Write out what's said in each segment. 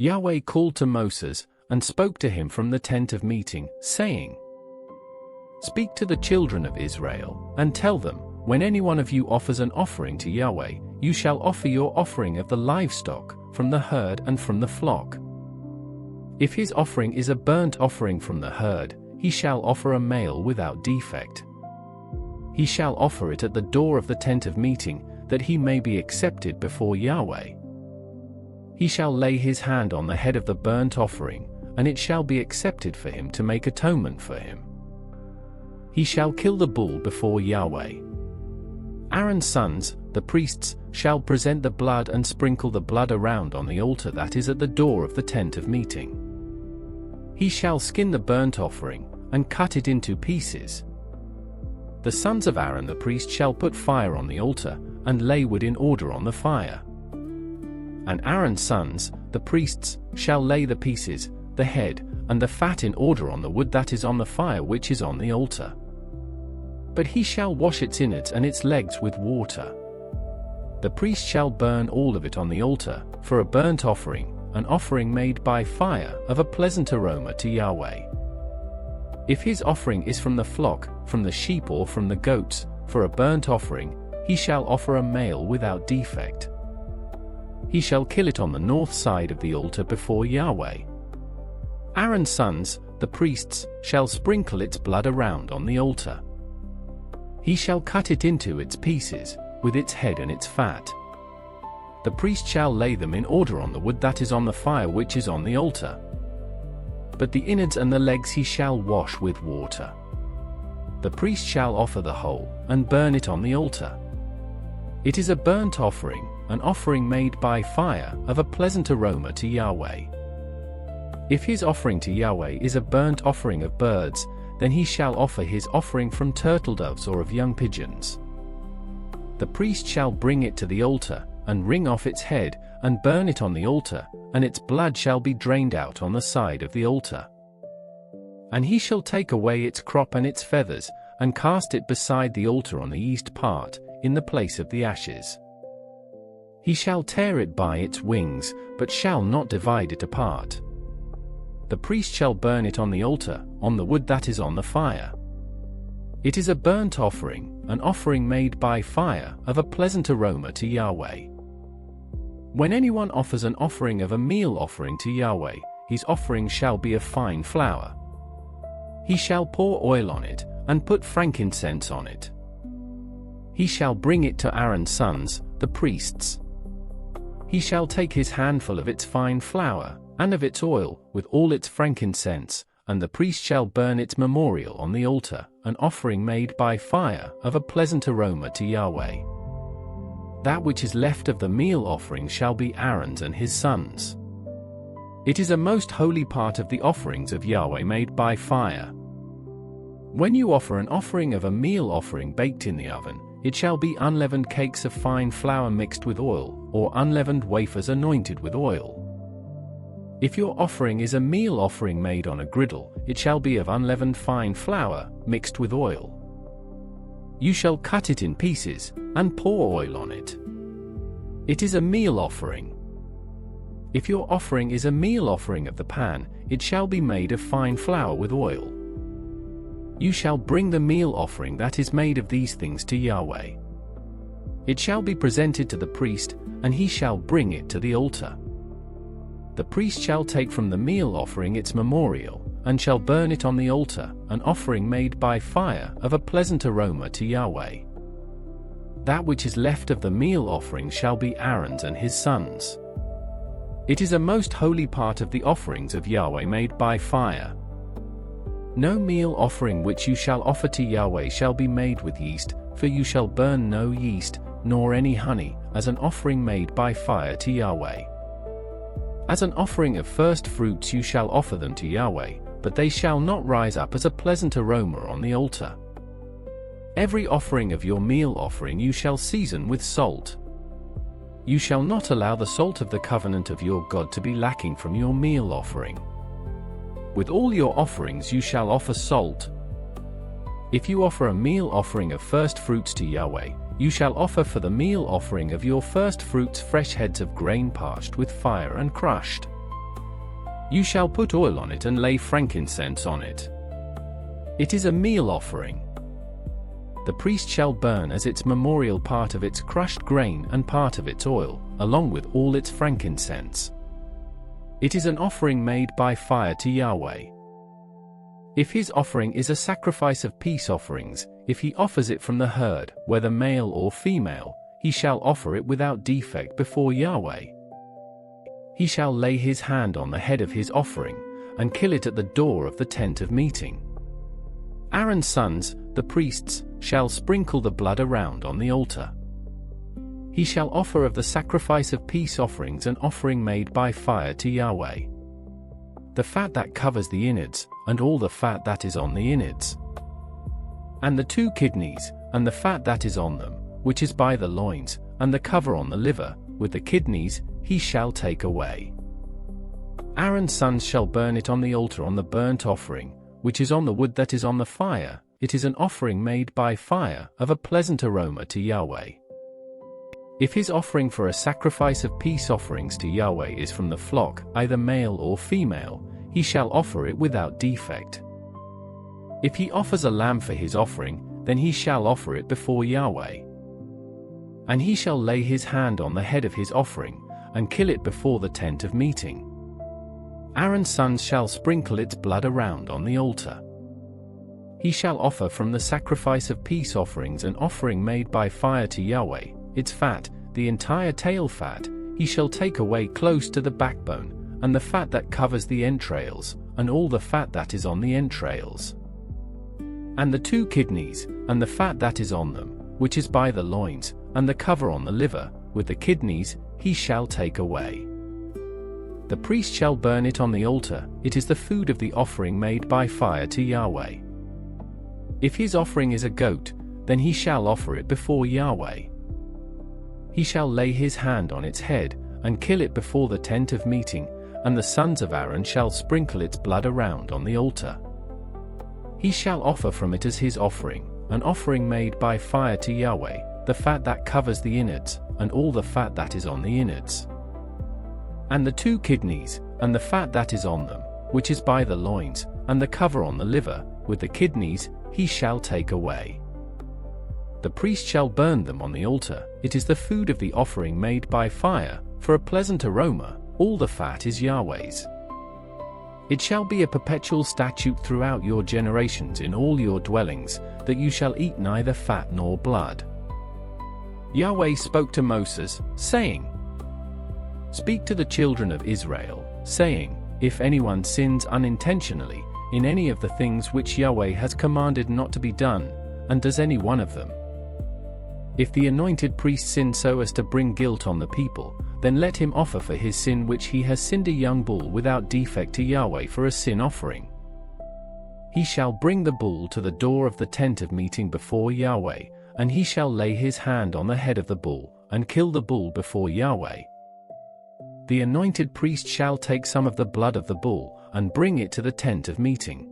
Yahweh called to Moses, and spoke to him from the tent of meeting, saying, "Speak to the children of Israel, and tell them, when any one of you offers an offering to Yahweh, you shall offer your offering of the livestock, from the herd and from the flock. If his offering is a burnt offering from the herd, he shall offer a male without defect. He shall offer it at the door of the tent of meeting, that he may be accepted before Yahweh. He shall lay his hand on the head of the burnt offering, and it shall be accepted for him to make atonement for him. He shall kill the bull before Yahweh. Aaron's sons, the priests, shall present the blood and sprinkle the blood around on the altar that is at the door of the tent of meeting. He shall skin the burnt offering, and cut it into pieces. The sons of Aaron the priest shall put fire on the altar, and lay wood in order on the fire. And Aaron's sons, the priests, shall lay the pieces, the head, and the fat in order on the wood that is on the fire which is on the altar. But he shall wash its innards and its legs with water. The priest shall burn all of it on the altar, for a burnt offering, an offering made by fire, of a pleasant aroma to Yahweh. If his offering is from the flock, from the sheep or from the goats, for a burnt offering, he shall offer a male without defect. He shall kill it on the north side of the altar before Yahweh. Aaron's sons, the priests, shall sprinkle its blood around on the altar. He shall cut it into its pieces, with its head and its fat. The priest shall lay them in order on the wood that is on the fire which is on the altar. But the innards and the legs he shall wash with water. The priest shall offer the whole, and burn it on the altar. It is a burnt offering, an offering made by fire, of a pleasant aroma to Yahweh. If his offering to Yahweh is a burnt offering of birds, then he shall offer his offering from turtle doves or of young pigeons. The priest shall bring it to the altar, and wring off its head, and burn it on the altar, and its blood shall be drained out on the side of the altar. And he shall take away its crop and its feathers, and cast it beside the altar on the east part, in the place of the ashes. He shall tear it by its wings, but shall not divide it apart. The priest shall burn it on the altar, on the wood that is on the fire. It is a burnt offering, an offering made by fire, of a pleasant aroma to Yahweh. When anyone offers an offering of a meal offering to Yahweh, his offering shall be of fine flour. He shall pour oil on it, and put frankincense on it. He shall bring it to Aaron's sons, the priests. He shall take his handful of its fine flour, and of its oil, with all its frankincense, and the priest shall burn its memorial on the altar, an offering made by fire, of a pleasant aroma to Yahweh. That which is left of the meal offering shall be Aaron's and his sons. It is a most holy part of the offerings of Yahweh made by fire. When you offer an offering of a meal offering baked in the oven, it shall be unleavened cakes of fine flour mixed with oil, or unleavened wafers anointed with oil. If your offering is a meal offering made on a griddle, it shall be of unleavened fine flour, mixed with oil. You shall cut it in pieces, and pour oil on it. It is a meal offering. If your offering is a meal offering of the pan, it shall be made of fine flour with oil. You shall bring the meal offering that is made of these things to Yahweh. It shall be presented to the priest, and he shall bring it to the altar. The priest shall take from the meal offering its memorial, and shall burn it on the altar, an offering made by fire, of a pleasant aroma to Yahweh. That which is left of the meal offering shall be Aaron's and his sons. It is a most holy part of the offerings of Yahweh made by fire. No meal offering which you shall offer to Yahweh shall be made with yeast, for you shall burn no yeast, nor any honey, as an offering made by fire to Yahweh. As an offering of first fruits you shall offer them to Yahweh, but they shall not rise up as a pleasant aroma on the altar. Every offering of your meal offering you shall season with salt. You shall not allow the salt of the covenant of your God to be lacking from your meal offering. With all your offerings you shall offer salt. If you offer a meal offering of first fruits to Yahweh, you shall offer for the meal offering of your first fruits fresh heads of grain parched with fire and crushed. You shall put oil on it and lay frankincense on it. It is a meal offering. The priest shall burn as its memorial part of its crushed grain and part of its oil, along with all its frankincense. It is an offering made by fire to Yahweh. If his offering is a sacrifice of peace offerings, if he offers it from the herd, whether male or female, he shall offer it without defect before Yahweh. He shall lay his hand on the head of his offering, and kill it at the door of the tent of meeting. Aaron's sons, the priests, shall sprinkle the blood around on the altar. He shall offer of the sacrifice of peace offerings an offering made by fire to Yahweh. The fat that covers the innards, and all the fat that is on the innards. And the 2 kidneys, and the fat that is on them, which is by the loins, and the cover on the liver, with the kidneys, he shall take away. Aaron's sons shall burn it on the altar on the burnt offering, which is on the wood that is on the fire. It is an offering made by fire, of a pleasant aroma to Yahweh. If his offering for a sacrifice of peace offerings to Yahweh is from the flock, either male or female, he shall offer it without defect. If he offers a lamb for his offering, then he shall offer it before Yahweh. And he shall lay his hand on the head of his offering, and kill it before the tent of meeting. Aaron's sons shall sprinkle its blood around on the altar. He shall offer from the sacrifice of peace offerings an offering made by fire to Yahweh, its fat, the entire tail fat, he shall take away close to the backbone, and the fat that covers the entrails, and all the fat that is on the entrails. And the 2 kidneys, and the fat that is on them, which is by the loins, and the cover on the liver, with the kidneys, he shall take away. The priest shall burn it on the altar. It is the food of the offering made by fire to Yahweh. If his offering is a goat, then he shall offer it before Yahweh. He shall lay his hand on its head, and kill it before the tent of meeting, and the sons of Aaron shall sprinkle its blood around on the altar. He shall offer from it as his offering, an offering made by fire to Yahweh, the fat that covers the innards, and all the fat that is on the innards. And the 2 kidneys, and the fat that is on them, which is by the loins, and the cover on the liver, with the kidneys, he shall take away. The priest shall burn them on the altar. It is the food of the offering made by fire, for a pleasant aroma. All the fat is Yahweh's. It shall be a perpetual statute throughout your generations in all your dwellings, that you shall eat neither fat nor blood. Yahweh spoke to Moses, saying, Speak to the children of Israel, saying, If anyone sins unintentionally, in any of the things which Yahweh has commanded not to be done, and does any one of them. If the anointed priest sin so as to bring guilt on the people, then let him offer for his sin which he has sinned a young bull without defect to Yahweh for a sin offering. He shall bring the bull to the door of the tent of meeting before Yahweh, and he shall lay his hand on the head of the bull, and kill the bull before Yahweh. The anointed priest shall take some of the blood of the bull, and bring it to the tent of meeting.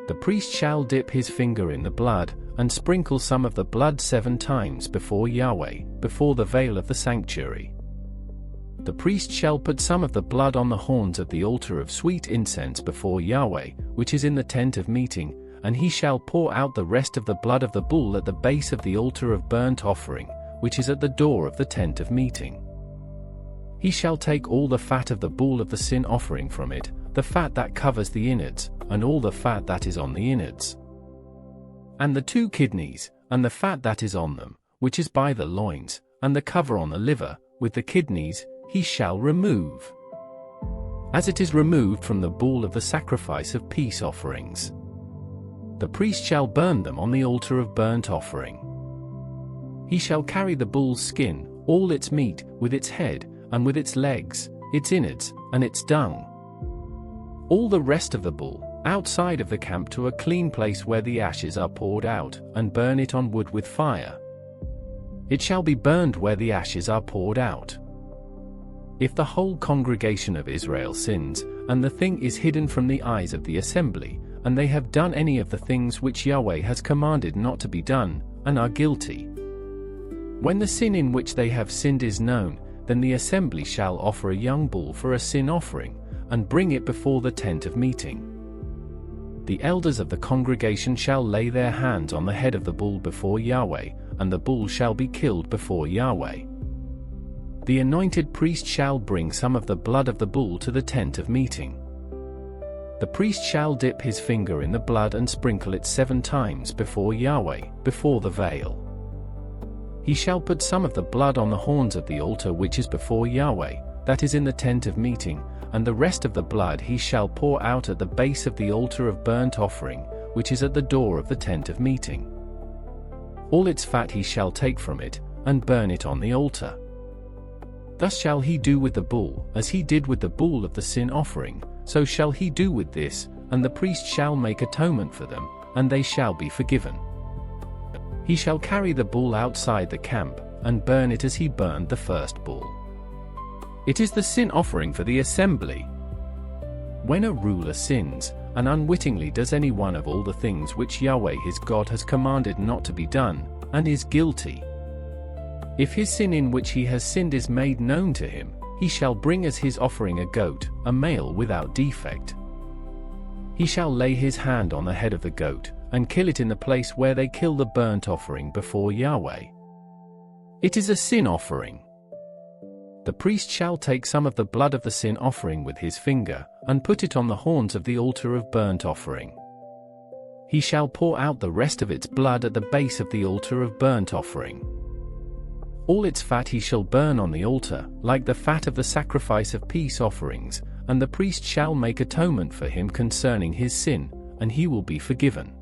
The priest shall dip his finger in the blood, and sprinkle some of the blood 7 times before Yahweh, before the veil of the sanctuary. The priest shall put some of the blood on the horns of the altar of sweet incense before Yahweh, which is in the tent of meeting, and he shall pour out the rest of the blood of the bull at the base of the altar of burnt offering, which is at the door of the tent of meeting. He shall take all the fat of the bull of the sin offering from it, the fat that covers the innards, and all the fat that is on the innards. And the 2 kidneys, and the fat that is on them, which is by the loins, and the cover on the liver, with the kidneys, he shall remove, as it is removed from the bull of the sacrifice of peace offerings. The priest shall burn them on the altar of burnt offering. He shall carry the bull's skin, all its meat, with its head, and with its legs, its innards, and its dung. All the rest of the bull, outside of the camp to a clean place where the ashes are poured out, and burn it on wood with fire. It shall be burned where the ashes are poured out. If the whole congregation of Israel sins, and the thing is hidden from the eyes of the assembly, and they have done any of the things which Yahweh has commanded not to be done, and are guilty. When the sin in which they have sinned is known, then the assembly shall offer a young bull for a sin offering, and bring it before the tent of meeting. The elders of the congregation shall lay their hands on the head of the bull before Yahweh, and the bull shall be killed before Yahweh. The anointed priest shall bring some of the blood of the bull to the tent of meeting. The priest shall dip his finger in the blood and sprinkle it 7 times before Yahweh, before the veil. He shall put some of the blood on the horns of the altar which is before Yahweh, that is in the tent of meeting, and the rest of the blood he shall pour out at the base of the altar of burnt offering, which is at the door of the tent of meeting. All its fat he shall take from it, and burn it on the altar. Thus shall he do with the bull, as he did with the bull of the sin offering, so shall he do with this, and the priest shall make atonement for them, and they shall be forgiven. He shall carry the bull outside the camp, and burn it as he burned the first bull. It is the sin offering for the assembly. When a ruler sins, and unwittingly does any one of all the things which Yahweh his God has commanded not to be done, and is guilty, if his sin in which he has sinned is made known to him, he shall bring as his offering a goat, a male without defect. He shall lay his hand on the head of the goat, and kill it in the place where they kill the burnt offering before Yahweh. It is a sin offering. The priest shall take some of the blood of the sin offering with his finger, and put it on the horns of the altar of burnt offering. He shall pour out the rest of its blood at the base of the altar of burnt offering. All its fat he shall burn on the altar, like the fat of the sacrifice of peace offerings, and the priest shall make atonement for him concerning his sin, and he will be forgiven.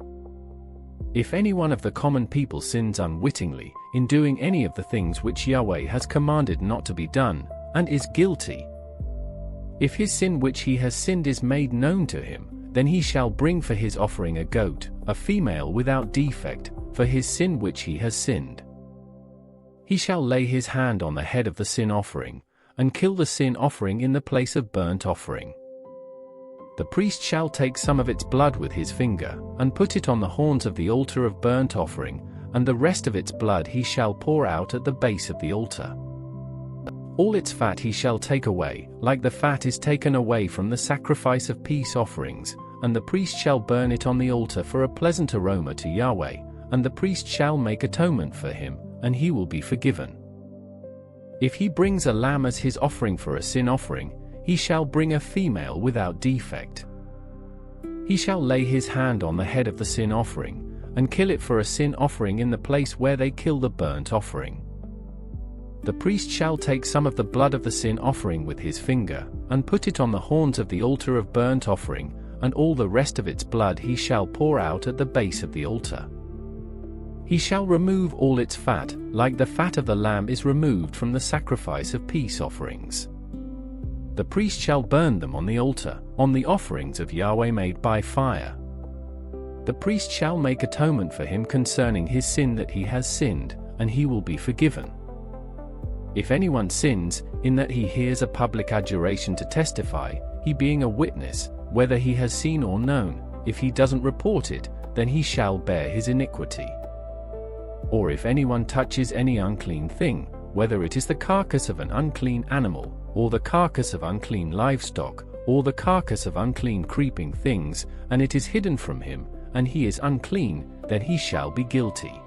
If any one of the common people sins unwittingly, in doing any of the things which Yahweh has commanded not to be done, and is guilty, if his sin which he has sinned is made known to him, then he shall bring for his offering a goat, a female without defect, for his sin which he has sinned. He shall lay his hand on the head of the sin offering, and kill the sin offering in the place of burnt offering. The priest shall take some of its blood with his finger, and put it on the horns of the altar of burnt offering, and the rest of its blood he shall pour out at the base of the altar. All its fat he shall take away, like the fat is taken away from the sacrifice of peace offerings, and the priest shall burn it on the altar for a pleasant aroma to Yahweh, and the priest shall make atonement for him, and he will be forgiven. If he brings a lamb as his offering for a sin offering, he shall bring a female without defect. He shall lay his hand on the head of the sin offering, and kill it for a sin offering in the place where they kill the burnt offering. The priest shall take some of the blood of the sin offering with his finger, and put it on the horns of the altar of burnt offering, and all the rest of its blood he shall pour out at the base of the altar. He shall remove all its fat, like the fat of the lamb is removed from the sacrifice of peace offerings. The priest shall burn them on the altar, on the offerings of Yahweh made by fire. The priest shall make atonement for him concerning his sin that he has sinned, and he will be forgiven. If anyone sins, in that he hears a public adjuration to testify, he being a witness, whether he has seen or known, if he doesn't report it, then he shall bear his iniquity. Or if anyone touches any unclean thing, whether it is the carcass of an unclean animal, or the carcass of unclean livestock, or the carcass of unclean creeping things, and it is hidden from him, and he is unclean, then he shall be guilty.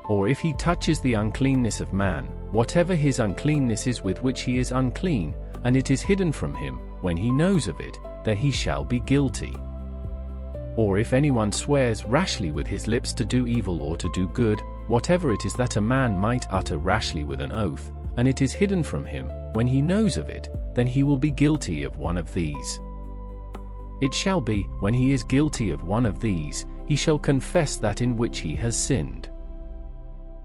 Or if he touches the uncleanness of man, whatever his uncleanness is with which he is unclean, and it is hidden from him, when he knows of it, then he shall be guilty. Or if anyone swears rashly with his lips to do evil or to do good, whatever it is that a man might utter rashly with an oath, and it is hidden from him, when he knows of it, then he will be guilty of one of these. It shall be, when he is guilty of one of these, he shall confess that in which he has sinned.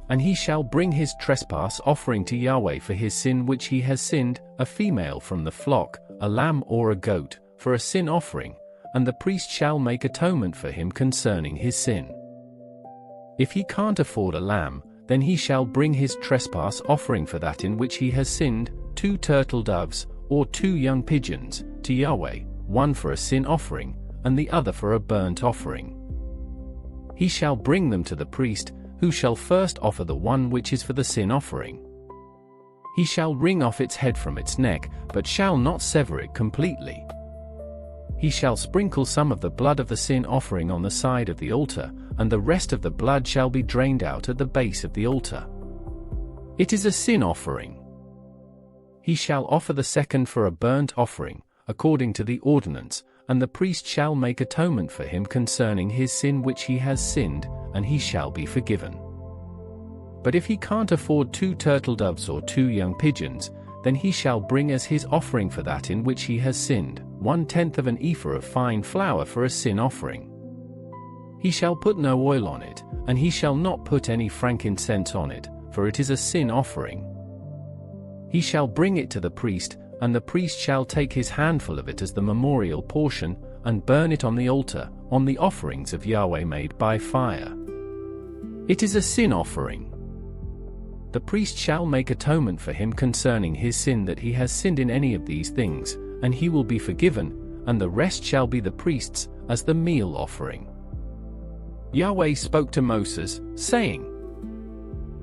And he shall bring his trespass offering to Yahweh for his sin which he has sinned, a female from the flock, a lamb or a goat, for a sin offering, and the priest shall make atonement for him concerning his sin. If he can't afford a lamb, then he shall bring his trespass offering for that in which he has sinned, 2 turtle doves, or 2 young pigeons, to Yahweh, one for a sin offering, and the other for a burnt offering. He shall bring them to the priest, who shall first offer the one which is for the sin offering. He shall wring off its head from its neck, but shall not sever it completely. He shall sprinkle some of the blood of the sin offering on the side of the altar, and the rest of the blood shall be drained out at the base of the altar. It is a sin offering. He shall offer the second for a burnt offering, according to the ordinance, and the priest shall make atonement for him concerning his sin which he has sinned, and he shall be forgiven. But if he can't afford 2 turtle doves or 2 young pigeons, then he shall bring as his offering for that in which he has sinned 1/10 of an ephah of fine flour for a sin offering. He shall put no oil on it, and he shall not put any frankincense on it, for it is a sin offering. He shall bring it to the priest, and the priest shall take his handful of it as the memorial portion, and burn it on the altar, on the offerings of Yahweh made by fire. It is a sin offering. The priest shall make atonement for him concerning his sin that he has sinned in any of these things, and he will be forgiven, and the rest shall be the priest's, as the meal offering. Yahweh spoke to Moses, saying,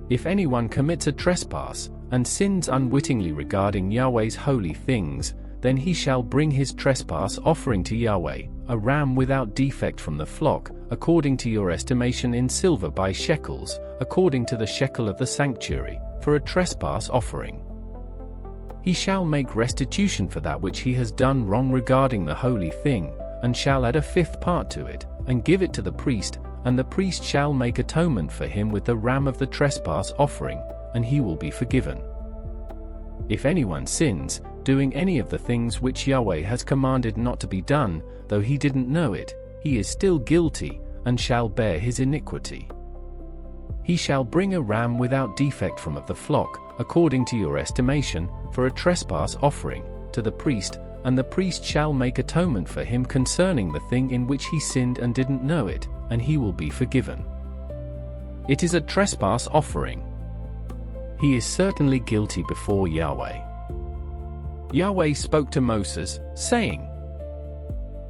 If anyone commits a trespass, and sins unwittingly regarding Yahweh's holy things, then he shall bring his trespass offering to Yahweh, a ram without defect from the flock, according to your estimation in silver by shekels, according to the shekel of the sanctuary, for a trespass offering. He shall make restitution for that which he has done wrong regarding the holy thing, and shall add a 5th part to it, and give it to the priest, and the priest shall make atonement for him with the ram of the trespass offering, and he will be forgiven. If anyone sins, doing any of the things which Yahweh has commanded not to be done, though he didn't know it, he is still guilty, and shall bear his iniquity. He shall bring a ram without defect from of the flock, according to your estimation, for a trespass offering, to the priest, and the priest shall make atonement for him concerning the thing in which he sinned and didn't know it, and he will be forgiven. It is a trespass offering. He is certainly guilty before Yahweh. Yahweh spoke to Moses, saying,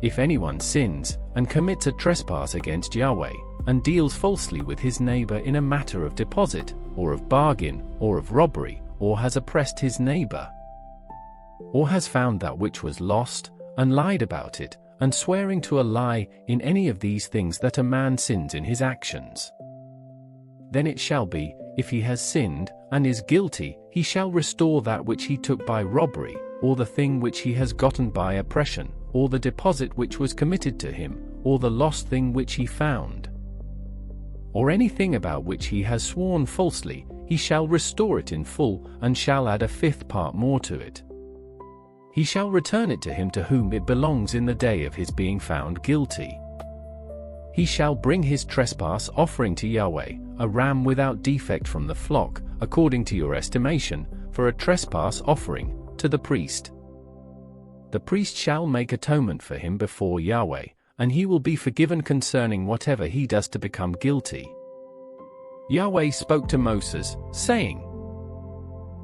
If anyone sins, and commits a trespass against Yahweh, and deals falsely with his neighbor in a matter of deposit, or of bargain, or of robbery, or has oppressed his neighbor, or has found that which was lost, and lied about it, and swearing to a lie in any of these things that a man sins in his actions, then it shall be, if he has sinned, and is guilty, he shall restore that which he took by robbery, or the thing which he has gotten by oppression, or the deposit which was committed to him, or the lost thing which he found, or anything about which he has sworn falsely, he shall restore it in full, and shall add a 5th part more to it. He shall return it to him to whom it belongs in the day of his being found guilty. He shall bring his trespass offering to Yahweh, a ram without defect from the flock, according to your estimation, for a trespass offering, to the priest. The priest shall make atonement for him before Yahweh, and he will be forgiven concerning whatever he does to become guilty. Yahweh spoke to Moses, saying,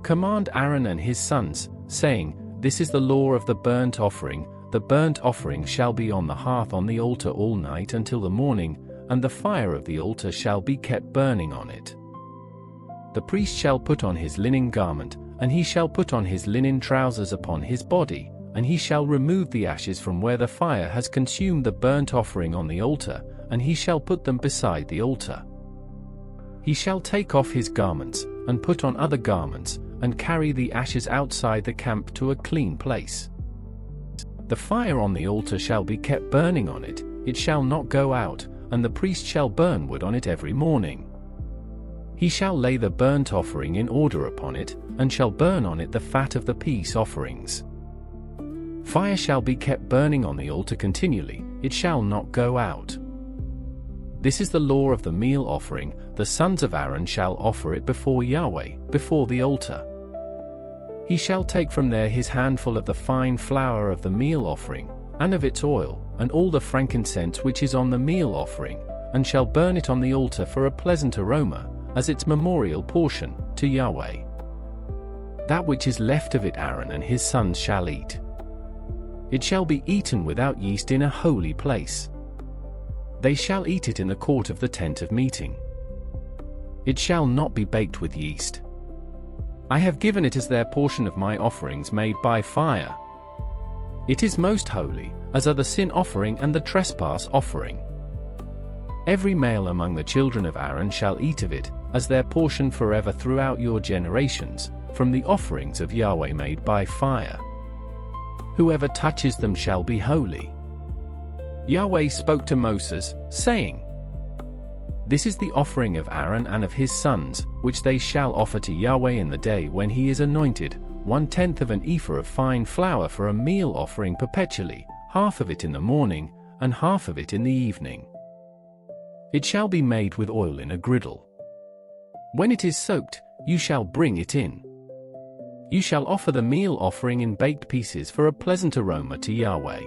Command Aaron and his sons, saying, This is the law of the burnt offering. The burnt offering shall be on the hearth on the altar all night until the morning, and the fire of the altar shall be kept burning on it. The priest shall put on his linen garment, and he shall put on his linen trousers upon his body, and he shall remove the ashes from where the fire has consumed the burnt offering on the altar, and he shall put them beside the altar. He shall take off his garments, and put on other garments, and carry the ashes outside the camp to a clean place. The fire on the altar shall be kept burning on it, it shall not go out, and the priest shall burn wood on it every morning. He shall lay the burnt offering in order upon it, and shall burn on it the fat of the peace offerings. Fire shall be kept burning on the altar continually, it shall not go out. This is the law of the meal offering. The sons of Aaron shall offer it before Yahweh, before the altar. He shall take from there his handful of the fine flour of the meal offering, and of its oil, and all the frankincense which is on the meal offering, and shall burn it on the altar for a pleasant aroma, as its memorial portion, to Yahweh. That which is left of it Aaron and his sons shall eat. It shall be eaten without yeast in a holy place. They shall eat it in the court of the tent of meeting. It shall not be baked with yeast. I have given it as their portion of my offerings made by fire. It is most holy, as are the sin offering and the trespass offering. Every male among the children of Aaron shall eat of it, as their portion forever throughout your generations, from the offerings of Yahweh made by fire. Whoever touches them shall be holy. Yahweh spoke to Moses, saying, This is the offering of Aaron and of his sons, which they shall offer to Yahweh in the day when he is anointed, 1/10 of an ephah of fine flour for a meal offering perpetually, half of it in the morning, and half of it in the evening. It shall be made with oil in a griddle. When it is soaked, you shall bring it in. You shall offer the meal offering in baked pieces for a pleasant aroma to Yahweh.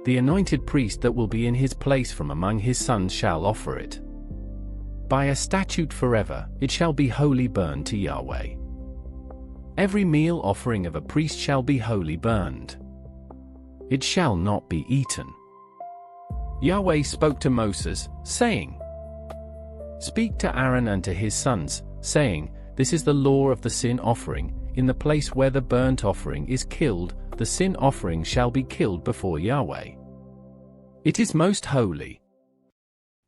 The anointed priest that will be in his place from among his sons shall offer it. By a statute forever, it shall be wholly burned to Yahweh. Every meal offering of a priest shall be wholly burned. It shall not be eaten. Yahweh spoke to Moses, saying, Speak to Aaron and to his sons, saying, This is the law of the sin offering. In the place where the burnt offering is killed, the sin offering shall be killed before Yahweh. It is most holy.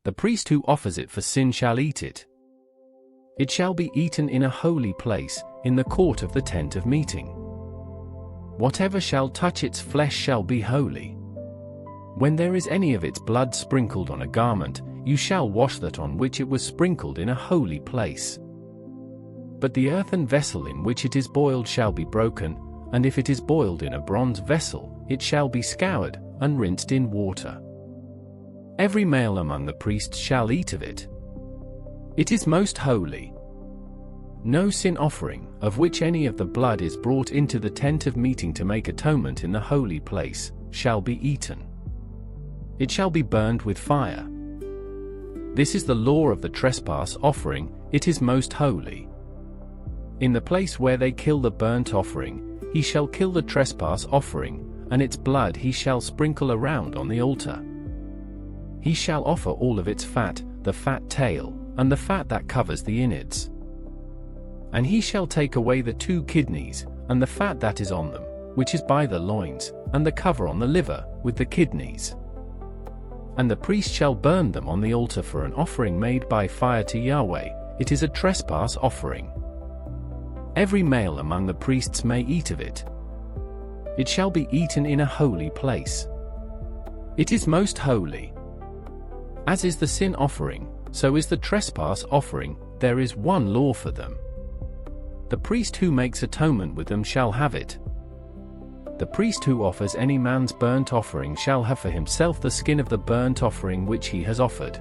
The priest who offers it for sin shall eat it. It shall be eaten in a holy place, in the court of the tent of meeting. Whatever shall touch its flesh shall be holy. When there is any of its blood sprinkled on a garment, you shall wash that on which it was sprinkled in a holy place. But the earthen vessel in which it is boiled shall be broken, and if it is boiled in a bronze vessel, it shall be scoured, and rinsed in water. Every male among the priests shall eat of it. It is most holy. No sin offering, of which any of the blood is brought into the tent of meeting to make atonement in the holy place, shall be eaten. It shall be burned with fire. This is the law of the trespass offering, it is most holy. In the place where they kill the burnt offering, he shall kill the trespass offering, and its blood he shall sprinkle around on the altar. He shall offer all of its fat, the fat tail, and the fat that covers the innards. And he shall take away the 2 kidneys, and the fat that is on them, which is by the loins, and the cover on the liver, with the kidneys. And the priest shall burn them on the altar for an offering made by fire to Yahweh, it is a trespass offering. Every male among the priests may eat of it. It shall be eaten in a holy place. It is most holy. As is the sin offering, so is the trespass offering, there is one law for them. The priest who makes atonement with them shall have it. The priest who offers any man's burnt offering shall have for himself the skin of the burnt offering which he has offered.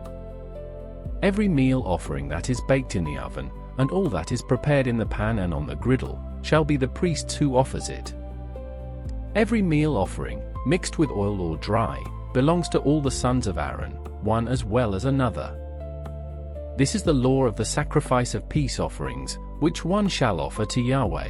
Every meal offering that is baked in the oven, and all that is prepared in the pan and on the griddle, shall be the priest's who offers it. Every meal offering, mixed with oil or dry, belongs to all the sons of Aaron, one as well as another. This is the law of the sacrifice of peace offerings, which one shall offer to Yahweh.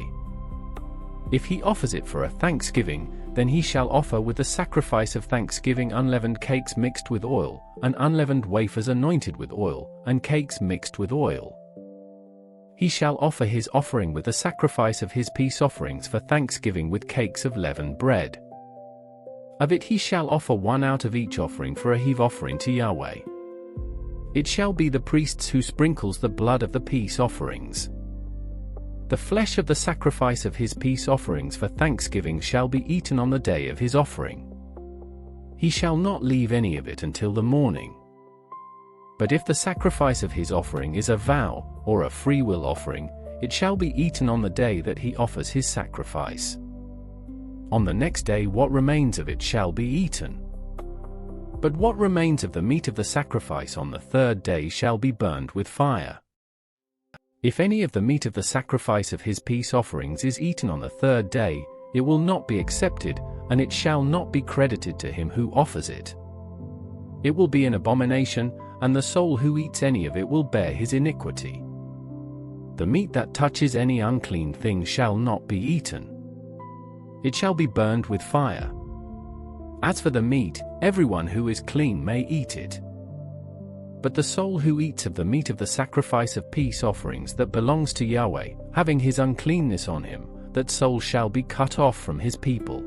If he offers it for a thanksgiving, then he shall offer with the sacrifice of thanksgiving unleavened cakes mixed with oil, and unleavened wafers anointed with oil, and cakes mixed with oil. He shall offer his offering with the sacrifice of his peace offerings for thanksgiving with cakes of leavened bread. Of it he shall offer one out of each offering for a heave offering to Yahweh. It shall be the priest's who sprinkles the blood of the peace offerings. The flesh of the sacrifice of his peace offerings for thanksgiving shall be eaten on the day of his offering. He shall not leave any of it until the morning. But if the sacrifice of his offering is a vow, or a freewill offering, it shall be eaten on the day that he offers his sacrifice. On the next day what remains of it shall be eaten. But what remains of the meat of the sacrifice on the 3rd day shall be burned with fire. If any of the meat of the sacrifice of his peace offerings is eaten on the 3rd day, it will not be accepted, and it shall not be credited to him who offers it. It will be an abomination, and the soul who eats any of it will bear his iniquity. The meat that touches any unclean thing shall not be eaten. It shall be burned with fire. As for the meat, everyone who is clean may eat it. But the soul who eats of the meat of the sacrifice of peace offerings that belongs to Yahweh, having his uncleanness on him, that soul shall be cut off from his people.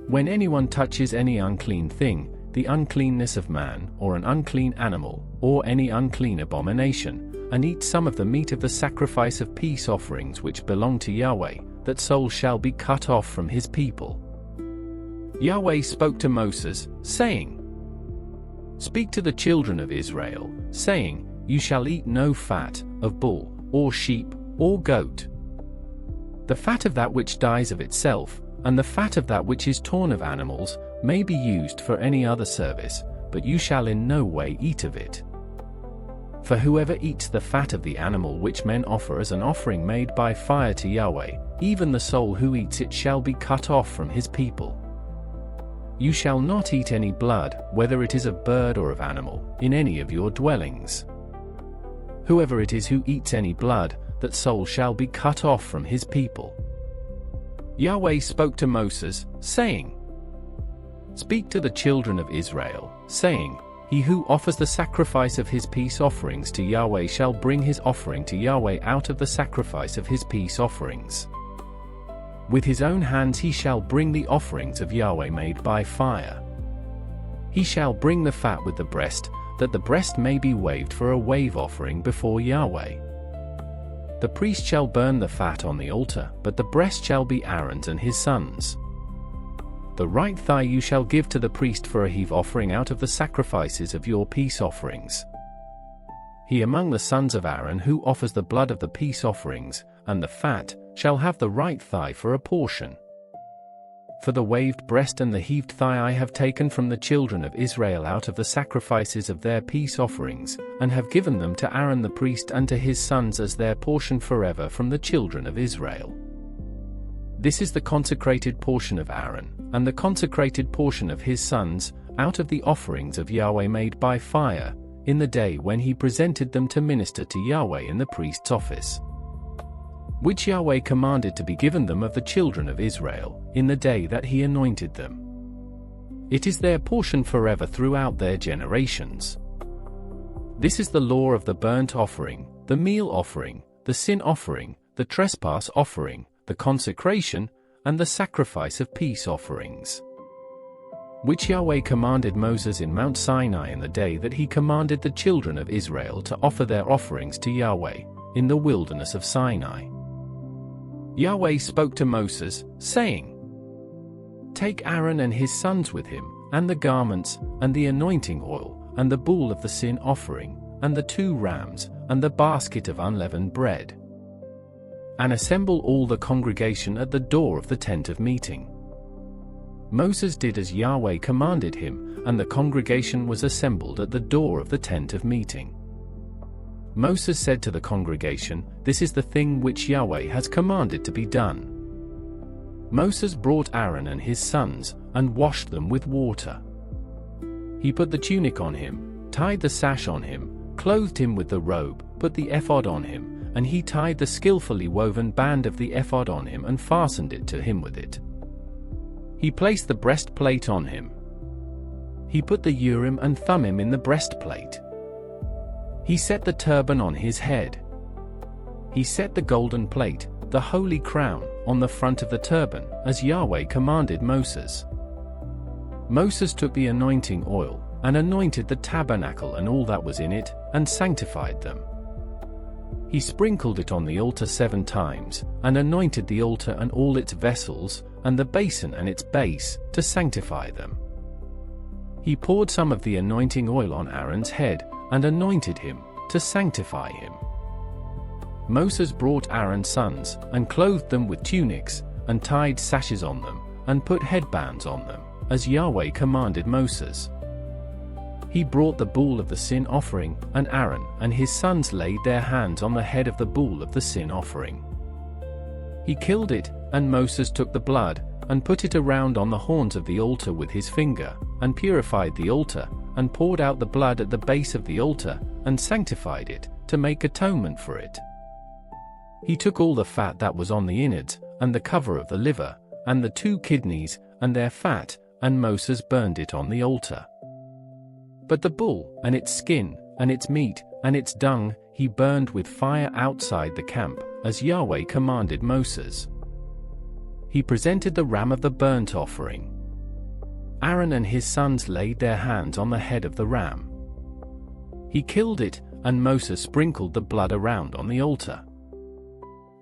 When anyone touches any unclean thing, the uncleanness of man, or an unclean animal, or any unclean abomination, and eats some of the meat of the sacrifice of peace offerings which belong to Yahweh, that soul shall be cut off from his people. Yahweh spoke to Moses, saying, Speak to the children of Israel, saying, You shall eat no fat of bull, or sheep, or goat. The fat of that which dies of itself, and the fat of that which is torn of animals, may be used for any other service, but you shall in no way eat of it. For whoever eats the fat of the animal which men offer as an offering made by fire to Yahweh, even the soul who eats it shall be cut off from his people. You shall not eat any blood, whether it is of bird or of animal, in any of your dwellings. Whoever it is who eats any blood, that soul shall be cut off from his people. Yahweh spoke to Moses, saying, Speak to the children of Israel, saying, He who offers the sacrifice of his peace offerings to Yahweh shall bring his offering to Yahweh out of the sacrifice of his peace offerings. With his own hands he shall bring the offerings of Yahweh made by fire. He shall bring the fat with the breast, that the breast may be waved for a wave offering before Yahweh. The priest shall burn the fat on the altar, but the breast shall be Aaron's and his sons'. The right thigh you shall give to the priest for a heave offering out of the sacrifices of your peace offerings. He among the sons of Aaron who offers the blood of the peace offerings, and the fat, shall have the right thigh for a portion. For the waved breast and the heaved thigh I have taken from the children of Israel out of the sacrifices of their peace offerings, and have given them to Aaron the priest and to his sons as their portion forever from the children of Israel. This is the consecrated portion of Aaron, and the consecrated portion of his sons, out of the offerings of Yahweh made by fire, in the day when he presented them to minister to Yahweh in the priest's office, which Yahweh commanded to be given them of the children of Israel, in the day that he anointed them. It is their portion forever throughout their generations. This is the law of the burnt offering, the meal offering, the sin offering, the trespass offering, the consecration, and the sacrifice of peace offerings, which Yahweh commanded Moses in Mount Sinai in the day that he commanded the children of Israel to offer their offerings to Yahweh, in the wilderness of Sinai. Yahweh spoke to Moses, saying, Take Aaron and his sons with him, and the garments, and the anointing oil, and the bull of the sin offering, and the 2 rams, and the basket of unleavened bread, and assemble all the congregation at the door of the tent of meeting. Moses did as Yahweh commanded him, and the congregation was assembled at the door of the tent of meeting. Moses said to the congregation, This is the thing which Yahweh has commanded to be done. Moses brought Aaron and his sons, and washed them with water. He put the tunic on him, tied the sash on him, clothed him with the robe, put the ephod on him, and he tied the skillfully woven band of the ephod on him and fastened it to him with it. He placed the breastplate on him. He put the Urim and Thummim in the breastplate. He set the turban on his head. He set the golden plate, the holy crown, on the front of the turban, as Yahweh commanded Moses. Moses took the anointing oil, and anointed the tabernacle and all that was in it, and sanctified them. He sprinkled it on the altar 7 times, and anointed the altar and all its vessels, and the basin and its base, to sanctify them. He poured some of the anointing oil on Aaron's head, and anointed him, to sanctify him. Moses brought Aaron's sons, and clothed them with tunics, and tied sashes on them, and put headbands on them, as Yahweh commanded Moses. He brought the bull of the sin offering, and Aaron and his sons laid their hands on the head of the bull of the sin offering. He killed it, and Moses took the blood, and put it around on the horns of the altar with his finger, and purified the altar, and poured out the blood at the base of the altar, and sanctified it, to make atonement for it. He took all the fat that was on the innards, and the cover of the liver, and the 2 kidneys, and their fat, and Moses burned it on the altar. But the bull, and its skin, and its meat, and its dung, he burned with fire outside the camp, as Yahweh commanded Moses. He presented the ram of the burnt offering. Aaron and his sons laid their hands on the head of the ram. He killed it, and Moses sprinkled the blood around on the altar.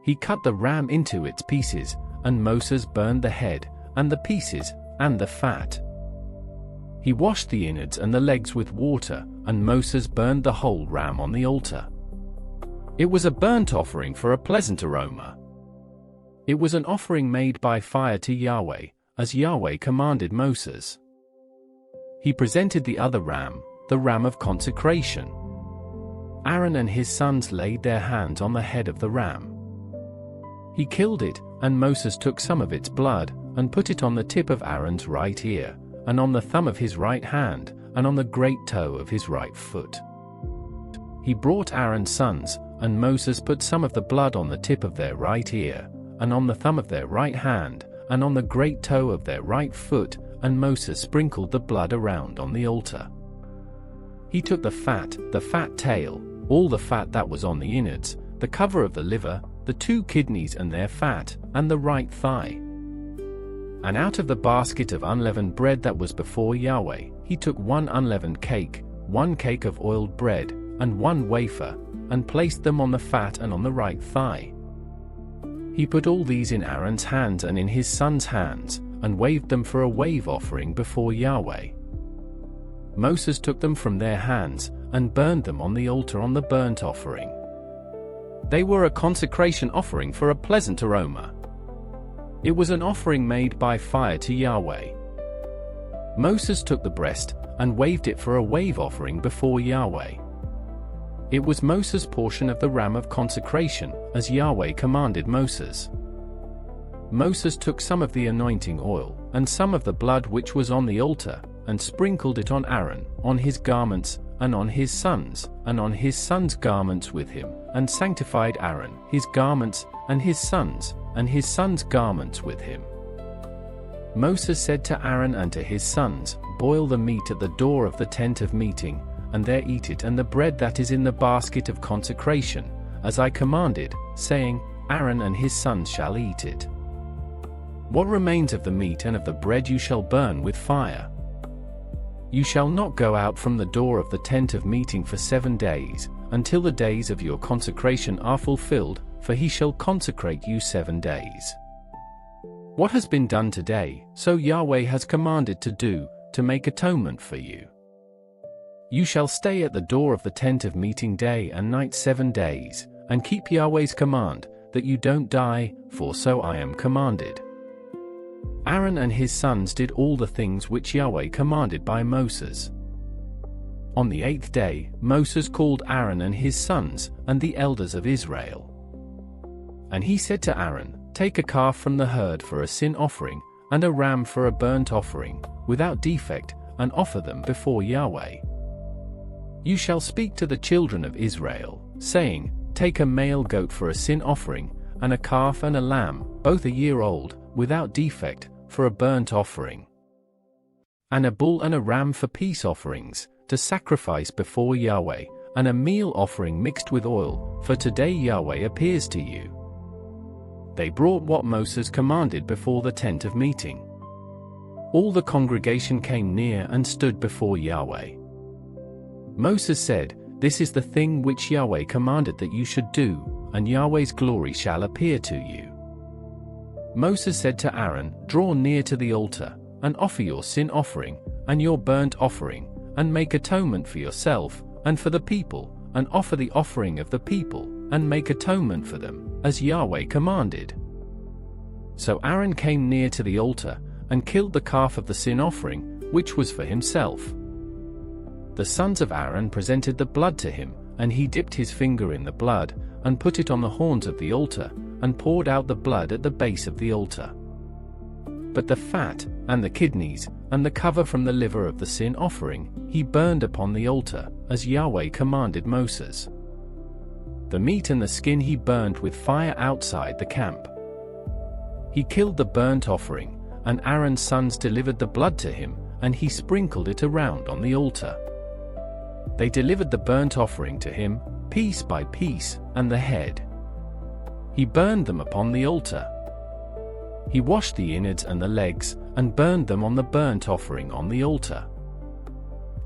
He cut the ram into its pieces, and Moses burned the head, and the pieces, and the fat. He washed the innards and the legs with water, and Moses burned the whole ram on the altar. It was a burnt offering for a pleasant aroma. It was an offering made by fire to Yahweh, as Yahweh commanded Moses. He presented the other ram, the ram of consecration. Aaron and his sons laid their hands on the head of the ram. He killed it, and Moses took some of its blood, and put it on the tip of Aaron's right ear, and on the thumb of his right hand, and on the great toe of his right foot. He brought Aaron's sons, and Moses put some of the blood on the tip of their right ear, and on the thumb of their right hand, and on the great toe of their right foot, and Moses sprinkled the blood around on the altar. He took the fat tail, all the fat that was on the innards, the cover of the liver, the 2 kidneys and their fat, and the right thigh. And out of the basket of unleavened bread that was before Yahweh, he took 1 unleavened cake, 1 cake of oiled bread, and 1 wafer, and placed them on the fat and on the right thigh. He put all these in Aaron's hands and in his sons' hands, and waved them for a wave offering before Yahweh. Moses took them from their hands, and burned them on the altar on the burnt offering. They were a consecration offering for a pleasant aroma. It was an offering made by fire to Yahweh. Moses took the breast, and waved it for a wave offering before Yahweh. It was Moses' portion of the ram of consecration, as Yahweh commanded Moses. Moses took some of the anointing oil, and some of the blood which was on the altar, and sprinkled it on Aaron, on his garments, and on his sons, and on his sons' garments with him, and sanctified Aaron, his garments, and his sons' garments with him. Moses said to Aaron and to his sons, "Boil the meat at the door of the tent of meeting, and there eat it, and the bread that is in the basket of consecration, as I commanded, saying, Aaron and his sons shall eat it. What remains of the meat and of the bread you shall burn with fire. You shall not go out from the door of the tent of meeting for 7 days, until the days of your consecration are fulfilled, for he shall consecrate you 7 days. What has been done today, so Yahweh has commanded to do, to make atonement for you. You shall stay at the door of the tent of meeting day and night 7 days, and keep Yahweh's command, that you don't die, for so I am commanded." Aaron and his sons did all the things which Yahweh commanded by Moses. On the 8th day, Moses called Aaron and his sons, and the elders of Israel. And he said to Aaron, "Take a calf from the herd for a sin offering, and a ram for a burnt offering, without defect, and offer them before Yahweh. You shall speak to the children of Israel, saying, Take a male goat for a sin offering, and a calf and a lamb, both a year old, without defect, for a burnt offering. And a bull and a ram for peace offerings, to sacrifice before Yahweh, and a meal offering mixed with oil, for today Yahweh appears to you." They brought what Moses commanded before the tent of meeting. All the congregation came near and stood before Yahweh. Moses said, "This is the thing which Yahweh commanded that you should do, and Yahweh's glory shall appear to you." Moses said to Aaron, "Draw near to the altar, and offer your sin offering, and your burnt offering, and make atonement for yourself, and for the people, and offer the offering of the people, and make atonement for them, as Yahweh commanded." So Aaron came near to the altar, and killed the calf of the sin offering, which was for himself. The sons of Aaron presented the blood to him, and he dipped his finger in the blood, and put it on the horns of the altar, and poured out the blood at the base of the altar. But the fat, and the kidneys, and the cover from the liver of the sin offering, he burned upon the altar, as Yahweh commanded Moses. The meat and the skin he burned with fire outside the camp. He killed the burnt offering, and Aaron's sons delivered the blood to him, and he sprinkled it around on the altar. They delivered the burnt offering to him, piece by piece, and the head. He burned them upon the altar. He washed the innards and the legs, and burned them on the burnt offering on the altar.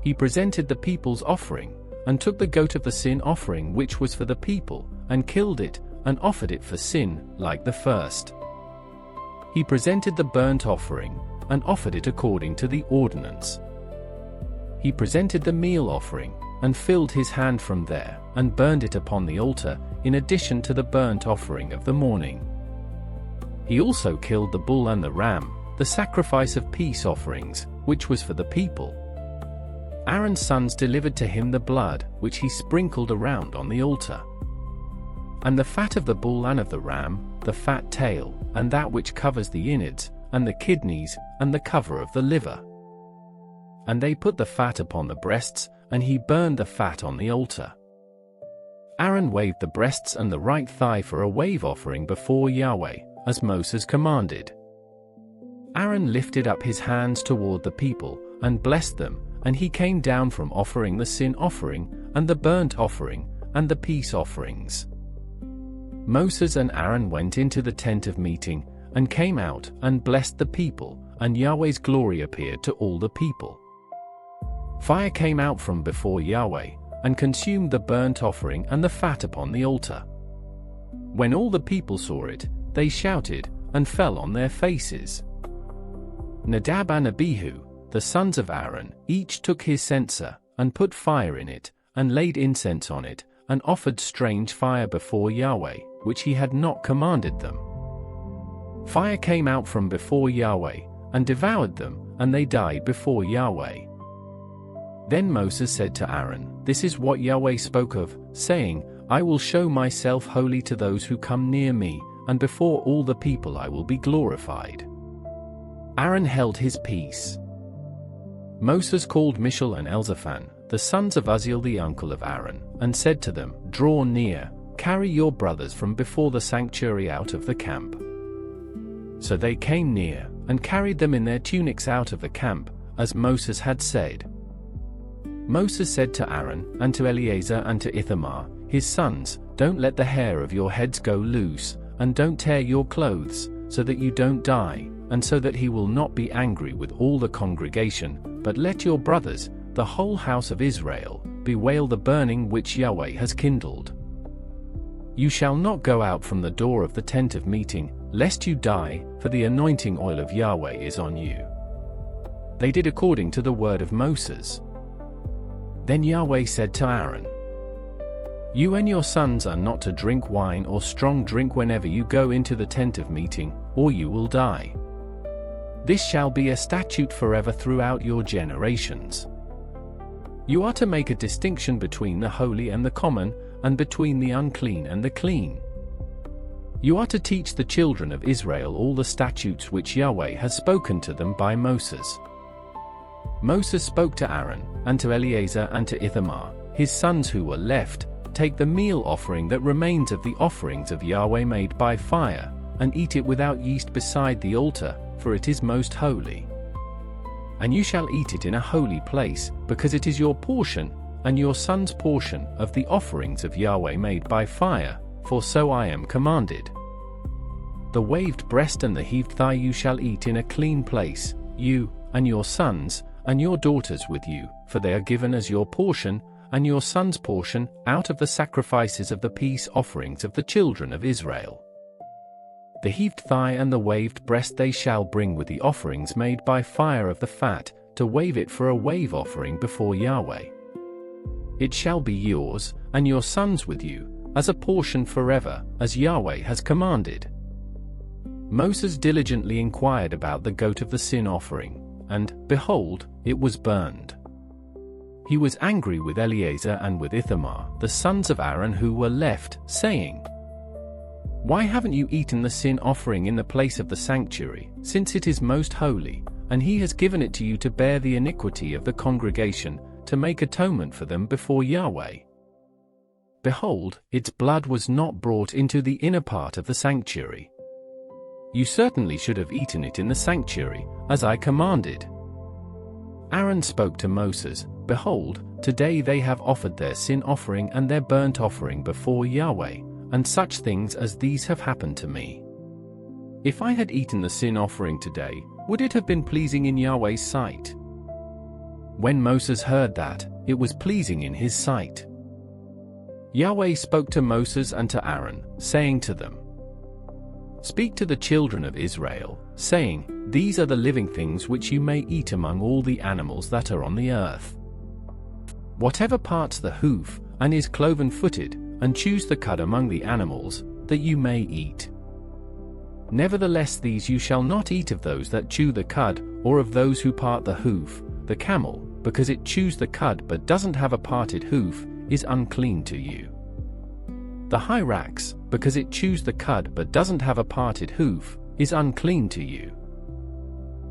He presented the people's offering, and took the goat of the sin offering which was for the people, and killed it, and offered it for sin, like the first. He presented the burnt offering, and offered it according to the ordinance. He presented the meal offering, and filled his hand from there, and burned it upon the altar, in addition to the burnt offering of the morning. He also killed the bull and the ram, the sacrifice of peace offerings, which was for the people. Aaron's sons delivered to him the blood, which he sprinkled around on the altar. And the fat of the bull and of the ram, the fat tail, and that which covers the innards, and the kidneys, and the cover of the liver. And they put the fat upon the breasts, and he burned the fat on the altar. Aaron waved the breasts and the right thigh for a wave offering before Yahweh, as Moses commanded. Aaron lifted up his hands toward the people, and blessed them, and he came down from offering the sin offering, and the burnt offering, and the peace offerings. Moses and Aaron went into the tent of meeting, and came out, and blessed the people, and Yahweh's glory appeared to all the people. Fire came out from before Yahweh, and consumed the burnt offering and the fat upon the altar. When all the people saw it, they shouted, and fell on their faces. Nadab and Abihu, the sons of Aaron, each took his censer, and put fire in it, and laid incense on it, and offered strange fire before Yahweh, which he had not commanded them. Fire came out from before Yahweh, and devoured them, and they died before Yahweh. Then Moses said to Aaron, "This is what Yahweh spoke of, saying, I will show myself holy to those who come near me, and before all the people I will be glorified." Aaron held his peace. Moses called Mishael and Elzaphan, the sons of Uzziel the uncle of Aaron, and said to them, "Draw near, carry your brothers from before the sanctuary out of the camp." So they came near, and carried them in their tunics out of the camp, as Moses had said. Moses said to Aaron, and to Eleazar and to Ithamar, his sons, "Don't let the hair of your heads go loose, and don't tear your clothes, so that you don't die, and so that he will not be angry with all the congregation, but let your brothers, the whole house of Israel, bewail the burning which Yahweh has kindled. You shall not go out from the door of the tent of meeting, lest you die, for the anointing oil of Yahweh is on you." They did according to the word of Moses. Then Yahweh said to Aaron, "You and your sons are not to drink wine or strong drink whenever you go into the tent of meeting, or you will die. This shall be a statute forever throughout your generations. You are to make a distinction between the holy and the common, and between the unclean and the clean. You are to teach the children of Israel all the statutes which Yahweh has spoken to them by Moses." Moses spoke to Aaron, and to Eleazar and to Ithamar, his sons who were left, "Take the meal offering that remains of the offerings of Yahweh made by fire, and eat it without yeast beside the altar, for it is most holy. And you shall eat it in a holy place, because it is your portion, and your son's portion, of the offerings of Yahweh made by fire, for so I am commanded. The waved breast and the heaved thigh you shall eat in a clean place, you, and your sons, and your daughters with you, for they are given as your portion, and your son's portion, out of the sacrifices of the peace offerings of the children of Israel. The heaved thigh and the waved breast they shall bring with the offerings made by fire of the fat, to wave it for a wave offering before Yahweh. It shall be yours, and your sons with you, as a portion forever, as Yahweh has commanded." Moses diligently inquired about the goat of the sin offering, and, behold, it was burned. He was angry with Eleazar and with Ithamar, the sons of Aaron who were left, saying, "Why haven't you eaten the sin offering in the place of the sanctuary, since it is most holy, and he has given it to you to bear the iniquity of the congregation, to make atonement for them before Yahweh? Behold, its blood was not brought into the inner part of the sanctuary. You certainly should have eaten it in the sanctuary, as I commanded." Aaron spoke to Moses, Behold, today they have offered their sin offering and their burnt offering before Yahweh, and such things as these have happened to me. If I had eaten the sin offering today, would it have been pleasing in Yahweh's sight?" When Moses heard that, it was pleasing in his sight. Yahweh spoke to Moses and to Aaron, saying to them, "Speak to the children of Israel, saying, These are the living things which you may eat among all the animals that are on the earth. Whatever parts the hoof, and is cloven-footed, and chews the cud among the animals, that you may eat. Nevertheless these you shall not eat of those that chew the cud, or of those who part the hoof. The camel, because it chews the cud but doesn't have a parted hoof, is unclean to you. The hyrax, because it chews the cud but doesn't have a parted hoof, is unclean to you.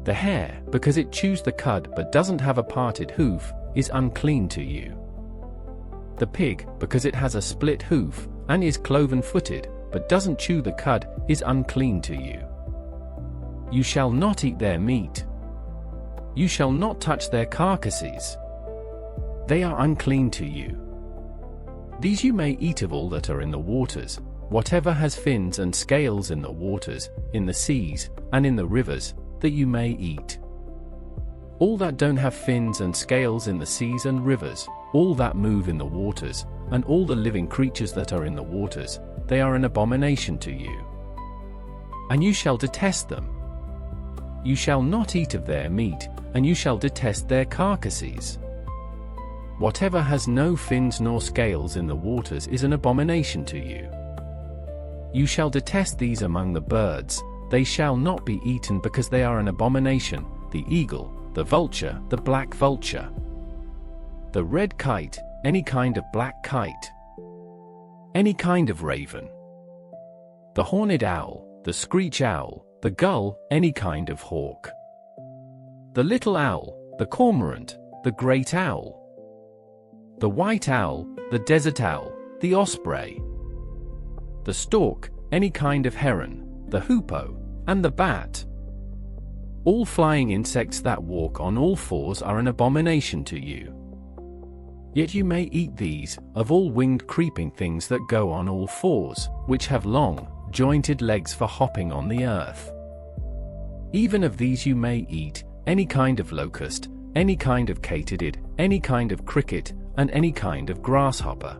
The hare, because it chews the cud but doesn't have a parted hoof, is unclean to you. The pig, because it has a split hoof, and is cloven-footed, but doesn't chew the cud, is unclean to you. You shall not eat their meat. You shall not touch their carcasses. They are unclean to you. These you may eat of all that are in the waters, whatever has fins and scales in the waters, in the seas, and in the rivers, that you may eat. All that don't have fins and scales in the seas and rivers, all that move in the waters, and all the living creatures that are in the waters, they are an abomination to you. And you shall detest them. You shall not eat of their meat, and you shall detest their carcasses. Whatever has no fins nor scales in the waters is an abomination to you. You shall detest these among the birds, they shall not be eaten because they are an abomination: the eagle, the vulture, the black vulture, the red kite, any kind of black kite, any kind of raven, the horned owl, the screech owl, the gull, any kind of hawk, the little owl, the cormorant, the great owl, the white owl, the desert owl, the osprey, the stork, any kind of heron, the hoopoe, and the bat. All flying insects that walk on all fours are an abomination to you. Yet you may eat these, of all winged creeping things that go on all fours, which have long, jointed legs for hopping on the earth. Even of these you may eat, any kind of locust, any kind of katydid, any kind of cricket, and any kind of grasshopper.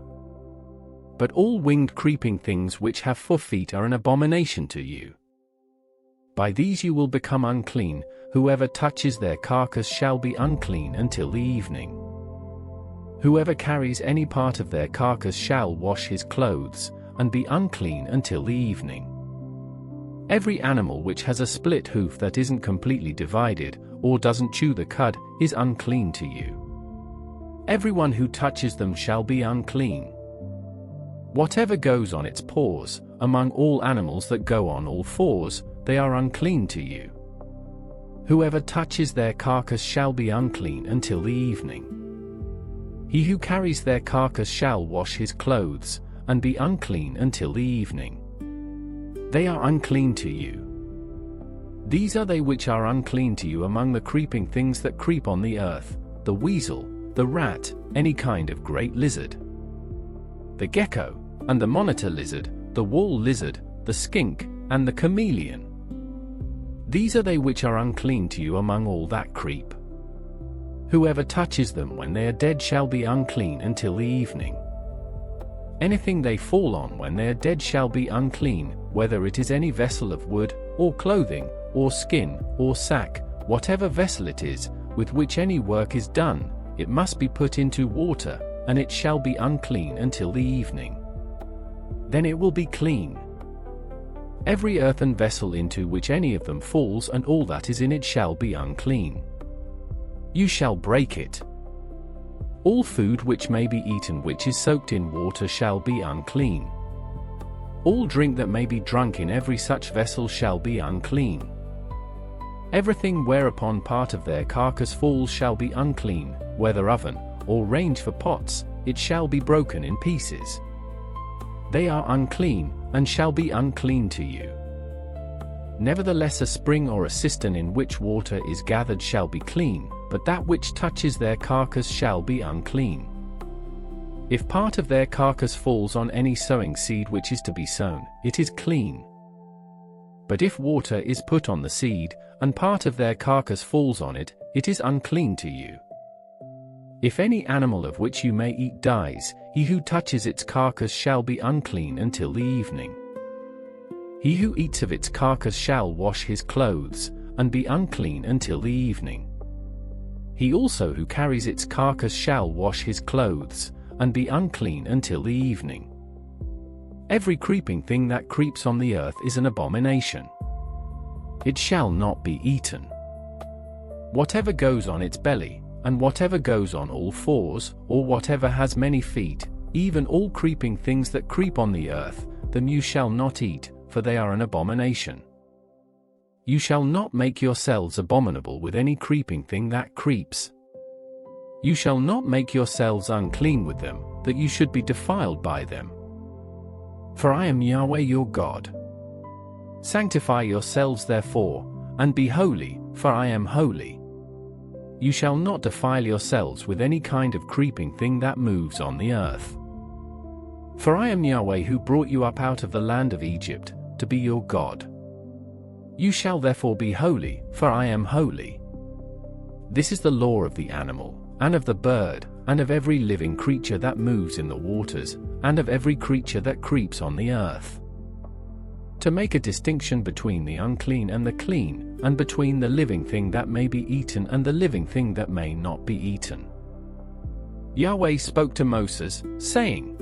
But all winged creeping things which have 4 feet are an abomination to you. By these you will become unclean, whoever touches their carcass shall be unclean until the evening. Whoever carries any part of their carcass shall wash his clothes, and be unclean until the evening. Every animal which has a split hoof that isn't completely divided, or doesn't chew the cud, is unclean to you. Everyone who touches them shall be unclean. Whatever goes on its paws, among all animals that go on all fours, they are unclean to you. Whoever touches their carcass shall be unclean until the evening. He who carries their carcass shall wash his clothes, and be unclean until the evening. They are unclean to you. These are they which are unclean to you among the creeping things that creep on the earth: the weasel, the rat, any kind of great lizard, the gecko, and the monitor lizard, the wall lizard, the skink, and the chameleon. These are they which are unclean to you among all that creep. Whoever touches them when they are dead shall be unclean until the evening. Anything they fall on when they are dead shall be unclean, whether it is any vessel of wood, or clothing, or skin, or sack, whatever vessel it is, with which any work is done, it must be put into water, and it shall be unclean until the evening. Then it will be clean. Every earthen vessel into which any of them falls and all that is in it shall be unclean. You shall break it. All food which may be eaten which is soaked in water shall be unclean. All drink that may be drunk in every such vessel shall be unclean. Everything whereupon part of their carcass falls shall be unclean, whether oven, or range for pots, it shall be broken in pieces. They are unclean, and shall be unclean to you. Nevertheless a spring or a cistern in which water is gathered shall be clean, but that which touches their carcass shall be unclean. If part of their carcass falls on any sowing seed which is to be sown, it is clean. But if water is put on the seed, and part of their carcass falls on it, it is unclean to you. If any animal of which you may eat dies, he who touches its carcass shall be unclean until the evening. He who eats of its carcass shall wash his clothes, and be unclean until the evening. He also who carries its carcass shall wash his clothes, and be unclean until the evening. Every creeping thing that creeps on the earth is an abomination. It shall not be eaten. Whatever goes on its belly, and whatever goes on all fours, or whatever has many feet, even all creeping things that creep on the earth, them you shall not eat, for they are an abomination. You shall not make yourselves abominable with any creeping thing that creeps. You shall not make yourselves unclean with them, that you should be defiled by them. For I am Yahweh your God. Sanctify yourselves therefore, and be holy, for I am holy. You shall not defile yourselves with any kind of creeping thing that moves on the earth. For I am Yahweh who brought you up out of the land of Egypt, to be your God. You shall therefore be holy, for I am holy. This is the law of the animal, and of the bird, and of every living creature that moves in the waters, and of every creature that creeps on the earth. To make a distinction between the unclean and the clean, and between the living thing that may be eaten and the living thing that may not be eaten. Yahweh spoke to Moses, saying,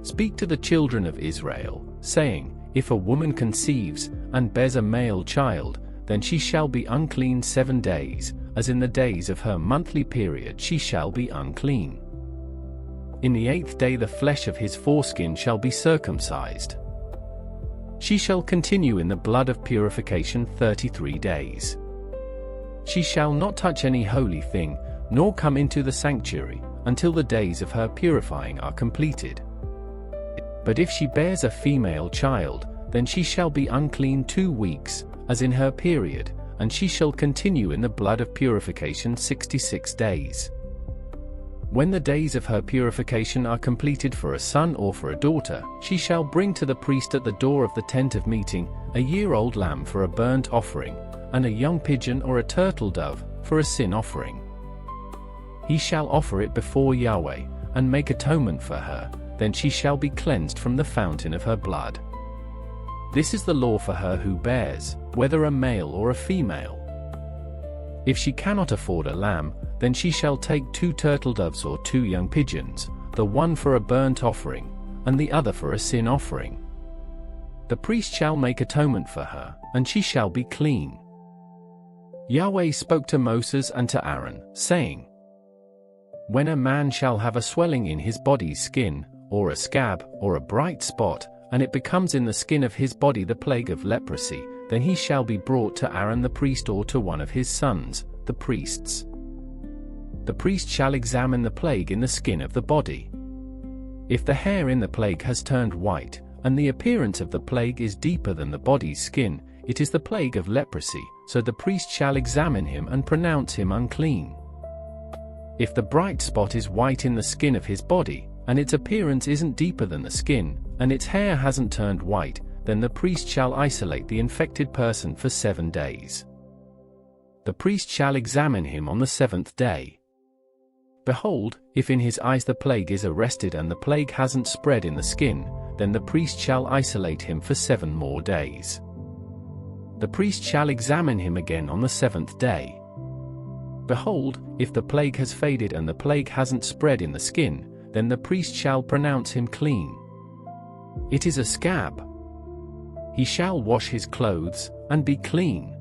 Speak to the children of Israel, saying, If a woman conceives, and bears a male child, then she shall be unclean 7 days, as in the days of her monthly period she shall be unclean. In the 8th day the flesh of his foreskin shall be circumcised. She shall continue in the blood of purification 33 days. She shall not touch any holy thing, nor come into the sanctuary, until the days of her purifying are completed. But if she bears a female child, then she shall be unclean 2 weeks, as in her period, and she shall continue in the blood of purification 66 days. When the days of her purification are completed for a son or for a daughter, she shall bring to the priest at the door of the tent of meeting a year-old lamb for a burnt offering, and a young pigeon or a turtle dove for a sin offering. He shall offer it before Yahweh, and make atonement for her, then she shall be cleansed from the fountain of her blood. This is the law for her who bears, whether a male or a female. If she cannot afford a lamb, then she shall take 2 turtle doves or 2 young pigeons, the one for a burnt offering, and the other for a sin offering. The priest shall make atonement for her, and she shall be clean. Yahweh spoke to Moses and to Aaron, saying, When a man shall have a swelling in his body's skin, or a scab, or a bright spot, and it becomes in the skin of his body the plague of leprosy, then he shall be brought to Aaron the priest or to one of his sons, the priests. The priest shall examine the plague in the skin of the body. If the hair in the plague has turned white, and the appearance of the plague is deeper than the body's skin, it is the plague of leprosy, so the priest shall examine him and pronounce him unclean. If the bright spot is white in the skin of his body, and its appearance isn't deeper than the skin, and its hair hasn't turned white, then the priest shall isolate the infected person for 7 days. The priest shall examine him on the 7th day. Behold, if in his eyes the plague is arrested and the plague hasn't spread in the skin, then the priest shall isolate him for 7 more days. The priest shall examine him again on the 7th day. Behold, if the plague has faded and the plague hasn't spread in the skin, then the priest shall pronounce him clean. It is a scab. He shall wash his clothes, and be clean.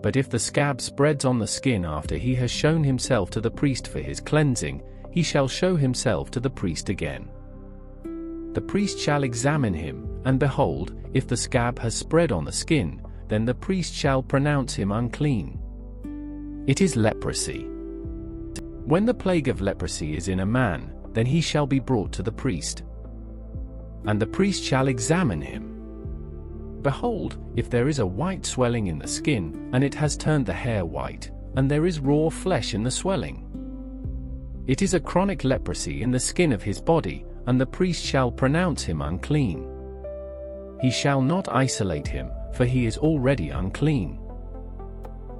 But if the scab spreads on the skin after he has shown himself to the priest for his cleansing, he shall show himself to the priest again. The priest shall examine him, and behold, if the scab has spread on the skin, then the priest shall pronounce him unclean. It is leprosy. When the plague of leprosy is in a man, then he shall be brought to the priest. And the priest shall examine him. Behold, if there is a white swelling in the skin, and it has turned the hair white, and there is raw flesh in the swelling. It is a chronic leprosy in the skin of his body, and the priest shall pronounce him unclean. He shall not isolate him, for he is already unclean.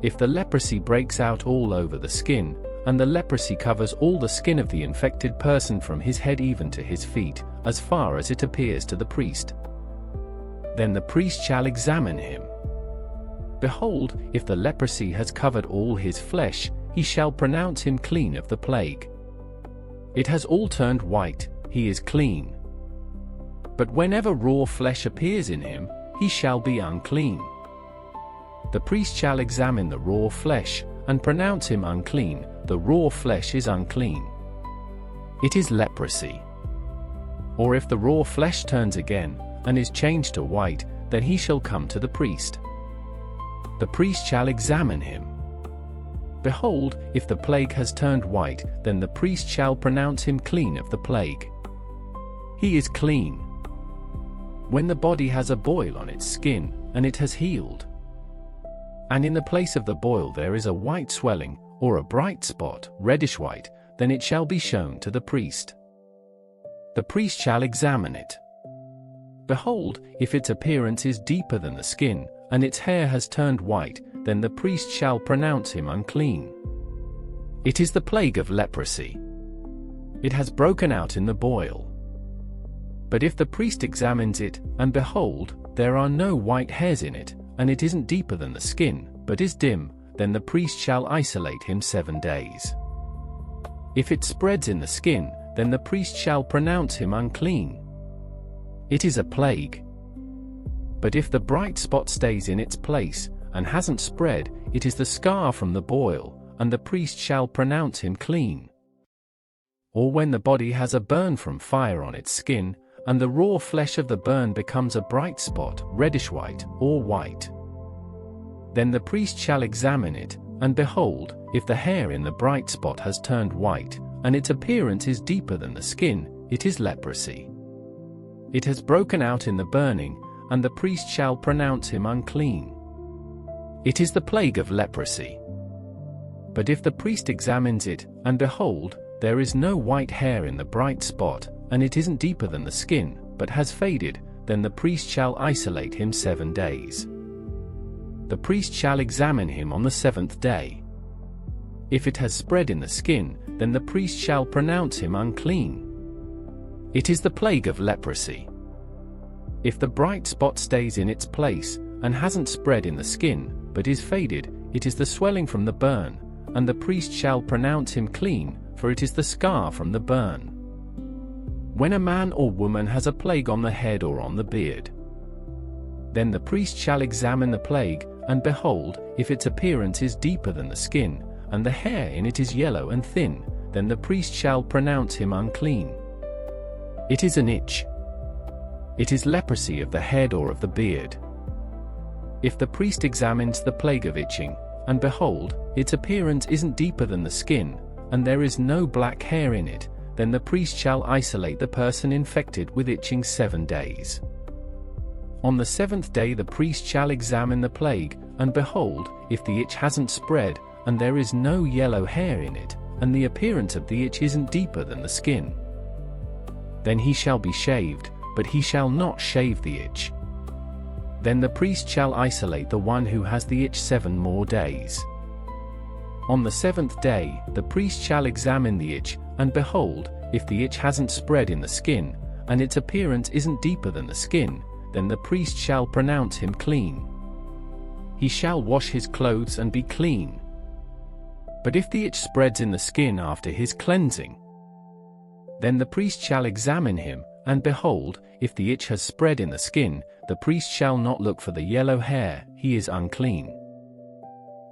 If the leprosy breaks out all over the skin, and the leprosy covers all the skin of the infected person from his head even to his feet, as far as it appears to the priest, then the priest shall examine him. Behold, if the leprosy has covered all his flesh, he shall pronounce him clean of the plague. It has all turned white, he is clean. But whenever raw flesh appears in him, he shall be unclean. The priest shall examine the raw flesh, and pronounce him unclean. The raw flesh is unclean. It is leprosy. Or if the raw flesh turns again, and is changed to white, then he shall come to the priest. The priest shall examine him. Behold, if the plague has turned white, then the priest shall pronounce him clean of the plague. He is clean. When the body has a boil on its skin, and it has healed, and in the place of the boil there is a white swelling, or a bright spot, reddish white, then it shall be shown to the priest. The priest shall examine it. Behold, if its appearance is deeper than the skin, and its hair has turned white, then the priest shall pronounce him unclean. It is the plague of leprosy. It has broken out in the boil. But if the priest examines it, and behold, there are no white hairs in it, and it isn't deeper than the skin, but is dim, then the priest shall isolate him 7 days. If it spreads in the skin, then the priest shall pronounce him unclean. It is a plague. But if the bright spot stays in its place, and hasn't spread, it is the scar from the boil, and the priest shall pronounce him clean. Or when the body has a burn from fire on its skin, and the raw flesh of the burn becomes a bright spot, reddish white, or white, then the priest shall examine it, and behold, if the hair in the bright spot has turned white, and its appearance is deeper than the skin, it is leprosy. It has broken out in the burning, and the priest shall pronounce him unclean. It is the plague of leprosy. But if the priest examines it, and behold, there is no white hair in the bright spot, and it isn't deeper than the skin, but has faded, then the priest shall isolate him 7 days. The priest shall examine him on the 7th day. If it has spread in the skin, then the priest shall pronounce him unclean. It is the plague of leprosy. If the bright spot stays in its place, and hasn't spread in the skin, but is faded, it is the swelling from the burn, and the priest shall pronounce him clean, for it is the scar from the burn. When a man or woman has a plague on the head or on the beard, then the priest shall examine the plague, and behold, if its appearance is deeper than the skin, and the hair in it is yellow and thin, then the priest shall pronounce him unclean. It is an itch. It is leprosy of the head or of the beard. If the priest examines the plague of itching, and behold, its appearance isn't deeper than the skin, and there is no black hair in it, then the priest shall isolate the person infected with itching 7 days. On the 7th day the priest shall examine the plague, and behold, if the itch hasn't spread, and there is no yellow hair in it, and the appearance of the itch isn't deeper than the skin, then he shall be shaved, but he shall not shave the itch. Then the priest shall isolate the one who has the itch 7 more days. On the 7th day, the priest shall examine the itch, and behold, if the itch hasn't spread in the skin, and its appearance isn't deeper than the skin, then the priest shall pronounce him clean. He shall wash his clothes and be clean. But if the itch spreads in the skin after his cleansing, then the priest shall examine him, and behold, if the itch has spread in the skin, the priest shall not look for the yellow hair, he is unclean.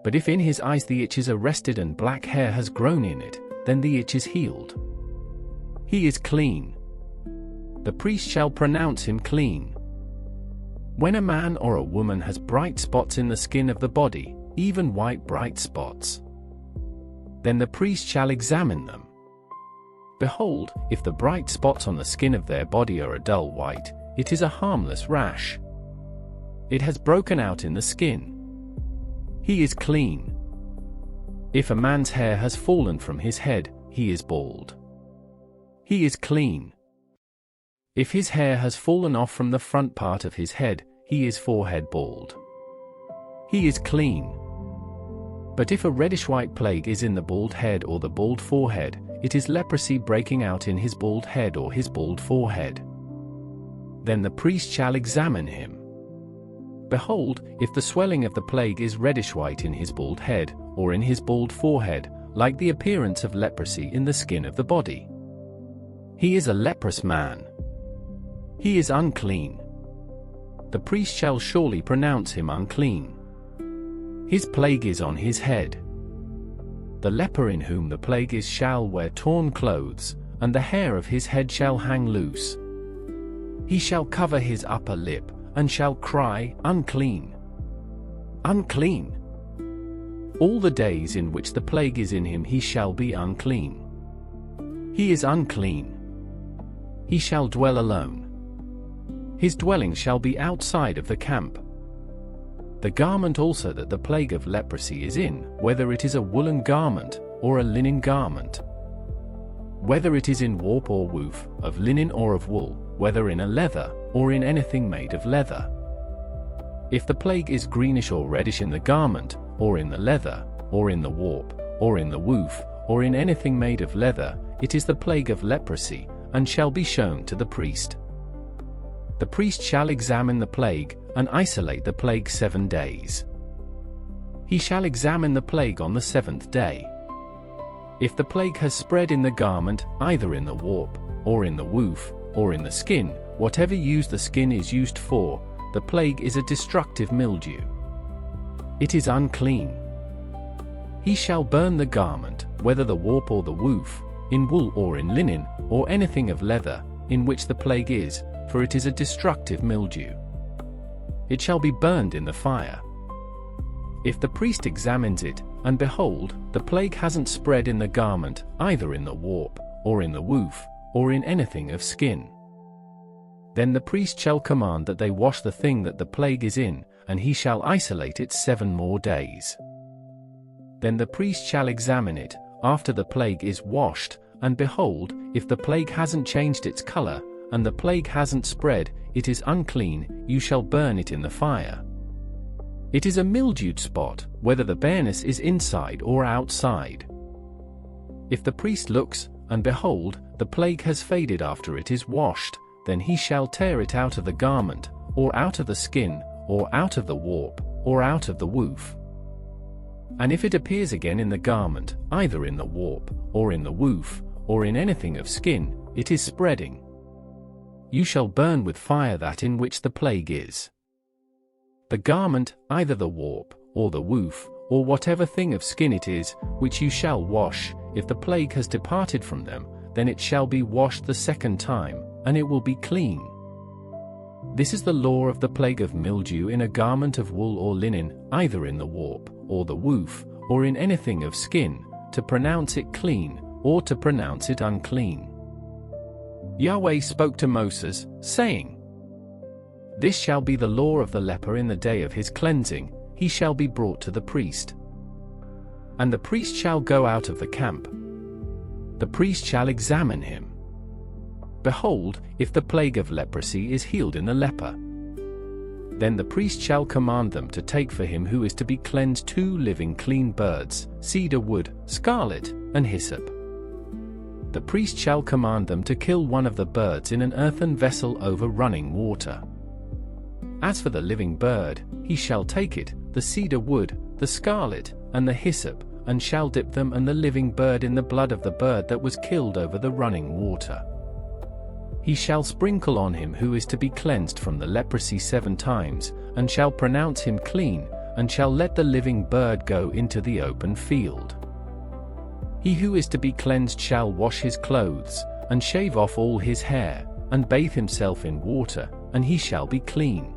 But if in his eyes the itch is arrested and black hair has grown in it, then the itch is healed. He is clean. The priest shall pronounce him clean. When a man or a woman has bright spots in the skin of the body, even white bright spots, then the priest shall examine them. Behold, if the bright spots on the skin of their body are a dull white, it is a harmless rash. It has broken out in the skin. He is clean. If a man's hair has fallen from his head, he is bald. He is clean. If his hair has fallen off from the front part of his head, he is forehead bald. He is clean. But if a reddish-white plague is in the bald head or the bald forehead, it is leprosy breaking out in his bald head or his bald forehead. Then the priest shall examine him. Behold, if the swelling of the plague is reddish-white in his bald head, or in his bald forehead, like the appearance of leprosy in the skin of the body, he is a leprous man. He is unclean. The priest shall surely pronounce him unclean. His plague is on his head. The leper in whom the plague is shall wear torn clothes, and the hair of his head shall hang loose. He shall cover his upper lip, and shall cry, Unclean! Unclean! All the days in which the plague is in him he shall be unclean. He is unclean. He shall dwell alone. His dwelling shall be outside of the camp. The garment also that the plague of leprosy is in, whether it is a woolen garment, or a linen garment, whether it is in warp or woof, of linen or of wool, whether in a leather, or in anything made of leather. If the plague is greenish or reddish in the garment, or in the leather, or in the warp, or in the woof, or in anything made of leather, it is the plague of leprosy, and shall be shown to the priest. The priest shall examine the plague, and isolate the plague 7 days. He shall examine the plague on the 7th day. If the plague has spread in the garment, either in the warp, or in the woof, or in the skin, whatever use the skin is used for, the plague is a destructive mildew. It is unclean. He shall burn the garment, whether the warp or the woof, in wool or in linen, or anything of leather, in which the plague is, for it is a destructive mildew. It shall be burned in the fire. If the priest examines it, and behold, the plague hasn't spread in the garment, either in the warp, or in the woof, or in anything of skin, then the priest shall command that they wash the thing that the plague is in, and he shall isolate it 7 more days. Then the priest shall examine it, after the plague is washed, and behold, if the plague hasn't changed its color, and the plague hasn't spread, it is unclean, you shall burn it in the fire. It is a mildewed spot, whether the bareness is inside or outside. If the priest looks, and behold, the plague has faded after it is washed, then he shall tear it out of the garment, or out of the skin, or out of the warp, or out of the woof. And if it appears again in the garment, either in the warp, or in the woof, or in anything of skin, it is spreading. You shall burn with fire that in which the plague is. The garment, either the warp, or the woof, or whatever thing of skin it is, which you shall wash, if the plague has departed from them, then it shall be washed the 2nd time, and it will be clean. This is the law of the plague of mildew in a garment of wool or linen, either in the warp, or the woof, or in anything of skin, to pronounce it clean, or to pronounce it unclean. Yahweh spoke to Moses, saying, This shall be the law of the leper in the day of his cleansing, he shall be brought to the priest. And the priest shall go out of the camp. The priest shall examine him. Behold, if the plague of leprosy is healed in the leper, then the priest shall command them to take for him who is to be cleansed 2 living clean birds, cedar wood, scarlet, and hyssop. The priest shall command them to kill one of the birds in an earthen vessel over running water. As for the living bird, he shall take it, the cedar wood, the scarlet, and the hyssop, and shall dip them and the living bird in the blood of the bird that was killed over the running water. He shall sprinkle on him who is to be cleansed from the leprosy 7 times, and shall pronounce him clean, and shall let the living bird go into the open field. He who is to be cleansed shall wash his clothes, and shave off all his hair, and bathe himself in water, and he shall be clean.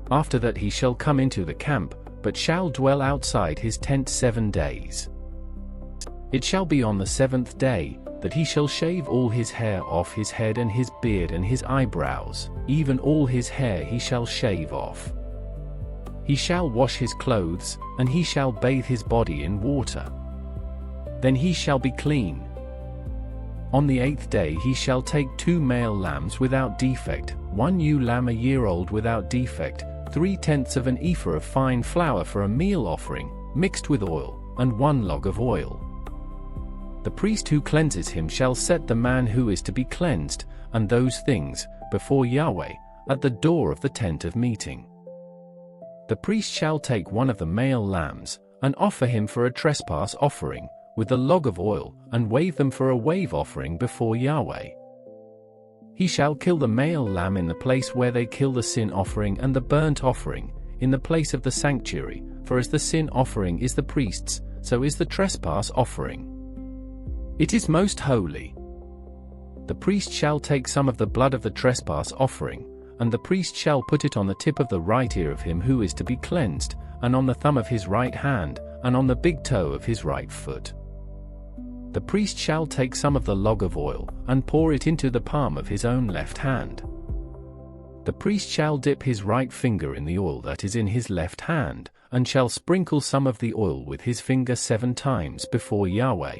After that he shall come into the camp, but shall dwell outside his tent 7 days. It shall be on the 7th day, that he shall shave all his hair off his head and his beard and his eyebrows, even all his hair he shall shave off. He shall wash his clothes, and he shall bathe his body in water. Then he shall be clean. On the 8th day he shall take 2 male lambs without defect, 1 ewe lamb a year old without defect, 3/10 of an ephah of fine flour for a meal offering, mixed with oil, and 1 log of oil. The priest who cleanses him shall set the man who is to be cleansed, and those things, before Yahweh, at the door of the tent of meeting. The priest shall take 1 of the male lambs, and offer him for a trespass offering, with the log of oil, and wave them for a wave offering before Yahweh. He shall kill the male lamb in the place where they kill the sin offering and the burnt offering, in the place of the sanctuary, for as the sin offering is the priest's, so is the trespass offering. It is most holy. The priest shall take some of the blood of the trespass offering, and the priest shall put it on the tip of the right ear of him who is to be cleansed, and on the thumb of his right hand, and on the big toe of his right foot. The priest shall take some of the log of oil, and pour it into the palm of his own left hand. The priest shall dip his right finger in the oil that is in his left hand, and shall sprinkle some of the oil with his finger 7 times before Yahweh.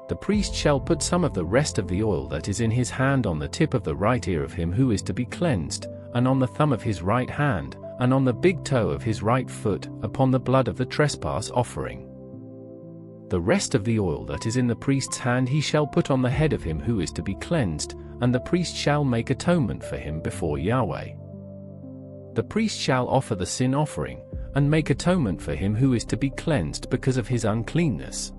The priest shall put some of the rest of the oil that is in his hand on the tip of the right ear of him who is to be cleansed, and on the thumb of his right hand, and on the big toe of his right foot, upon the blood of the trespass offering. The rest of the oil that is in the priest's hand he shall put on the head of him who is to be cleansed, and the priest shall make atonement for him before Yahweh. The priest shall offer the sin offering, and make atonement for him who is to be cleansed because of his uncleanness.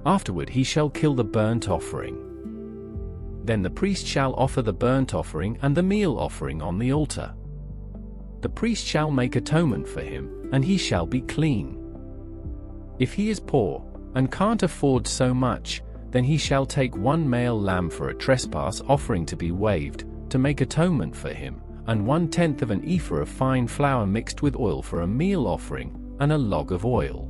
Afterward he shall kill the burnt offering. Then the priest shall offer the burnt offering and the meal offering on the altar. The priest shall make atonement for him, and he shall be clean. If he is poor, and can't afford so much, then he shall take 1 male lamb for a trespass offering to be waved, to make atonement for him, and 1/10 of an ephah of fine flour mixed with oil for a meal offering, and a log of oil.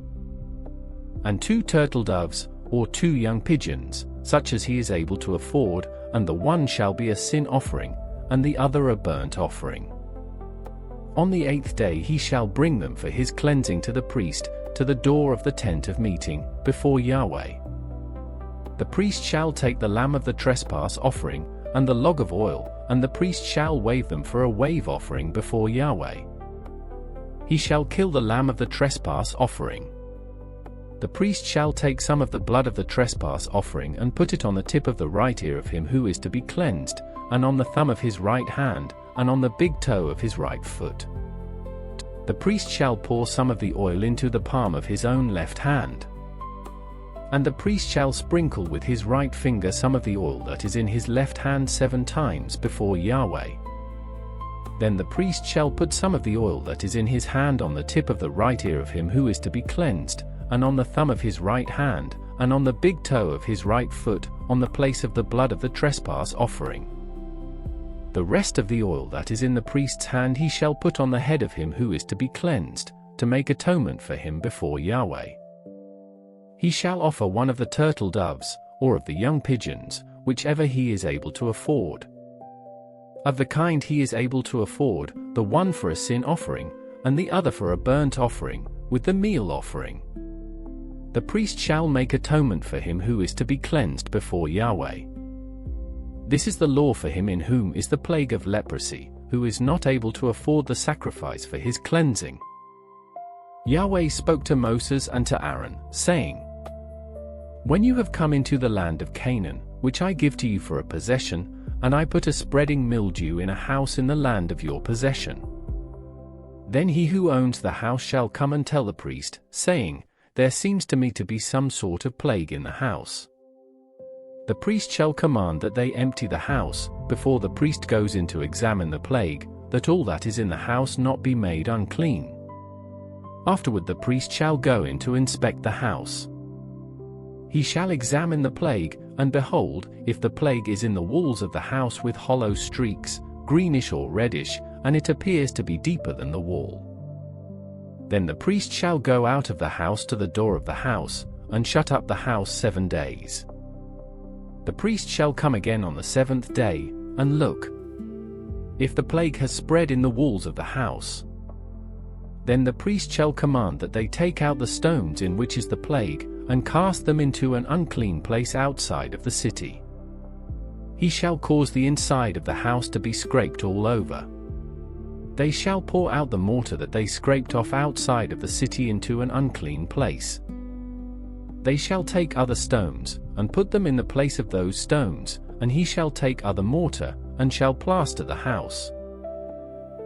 And 2 turtle doves, or 2 young pigeons, such as he is able to afford, and the one shall be a sin offering, and the other a burnt offering. On the 8th day he shall bring them for his cleansing to the priest, to the door of the tent of meeting, before Yahweh. The priest shall take the lamb of the trespass offering, and the log of oil, and the priest shall wave them for a wave offering before Yahweh. He shall kill the lamb of the trespass offering. The priest shall take some of the blood of the trespass offering and put it on the tip of the right ear of him who is to be cleansed, and on the thumb of his right hand, and on the big toe of his right foot. The priest shall pour some of the oil into the palm of his own left hand. And the priest shall sprinkle with his right finger some of the oil that is in his left hand 7 times before Yahweh. Then the priest shall put some of the oil that is in his hand on the tip of the right ear of him who is to be cleansed, and on the thumb of his right hand, and on the big toe of his right foot, on the place of the blood of the trespass offering. The rest of the oil that is in the priest's hand he shall put on the head of him who is to be cleansed, to make atonement for him before Yahweh. He shall offer 1 of the turtle doves, or of the young pigeons, whichever he is able to afford. Of the kind he is able to afford, the one for a sin offering, and the other for a burnt offering, with the meal offering. The priest shall make atonement for him who is to be cleansed before Yahweh. This is the law for him in whom is the plague of leprosy, who is not able to afford the sacrifice for his cleansing. Yahweh spoke to Moses and to Aaron, saying, When you have come into the land of Canaan, which I give to you for a possession, and I put a spreading mildew in a house in the land of your possession, then he who owns the house shall come and tell the priest, saying, There seems to me to be some sort of plague in the house. The priest shall command that they empty the house, before the priest goes in to examine the plague, that all that is in the house not be made unclean. Afterward the priest shall go in to inspect the house. He shall examine the plague, and behold, if the plague is in the walls of the house with hollow streaks, greenish or reddish, and it appears to be deeper than the wall, then the priest shall go out of the house to the door of the house, and shut up the house 7 days. The priest shall come again on the 7th day, and look. If the plague has spread in the walls of the house, Then the priest shall command that they take out the stones in which is the plague, and cast them into an unclean place outside of the city. He shall cause the inside of the house to be scraped all over. They shall pour out the mortar that they scraped off outside of the city into an unclean place. They shall take other stones, and put them in the place of those stones, and he shall take other mortar, and shall plaster the house.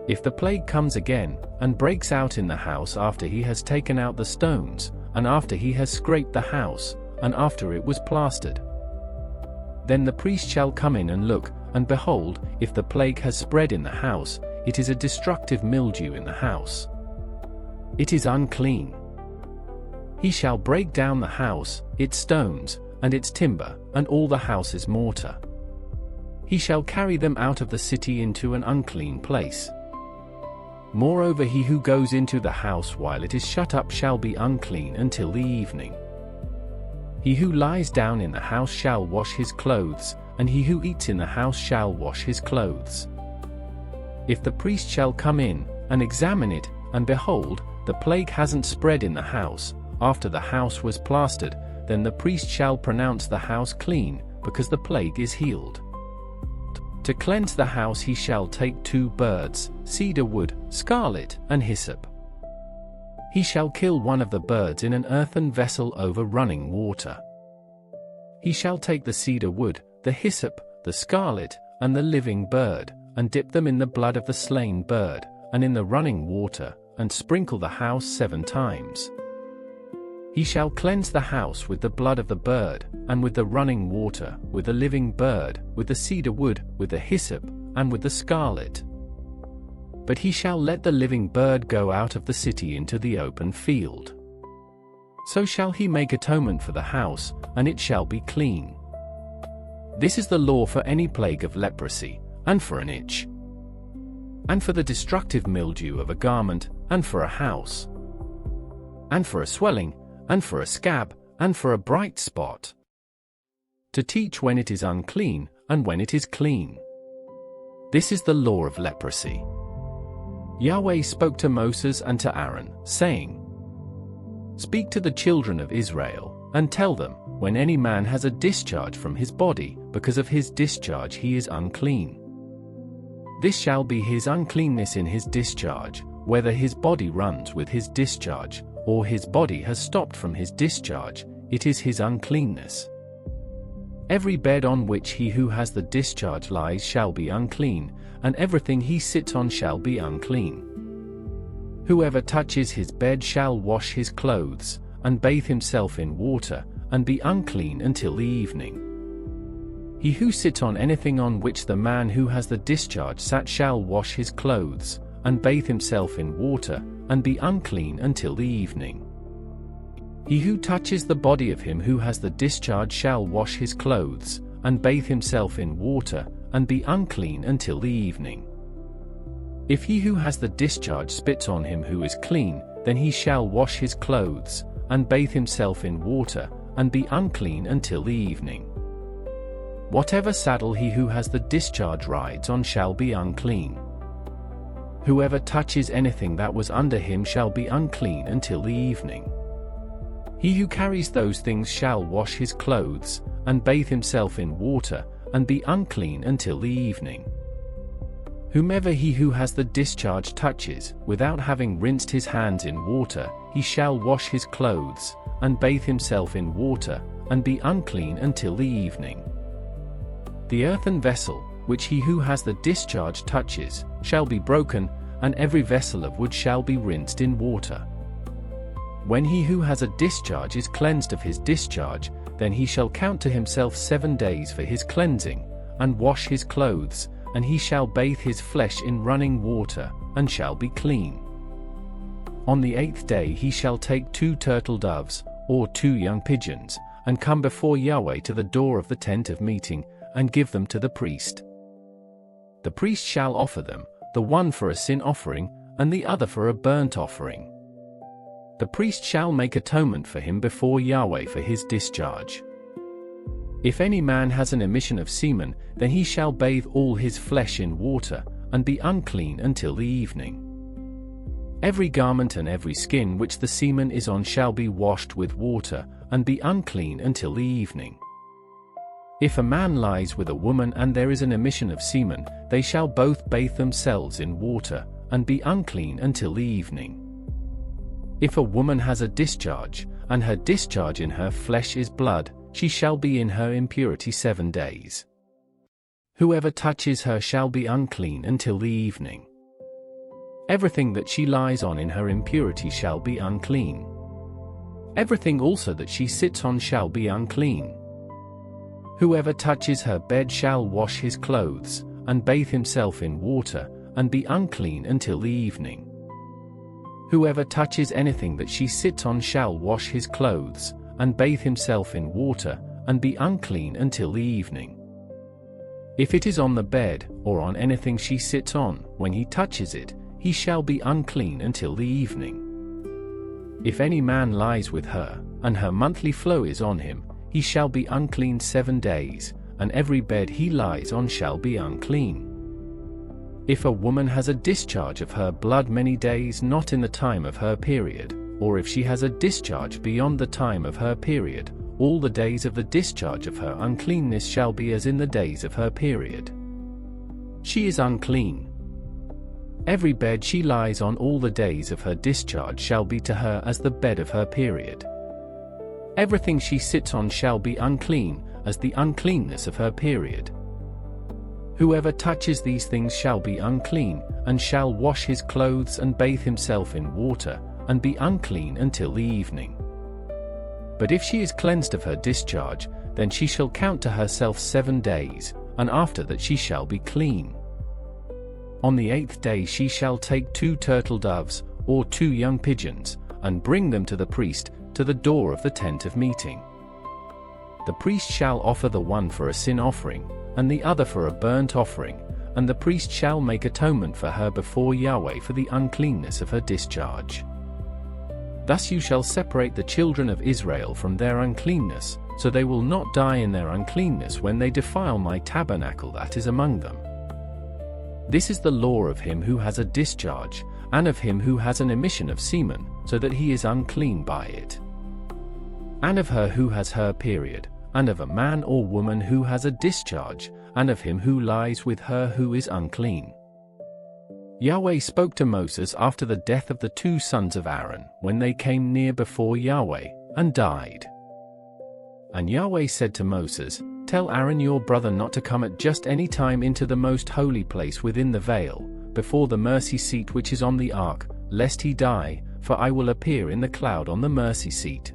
If the plague comes again, and breaks out in the house after he has taken out the stones, and after he has scraped the house, and after it was plastered, then the priest shall come in and look, and behold, if the plague has spread in the house, it is a destructive mildew in the house. It is unclean. He shall break down the house, its stones, and its timber, and all the house's mortar. He shall carry them out of the city into an unclean place. Moreover, he who goes into the house while it is shut up shall be unclean until the evening. He who lies down in the house shall wash his clothes, and he who eats in the house shall wash his clothes. If the priest shall come in, and examine it, and behold, the plague hasn't spread in the house, after the house was plastered, then the priest shall pronounce the house clean, because the plague is healed. To cleanse the house he shall take 2 birds, cedar wood, scarlet, and hyssop. He shall kill one of the birds in an earthen vessel over running water. He shall take the cedar wood, the hyssop, the scarlet, and the living bird, and dip them in the blood of the slain bird, and in the running water, and sprinkle the house 7 times. He shall cleanse the house with the blood of the bird, and with the running water, with the living bird, with the cedar wood, with the hyssop, and with the scarlet. But he shall let the living bird go out of the city into the open field. So shall he make atonement for the house, and it shall be clean. This is the law for any plague of leprosy, and for an itch, and for the destructive mildew of a garment, and for a house, and for a swelling, and for a scab, and for a bright spot, to teach when it is unclean, and when it is clean. This is the law of leprosy. Yahweh spoke to Moses and to Aaron, saying, Speak to the children of Israel, and tell them, when any man has a discharge from his body, because of his discharge he is unclean. This shall be his uncleanness in his discharge, whether his body runs with his discharge, or his body has stopped from his discharge, it is his uncleanness. Every bed on which he who has the discharge lies shall be unclean, and everything he sits on shall be unclean. Whoever touches his bed shall wash his clothes, and bathe himself in water, and be unclean until the evening. He who sits on anything on which the man who has the discharge sat shall wash his clothes, and bathe himself in water, and be unclean until the evening. He who touches the body of him who has the discharge shall wash his clothes, and bathe himself in water, and be unclean until the evening. If he who has the discharge spits on him who is clean, then he shall wash his clothes, and bathe himself in water, and be unclean until the evening. Whatever saddle he who has the discharge rides on shall be unclean. Whoever touches anything that was under him shall be unclean until the evening. He who carries those things shall wash his clothes, and bathe himself in water, and be unclean until the evening. Whomever he who has the discharge touches, without having rinsed his hands in water, he shall wash his clothes, and bathe himself in water, and be unclean until the evening. The earthen vessel, which he who has the discharge touches, shall be broken, and every vessel of wood shall be rinsed in water. When he who has a discharge is cleansed of his discharge, then he shall count to himself 7 days for his cleansing, and wash his clothes, and he shall bathe his flesh in running water, and shall be clean. On the 8th day he shall take 2 turtle doves, or 2 young pigeons, and come before Yahweh to the door of the tent of meeting, and give them to the priest. The priest shall offer them, the one for a sin offering, and the other for a burnt offering. The priest shall make atonement for him before Yahweh for his discharge. If any man has an emission of semen, then he shall bathe all his flesh in water, and be unclean until the evening. Every garment and every skin which the semen is on shall be washed with water, and be unclean until the evening. If a man lies with a woman and there is an emission of semen, they shall both bathe themselves in water, and be unclean until the evening. If a woman has a discharge, and her discharge in her flesh is blood, she shall be in her impurity 7 days. Whoever touches her shall be unclean until the evening. Everything that she lies on in her impurity shall be unclean. Everything also that she sits on shall be unclean. Whoever touches her bed shall wash his clothes, and bathe himself in water, and be unclean until the evening. Whoever touches anything that she sits on shall wash his clothes, and bathe himself in water, and be unclean until the evening. If it is on the bed, or on anything she sits on, when he touches it, he shall be unclean until the evening. If any man lies with her, and her monthly flow is on him, he shall be unclean 7 days, and every bed he lies on shall be unclean. If a woman has a discharge of her blood many days not in the time of her period, or if she has a discharge beyond the time of her period, all the days of the discharge of her uncleanness shall be as in the days of her period. She is unclean. Every bed she lies on all the days of her discharge shall be to her as the bed of her period. Everything she sits on shall be unclean, as the uncleanness of her period. Whoever touches these things shall be unclean, and shall wash his clothes and bathe himself in water, and be unclean until the evening. But if she is cleansed of her discharge, then she shall count to herself 7 days, and after that she shall be clean. On the 8th day she shall take 2 turtle doves, or 2 young pigeons, and bring them to the priest, to the door of the tent of meeting. The priest shall offer the one for a sin offering, and the other for a burnt offering, and the priest shall make atonement for her before Yahweh for the uncleanness of her discharge. Thus you shall separate the children of Israel from their uncleanness, so they will not die in their uncleanness when they defile my tabernacle that is among them. This is the law of him who has a discharge, and of him who has an emission of semen, so that he is unclean by it. And of her who has her period, and of a man or woman who has a discharge, and of him who lies with her who is unclean. Yahweh spoke to Moses after the death of the 2 sons of Aaron, when they came near before Yahweh, and died. And Yahweh said to Moses, "Tell Aaron your brother not to come at just any time into the most holy place within the veil, before the mercy seat which is on the ark, lest he die, for I will appear in the cloud on the mercy seat.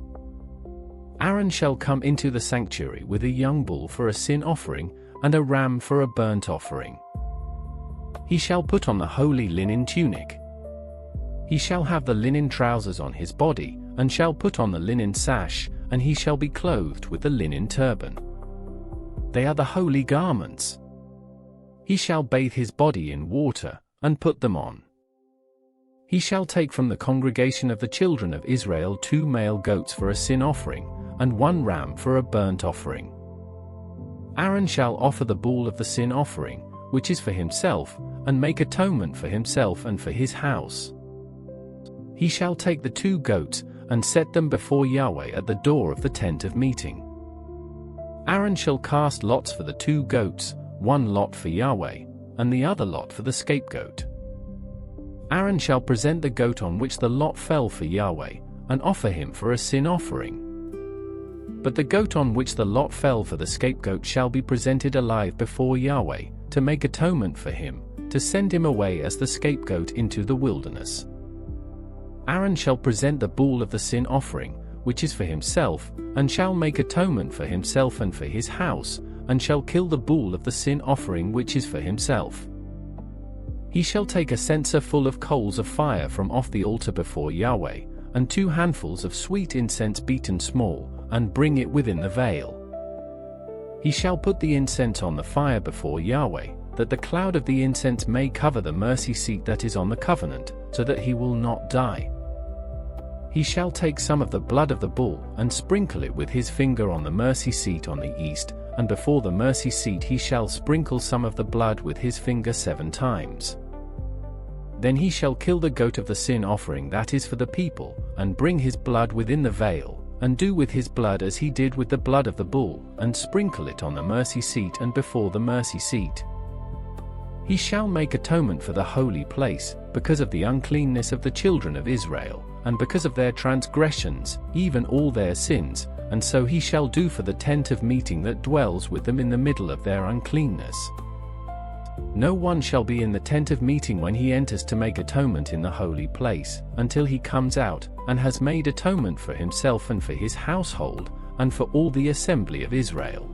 Aaron shall come into the sanctuary with a young bull for a sin offering, and a ram for a burnt offering. He shall put on the holy linen tunic. He shall have the linen trousers on his body, and shall put on the linen sash, and he shall be clothed with the linen turban. They are the holy garments. He shall bathe his body in water, and put them on. He shall take from the congregation of the children of Israel 2 male goats for a sin offering, and 1 ram for a burnt offering. Aaron shall offer the bull of the sin offering, which is for himself, and make atonement for himself and for his house. He shall take the 2 goats, and set them before Yahweh at the door of the tent of meeting. Aaron shall cast lots for the 2 goats, 1 lot for Yahweh, and the other lot for the scapegoat. Aaron shall present the goat on which the lot fell for Yahweh, and offer him for a sin offering. But the goat on which the lot fell for the scapegoat shall be presented alive before Yahweh, to make atonement for him, to send him away as the scapegoat into the wilderness. Aaron shall present the bull of the sin offering, which is for himself, and shall make atonement for himself and for his house, and shall kill the bull of the sin offering which is for himself. He shall take a censer full of coals of fire from off the altar before Yahweh, and 2 handfuls of sweet incense beaten small, and bring it within the veil. He shall put the incense on the fire before Yahweh, that the cloud of the incense may cover the mercy seat that is on the covenant, so that he will not die. He shall take some of the blood of the bull, and sprinkle it with his finger on the mercy seat on the east, and before the mercy seat he shall sprinkle some of the blood with his finger 7 times. Then he shall kill the goat of the sin offering that is for the people, and bring his blood within the veil, and do with his blood as he did with the blood of the bull, and sprinkle it on the mercy seat and before the mercy seat. He shall make atonement for the holy place, because of the uncleanness of the children of Israel, and because of their transgressions, even all their sins, and so he shall do for the tent of meeting that dwells with them in the middle of their uncleanness. No one shall be in the tent of meeting when he enters to make atonement in the holy place, until he comes out, and has made atonement for himself and for his household, and for all the assembly of Israel.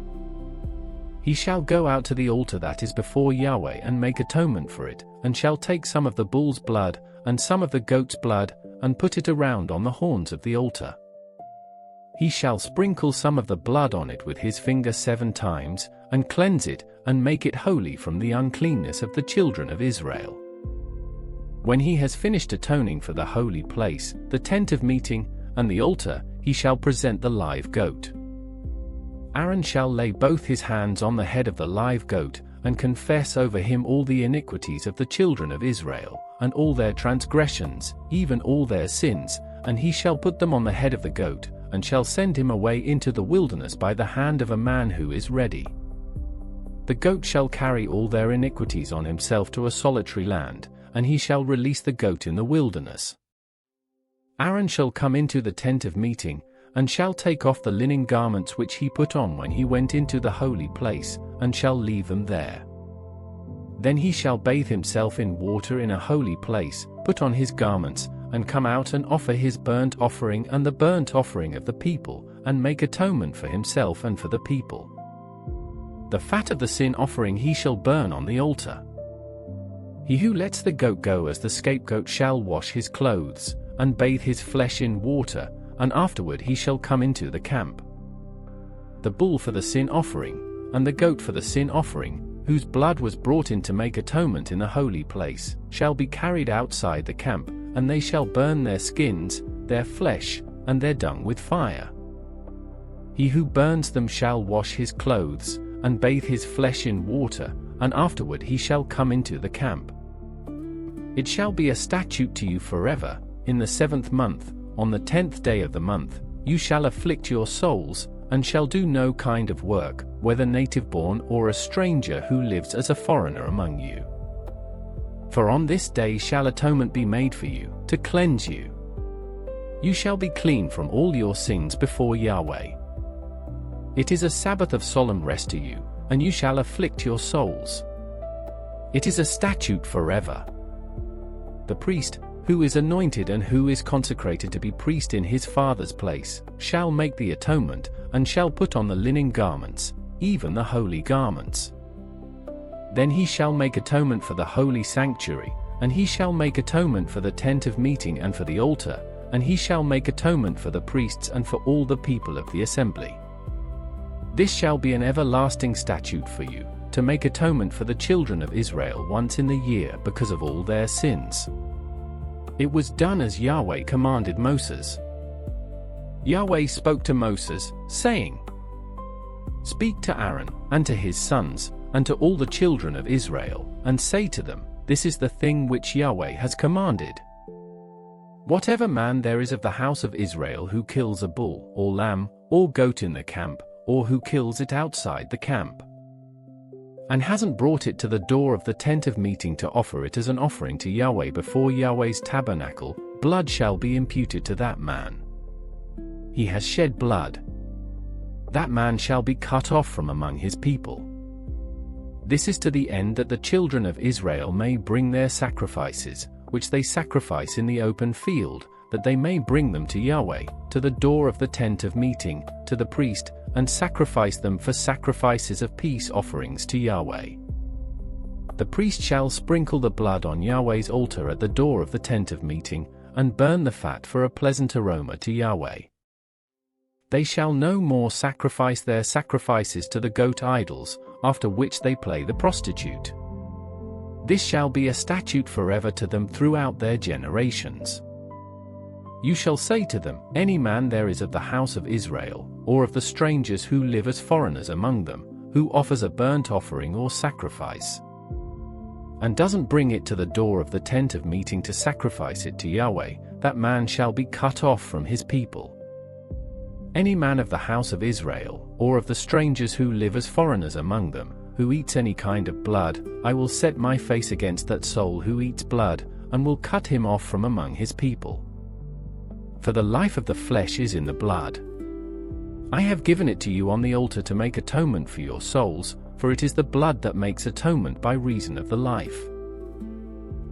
He shall go out to the altar that is before Yahweh and make atonement for it, and shall take some of the bull's blood, and some of the goat's blood, and put it around on the horns of the altar. He shall sprinkle some of the blood on it with his finger 7 times, and cleanse it, and make it holy from the uncleanness of the children of Israel. When he has finished atoning for the holy place, the tent of meeting, and the altar, he shall present the live goat. Aaron shall lay both his hands on the head of the live goat, and confess over him all the iniquities of the children of Israel, and all their transgressions, even all their sins, and he shall put them on the head of the goat, and shall send him away into the wilderness by the hand of a man who is ready. The goat shall carry all their iniquities on himself to a solitary land, and he shall release the goat in the wilderness. Aaron shall come into the tent of meeting, and shall take off the linen garments which he put on when he went into the holy place, and shall leave them there. Then he shall bathe himself in water in a holy place, put on his garments, and come out and offer his burnt offering and the burnt offering of the people, and make atonement for himself and for the people. The fat of the sin offering he shall burn on the altar. He who lets the goat go as the scapegoat shall wash his clothes, and bathe his flesh in water, and afterward he shall come into the camp. The bull for the sin offering, and the goat for the sin offering, whose blood was brought in to make atonement in the holy place, shall be carried outside the camp, and they shall burn their skins, their flesh, and their dung with fire. He who burns them shall wash his clothes, and bathe his flesh in water, and afterward he shall come into the camp. It shall be a statute to you forever, in the 7th month, on the 10th day of the month, you shall afflict your souls, and shall do no kind of work, whether native-born or a stranger who lives as a foreigner among you. For on this day shall atonement be made for you, to cleanse you. You shall be clean from all your sins before Yahweh. It is a Sabbath of solemn rest to you, and you shall afflict your souls. It is a statute forever. The priest, who is anointed and who is consecrated to be priest in his father's place, shall make the atonement, and shall put on the linen garments, even the holy garments. Then he shall make atonement for the holy sanctuary, and he shall make atonement for the tent of meeting and for the altar, and he shall make atonement for the priests and for all the people of the assembly. This shall be an everlasting statute for you, to make atonement for the children of Israel once in the year because of all their sins. It was done as Yahweh commanded Moses. Yahweh spoke to Moses, saying, Speak to Aaron, and to his sons, and to all the children of Israel, and say to them, This is the thing which Yahweh has commanded. Whatever man there is of the house of Israel who kills a bull, or lamb, or goat in the camp, or who kills it outside the camp, and hasn't brought it to the door of the tent of meeting to offer it as an offering to Yahweh before Yahweh's tabernacle, blood shall be imputed to that man. He has shed blood. That man shall be cut off from among his people. This is to the end that the children of Israel may bring their sacrifices, which they sacrifice in the open field, that they may bring them to Yahweh, to the door of the tent of meeting, to the priest, and sacrifice them for sacrifices of peace offerings to Yahweh. The priest shall sprinkle the blood on Yahweh's altar at the door of the tent of meeting, and burn the fat for a pleasant aroma to Yahweh. They shall no more sacrifice their sacrifices to the goat idols, after which they play the prostitute. This shall be a statute forever to them throughout their generations. You shall say to them, Any man there is of the house of Israel, or of the strangers who live as foreigners among them, who offers a burnt offering or sacrifice, and doesn't bring it to the door of the tent of meeting to sacrifice it to Yahweh, that man shall be cut off from his people. Any man of the house of Israel, or of the strangers who live as foreigners among them, who eats any kind of blood, I will set my face against that soul who eats blood, and will cut him off from among his people. For the life of the flesh is in the blood. I have given it to you on the altar to make atonement for your souls, for it is the blood that makes atonement by reason of the life.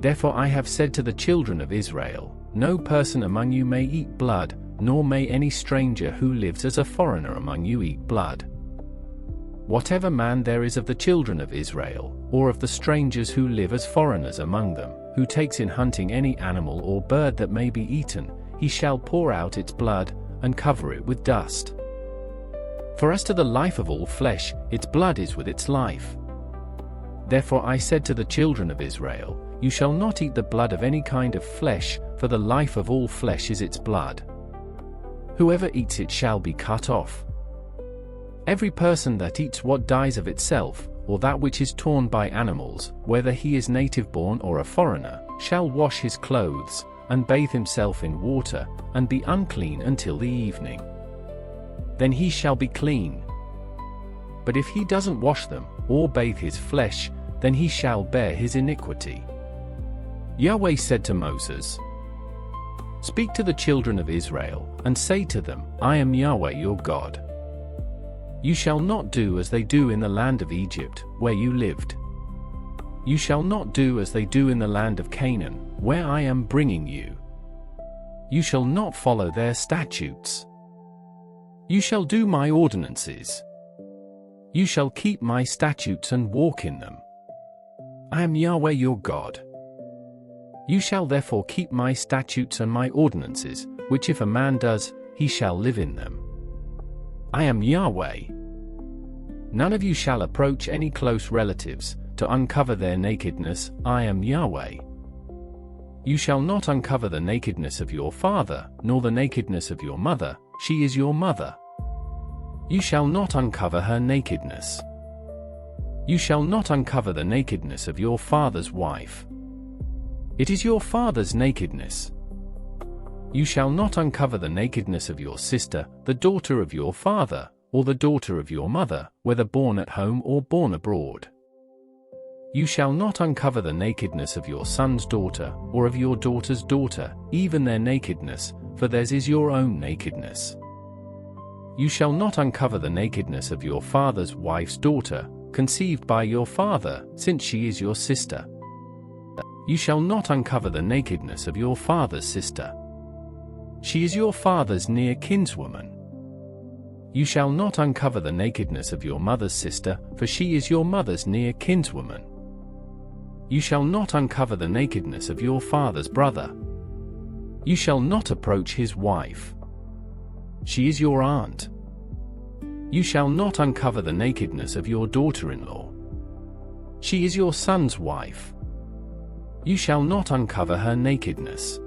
Therefore I have said to the children of Israel, no person among you may eat blood, nor may any stranger who lives as a foreigner among you eat blood. Whatever man there is of the children of Israel, or of the strangers who live as foreigners among them, who takes in hunting any animal or bird that may be eaten, he shall pour out its blood, and cover it with dust. For as to the life of all flesh, its blood is with its life. Therefore I said to the children of Israel, you shall not eat the blood of any kind of flesh, for the life of all flesh is its blood. Whoever eats it shall be cut off. Every person that eats what dies of itself, or that which is torn by animals, whether he is native-born or a foreigner, shall wash his clothes, and bathe himself in water, and be unclean until the evening. Then he shall be clean. But if he doesn't wash them, or bathe his flesh, then he shall bear his iniquity. Yahweh said to Moses, speak to the children of Israel, and say to them, I am Yahweh your God. You shall not do as they do in the land of Egypt, where you lived. You shall not do as they do in the land of Canaan, where I am bringing you. You shall not follow their statutes. You shall do my ordinances. You shall keep my statutes and walk in them. I am Yahweh your God. You shall therefore keep my statutes and my ordinances, which if a man does, he shall live in them. I am Yahweh. None of you shall approach any close relatives, to uncover their nakedness, I am Yahweh. You shall not uncover the nakedness of your father, nor the nakedness of your mother, she is your mother. You shall not uncover her nakedness. You shall not uncover the nakedness of your father's wife. It is your father's nakedness. You shall not uncover the nakedness of your sister, the daughter of your father, or the daughter of your mother, whether born at home or born abroad. You shall not uncover the nakedness of your son's daughter, or of your daughter's daughter, even their nakedness, for theirs is your own nakedness. You shall not uncover the nakedness of your father's wife's daughter, conceived by your father, since she is your sister. You shall not uncover the nakedness of your father's sister. She is your father's near kinswoman. You shall not uncover the nakedness of your mother's sister, for she is your mother's near kinswoman. You shall not uncover the nakedness of your father's brother. You shall not approach his wife. She is your aunt. You shall not uncover the nakedness of your daughter-in-law. She is your son's wife. You shall not uncover her nakedness.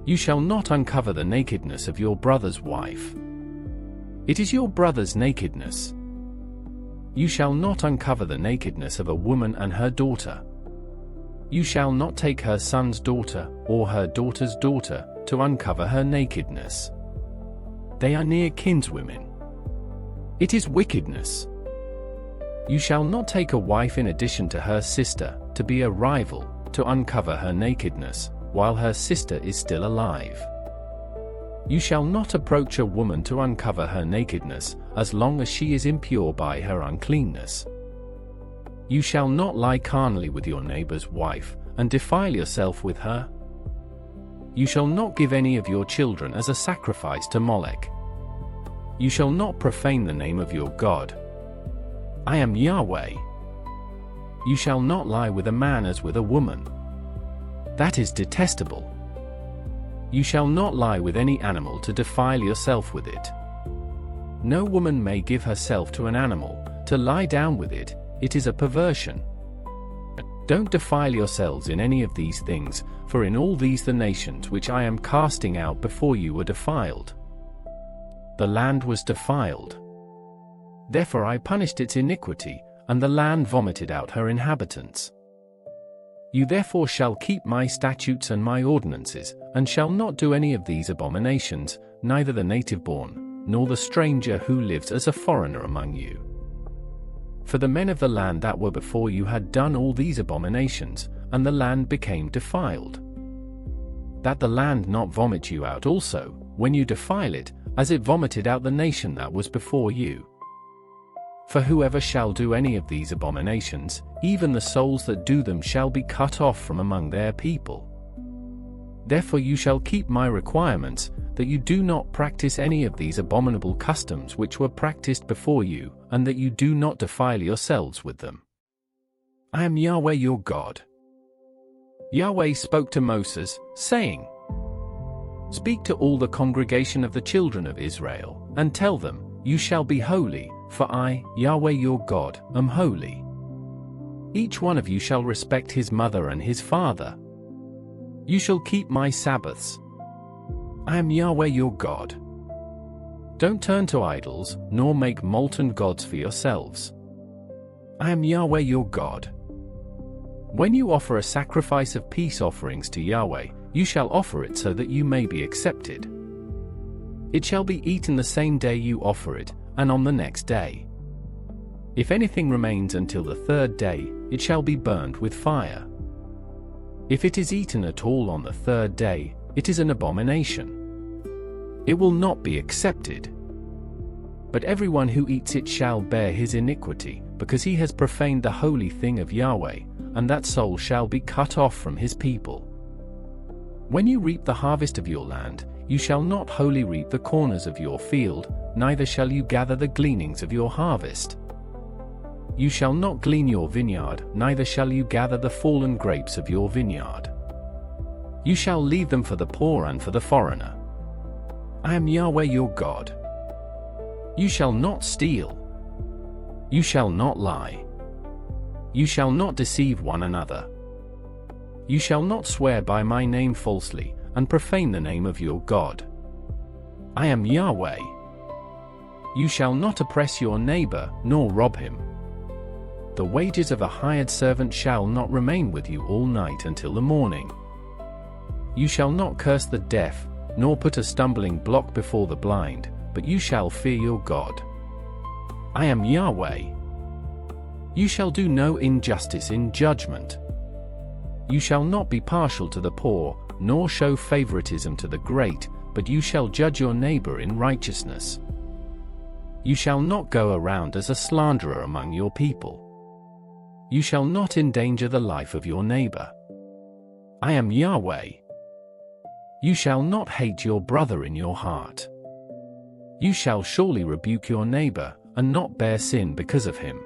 You shall not uncover the nakedness of your brother's wife. It is your brother's nakedness. You shall not uncover the nakedness of a woman and her daughter. You shall not take her son's daughter, or her daughter's daughter, to uncover her nakedness. They are near kinswomen. It is wickedness. You shall not take a wife in addition to her sister, to be a rival, to uncover her nakedness, while her sister is still alive. You shall not approach a woman to uncover her nakedness, as long as she is impure by her uncleanness. You shall not lie carnally with your neighbor's wife, and defile yourself with her. You shall not give any of your children as a sacrifice to Molech. You shall not profane the name of your God. I am Yahweh. You shall not lie with a man as with a woman. That is detestable. You shall not lie with any animal to defile yourself with it. No woman may give herself to an animal, to lie down with it, it is a perversion. Don't defile yourselves in any of these things, for in all these the nations which I am casting out before you were defiled. The land was defiled. Therefore I punished its iniquity, and the land vomited out her inhabitants. You therefore shall keep my statutes and my ordinances, and shall not do any of these abominations, neither the native-born, nor the stranger who lives as a foreigner among you. For the men of the land that were before you had done all these abominations, and the land became defiled. That the land not vomit you out also, when you defile it, as it vomited out the nation that was before you. For whoever shall do any of these abominations, even the souls that do them shall be cut off from among their people. Therefore you shall keep my requirements, that you do not practice any of these abominable customs which were practiced before you, and that you do not defile yourselves with them. I am Yahweh your God. Yahweh spoke to Moses, saying, Speak to all the congregation of the children of Israel, and tell them, You shall be holy, for I, Yahweh your God, am holy. Each one of you shall respect his mother and his father. You shall keep my Sabbaths. I am Yahweh your God. Don't turn to idols, nor make molten gods for yourselves. I am Yahweh your God. When you offer a sacrifice of peace offerings to Yahweh, you shall offer it so that you may be accepted. It shall be eaten the same day you offer it, and on the next day. If anything remains until the third day, it shall be burned with fire. If it is eaten at all on the third day, it is an abomination. It will not be accepted. But everyone who eats it shall bear his iniquity, because he has profaned the holy thing of Yahweh, and that soul shall be cut off from his people. When you reap the harvest of your land, you shall not wholly reap the corners of your field, neither shall you gather the gleanings of your harvest. You shall not glean your vineyard, neither shall you gather the fallen grapes of your vineyard. You shall leave them for the poor and for the foreigner. I am Yahweh your God. You shall not steal. You shall not lie. You shall not deceive one another. You shall not swear by my name falsely, and profane the name of your God. I am Yahweh. You shall not oppress your neighbor, nor rob him. The wages of a hired servant shall not remain with you all night until the morning. You shall not curse the deaf, nor put a stumbling block before the blind, but you shall fear your God. I am Yahweh. You shall do no injustice in judgment. You shall not be partial to the poor, nor show favoritism to the great, but you shall judge your neighbor in righteousness. You shall not go around as a slanderer among your people. You shall not endanger the life of your neighbor. I am Yahweh. You shall not hate your brother in your heart. You shall surely rebuke your neighbor, and not bear sin because of him.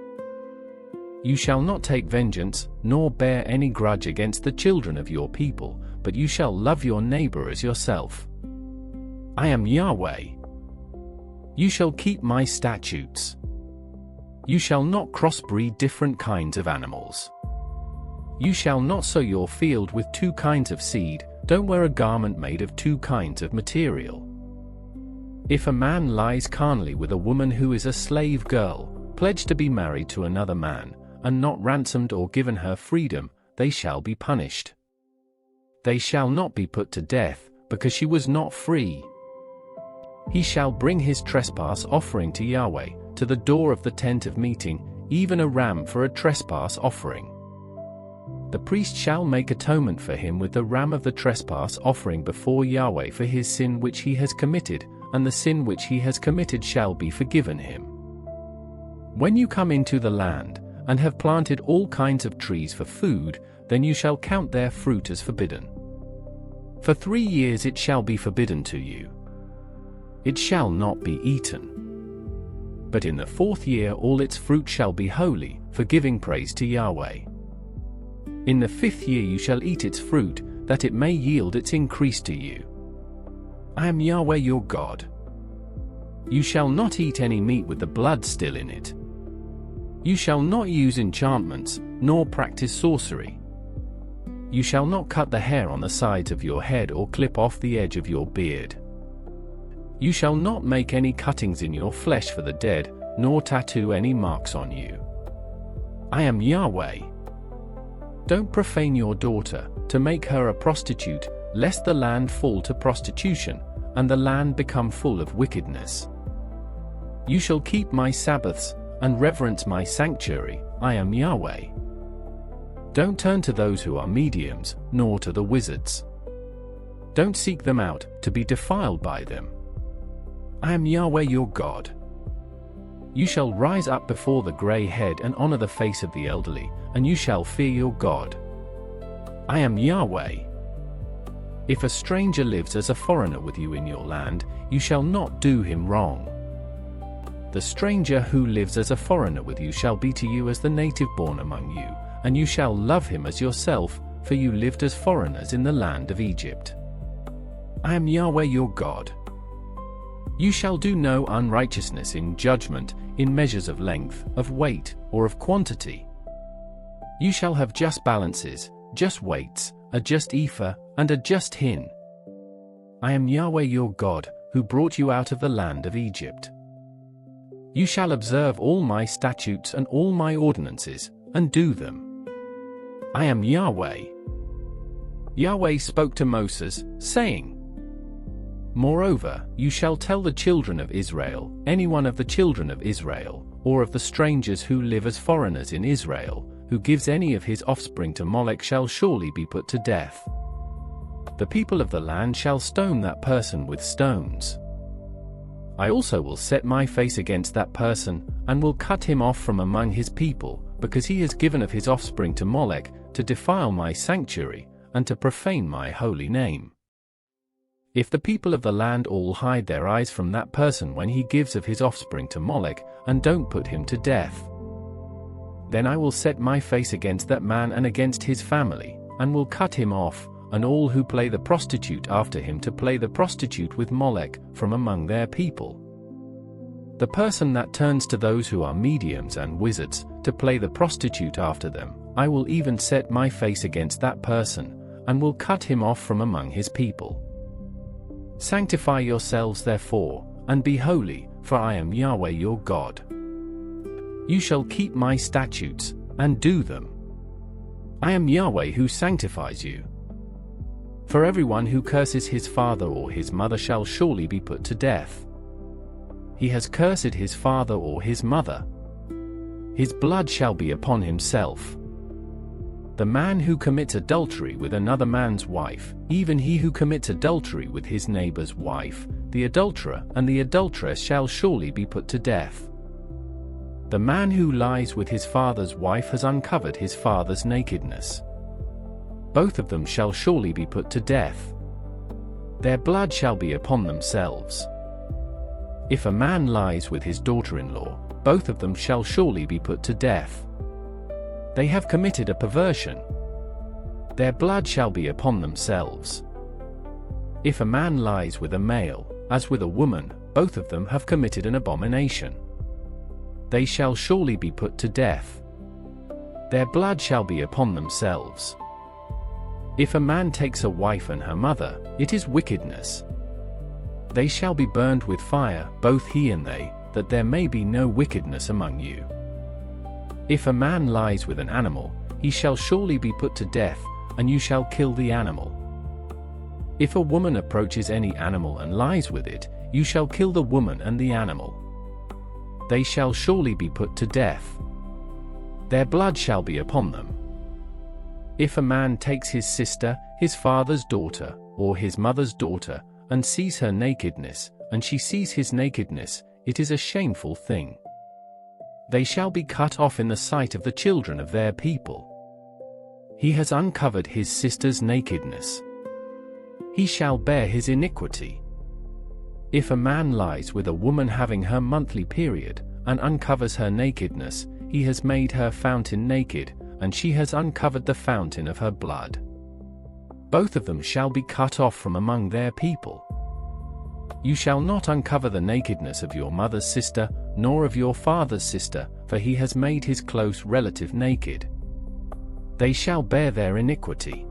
You shall not take vengeance, nor bear any grudge against the children of your people, but you shall love your neighbor as yourself. I am Yahweh. You shall keep my statutes. You shall not crossbreed different kinds of animals. You shall not sow your field with two kinds of seed, don't wear a garment made of two kinds of material. If a man lies carnally with a woman who is a slave girl, pledged to be married to another man, and not ransomed or given her freedom, they shall be punished. They shall not be put to death, because she was not free. He shall bring his trespass offering to Yahweh, to the door of the tent of meeting, even a ram for a trespass offering. The priest shall make atonement for him with the ram of the trespass offering before Yahweh for his sin which he has committed, and the sin which he has committed shall be forgiven him. When you come into the land, and have planted all kinds of trees for food, then you shall count their fruit as forbidden. For 3 years it shall be forbidden to you. It shall not be eaten. But in the 4th year all its fruit shall be holy, for giving praise to Yahweh. In the 5th year you shall eat its fruit, that it may yield its increase to you. I am Yahweh your God. You shall not eat any meat with the blood still in it. You shall not use enchantments, nor practice sorcery. You shall not cut the hair on the sides of your head or clip off the edge of your beard. You shall not make any cuttings in your flesh for the dead, nor tattoo any marks on you. I am Yahweh. Don't profane your daughter, to make her a prostitute, lest the land fall to prostitution, and the land become full of wickedness. You shall keep my Sabbaths, and reverence my sanctuary, I am Yahweh. Don't turn to those who are mediums, nor to the wizards. Don't seek them out, to be defiled by them. I am Yahweh your God. You shall rise up before the gray head and honor the face of the elderly, and you shall fear your God. I am Yahweh. If a stranger lives as a foreigner with you in your land, you shall not do him wrong. The stranger who lives as a foreigner with you shall be to you as the native born among you, and you shall love him as yourself, for you lived as foreigners in the land of Egypt. I am Yahweh your God. You shall do no unrighteousness in judgment, in measures of length, of weight, or of quantity. You shall have just balances, just weights, a just ephah, and a just hin. I am Yahweh your God, who brought you out of the land of Egypt. You shall observe all my statutes and all my ordinances, and do them. I am Yahweh. Yahweh spoke to Moses, saying, Moreover, you shall tell the children of Israel, any one of the children of Israel, or of the strangers who live as foreigners in Israel, who gives any of his offspring to Molech shall surely be put to death. The people of the land shall stone that person with stones. I also will set my face against that person, and will cut him off from among his people, because he has given of his offspring to Molech, to defile my sanctuary, and to profane my holy name. If the people of the land all hide their eyes from that person when he gives of his offspring to Molech, and don't put him to death, then I will set my face against that man and against his family, and will cut him off, and all who play the prostitute after him to play the prostitute with Molech, from among their people. The person that turns to those who are mediums and wizards, to play the prostitute after them, I will even set my face against that person, and will cut him off from among his people. Sanctify yourselves therefore, and be holy, for I am Yahweh your God. You shall keep my statutes, and do them. I am Yahweh who sanctifies you. For everyone who curses his father or his mother shall surely be put to death. He has cursed his father or his mother. His blood shall be upon himself. The man who commits adultery with another man's wife, even he who commits adultery with his neighbor's wife, the adulterer and the adulteress shall surely be put to death. The man who lies with his father's wife has uncovered his father's nakedness. Both of them shall surely be put to death. Their blood shall be upon themselves. If a man lies with his daughter-in-law, both of them shall surely be put to death. They have committed a perversion. Their blood shall be upon themselves. If a man lies with a male, as with a woman, both of them have committed an abomination. They shall surely be put to death. Their blood shall be upon themselves. If a man takes a wife and her mother, it is wickedness. They shall be burned with fire, both he and they, that there may be no wickedness among you. If a man lies with an animal, he shall surely be put to death, and you shall kill the animal. If a woman approaches any animal and lies with it, you shall kill the woman and the animal. They shall surely be put to death. Their blood shall be upon them. If a man takes his sister, his father's daughter, or his mother's daughter, and sees her nakedness, and she sees his nakedness, it is a shameful thing. They shall be cut off in the sight of the children of their people. He has uncovered his sister's nakedness. He shall bear his iniquity. If a man lies with a woman having her monthly period, and uncovers her nakedness, he has made her fountain naked, and she has uncovered the fountain of her blood. Both of them shall be cut off from among their people. You shall not uncover the nakedness of your mother's sister, nor of your father's sister, for he has made his close relative naked. They shall bear their iniquity.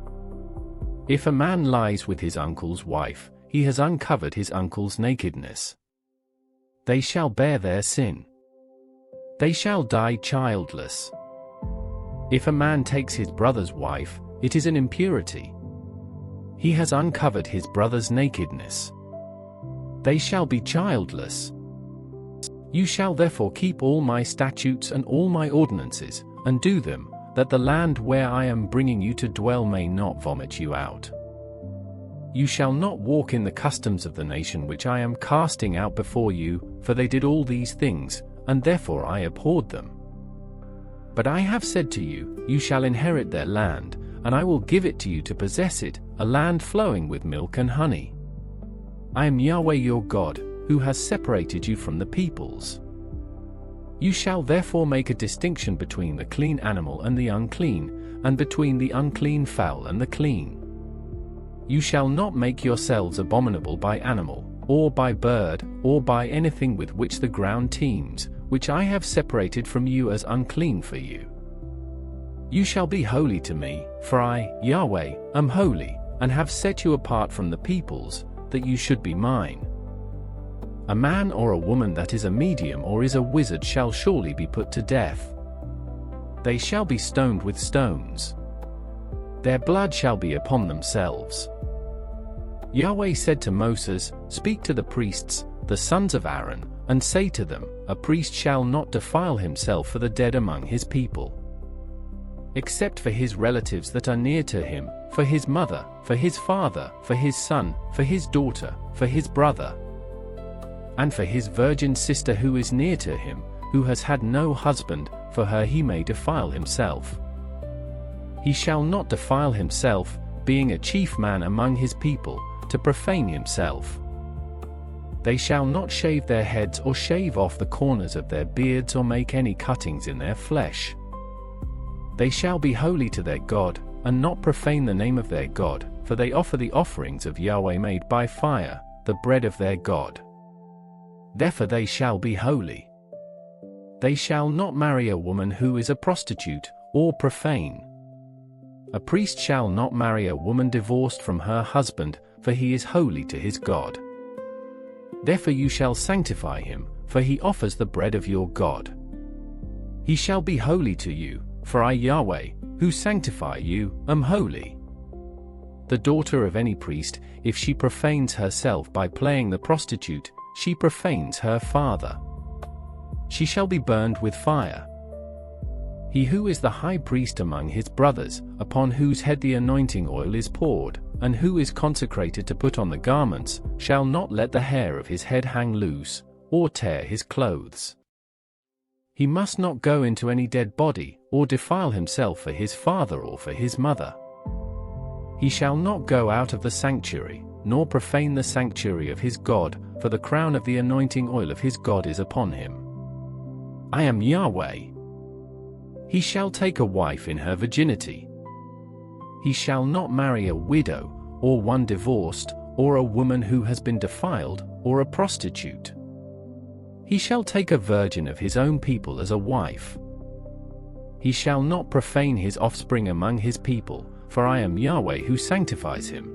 If a man lies with his uncle's wife, he has uncovered his uncle's nakedness. They shall bear their sin. They shall die childless. If a man takes his brother's wife, it is an impurity. He has uncovered his brother's nakedness. They shall be childless. You shall therefore keep all my statutes and all my ordinances, and do them, that the land where I am bringing you to dwell may not vomit you out. You shall not walk in the customs of the nation which I am casting out before you, for they did all these things, and therefore I abhorred them. But I have said to you, you shall inherit their land, and I will give it to you to possess it, a land flowing with milk and honey. I am Yahweh your God, who has separated you from the peoples. You shall therefore make a distinction between the clean animal and the unclean, and between the unclean fowl and the clean. You shall not make yourselves abominable by animal, or by bird, or by anything with which the ground teems, which I have separated from you as unclean for you. You shall be holy to me, for I, Yahweh, am holy, and have set you apart from the peoples, that you should be mine. A man or a woman that is a medium or is a wizard shall surely be put to death. They shall be stoned with stones. Their blood shall be upon themselves. Yahweh said to Moses, Speak to the priests, the sons of Aaron, and say to them, A priest shall not defile himself for the dead among his people, except for his relatives that are near to him, for his mother, for his father, for his son, for his daughter, for his brother, and for his virgin sister who is near to him, who has had no husband, for her he may defile himself. He shall not defile himself, being a chief man among his people, to profane himself. They shall not shave their heads or shave off the corners of their beards or make any cuttings in their flesh. They shall be holy to their God, and not profane the name of their God, for they offer the offerings of Yahweh made by fire, the bread of their God. Therefore they shall be holy. They shall not marry a woman who is a prostitute, or profane. A priest shall not marry a woman divorced from her husband, for he is holy to his God. Therefore you shall sanctify him, for he offers the bread of your God. He shall be holy to you, for I Yahweh, who sanctify you, am holy. The daughter of any priest, if she profanes herself by playing the prostitute, she profanes her father. She shall be burned with fire. He who is the high priest among his brothers, upon whose head the anointing oil is poured, and who is consecrated to put on the garments, shall not let the hair of his head hang loose, or tear his clothes. He must not go into any dead body, or defile himself for his father or for his mother. He shall not go out of the sanctuary, nor profane the sanctuary of his God, for the crown of the anointing oil of his God is upon him. I am Yahweh. He shall take a wife in her virginity. He shall not marry a widow, or one divorced, or a woman who has been defiled, or a prostitute. He shall take a virgin of his own people as a wife. He shall not profane his offspring among his people, for I am Yahweh who sanctifies him.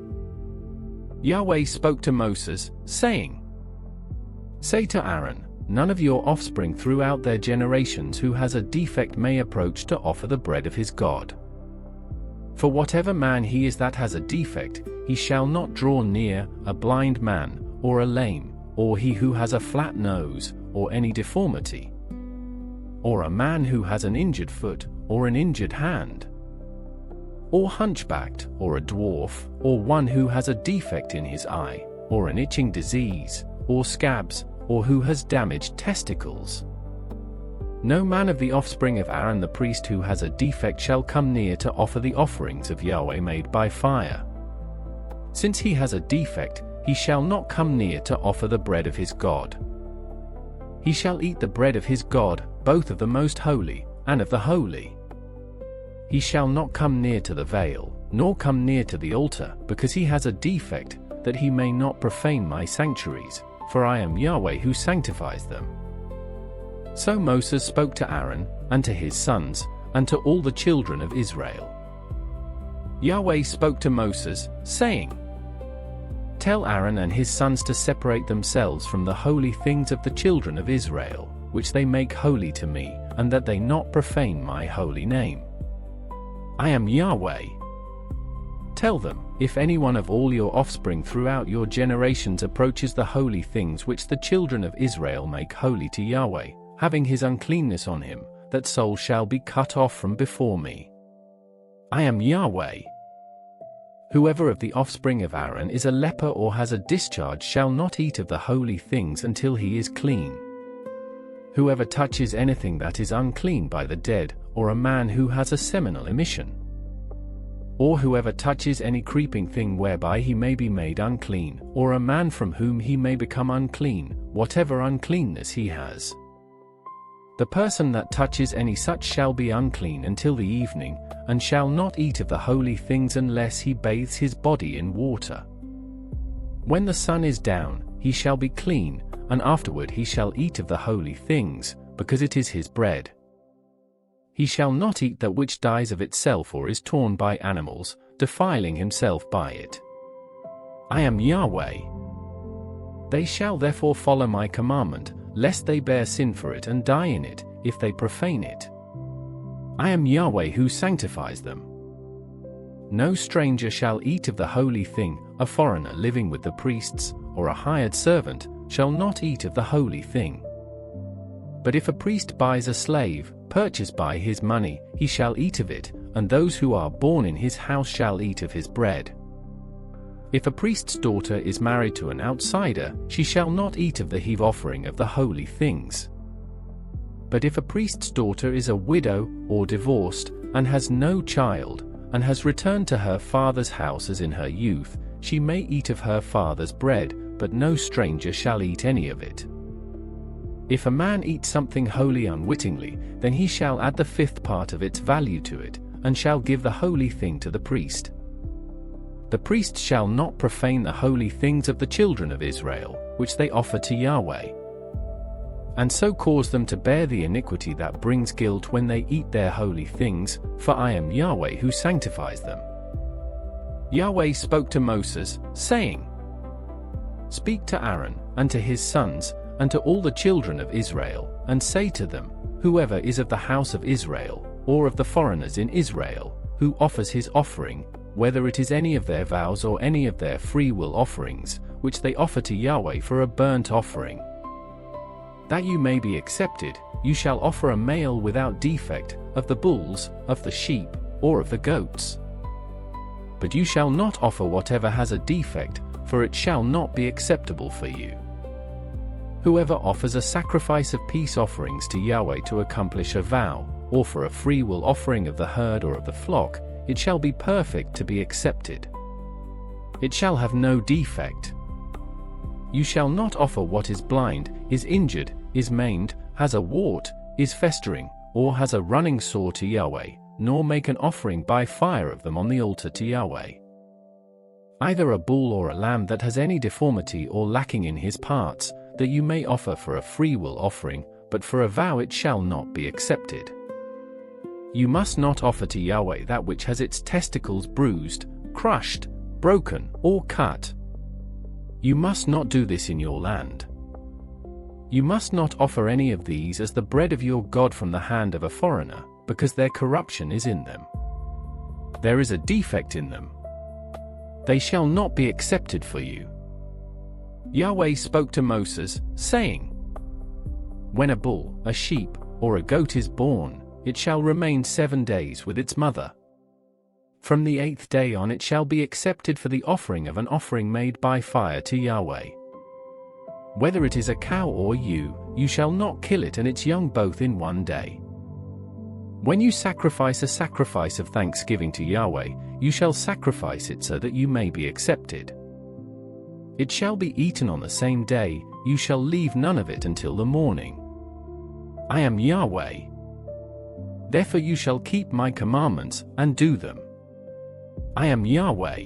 Yahweh spoke to Moses, saying, Say to Aaron, None of your offspring throughout their generations who has a defect may approach to offer the bread of his God. For whatever man he is that has a defect, he shall not draw near, a blind man, or a lame, or he who has a flat nose, or any deformity, or a man who has an injured foot, or an injured hand, or hunchbacked, or a dwarf, or one who has a defect in his eye, or an itching disease, or scabs, or who has damaged testicles. No man of the offspring of Aaron the priest who has a defect shall come near to offer the offerings of Yahweh made by fire. Since he has a defect, he shall not come near to offer the bread of his God. He shall eat the bread of his God, both of the most holy, and of the holy. He shall not come near to the veil, nor come near to the altar, because he has a defect, that he may not profane my sanctuaries, for I am Yahweh who sanctifies them. So Moses spoke to Aaron, and to his sons, and to all the children of Israel. Yahweh spoke to Moses, saying, Tell Aaron and his sons to separate themselves from the holy things of the children of Israel, which they make holy to me, and that they not profane my holy name. I am Yahweh. Tell them, if any one of all your offspring throughout your generations approaches the holy things which the children of Israel make holy to Yahweh, having his uncleanness on him, that soul shall be cut off from before me. I am Yahweh. Whoever of the offspring of Aaron is a leper or has a discharge shall not eat of the holy things until he is clean. Whoever touches anything that is unclean by the dead, or a man who has a seminal emission, or whoever touches any creeping thing whereby he may be made unclean, or a man from whom he may become unclean, whatever uncleanness he has, the person that touches any such shall be unclean until the evening, and shall not eat of the holy things unless he bathes his body in water. When the sun is down, he shall be clean, and afterward he shall eat of the holy things, because it is his bread. He shall not eat that which dies of itself or is torn by animals, defiling himself by it. I am Yahweh. They shall therefore follow my commandment, lest they bear sin for it and die in it, if they profane it. I am Yahweh who sanctifies them. No stranger shall eat of the holy thing, a foreigner living with the priests, or a hired servant, shall not eat of the holy thing. But if a priest buys a slave, purchased by his money, he shall eat of it, and those who are born in his house shall eat of his bread. If a priest's daughter is married to an outsider, she shall not eat of the heave offering of the holy things. But if a priest's daughter is a widow, or divorced, and has no child, and has returned to her father's house as in her youth, she may eat of her father's bread, but no stranger shall eat any of it. If a man eat something holy unwittingly, then he shall add the fifth part of its value to it, and shall give the holy thing to the priest. The priest shall not profane the holy things of the children of Israel, which they offer to Yahweh, and so cause them to bear the iniquity that brings guilt when they eat their holy things, for I am Yahweh who sanctifies them. Yahweh spoke to Moses, saying, Speak to Aaron, and to his sons, and to all the children of Israel, and say to them, Whoever is of the house of Israel, or of the foreigners in Israel, who offers his offering, whether it is any of their vows or any of their free-will offerings, which they offer to Yahweh for a burnt offering, that you may be accepted, you shall offer a male without defect, of the bulls, of the sheep, or of the goats. But you shall not offer whatever has a defect, for it shall not be acceptable for you. Whoever offers a sacrifice of peace offerings to Yahweh to accomplish a vow, or for a free-will offering of the herd or of the flock, it shall be perfect to be accepted. It shall have no defect. You shall not offer what is blind, is injured, is maimed, has a wart, is festering, or has a running sore to Yahweh, nor make an offering by fire of them on the altar to Yahweh. Either a bull or a lamb that has any deformity or lacking in his parts, that you may offer for a free-will offering, but for a vow it shall not be accepted. You must not offer to Yahweh that which has its testicles bruised, crushed, broken, or cut. You must not do this in your land. You must not offer any of these as the bread of your God from the hand of a foreigner, because their corruption is in them. There is a defect in them. They shall not be accepted for you. Yahweh spoke to Moses, saying, When a bull, a sheep, or a goat is born, it shall remain 7 days with its mother. From the 8th day on it shall be accepted for the offering of an offering made by fire to Yahweh. Whether it is a cow or ewe, you shall not kill it and its young both in 1 day. When you sacrifice a sacrifice of thanksgiving to Yahweh, you shall sacrifice it so that you may be accepted. It shall be eaten on the same day, you shall leave none of it until the morning. I am Yahweh. Therefore you shall keep my commandments, and do them. I am Yahweh.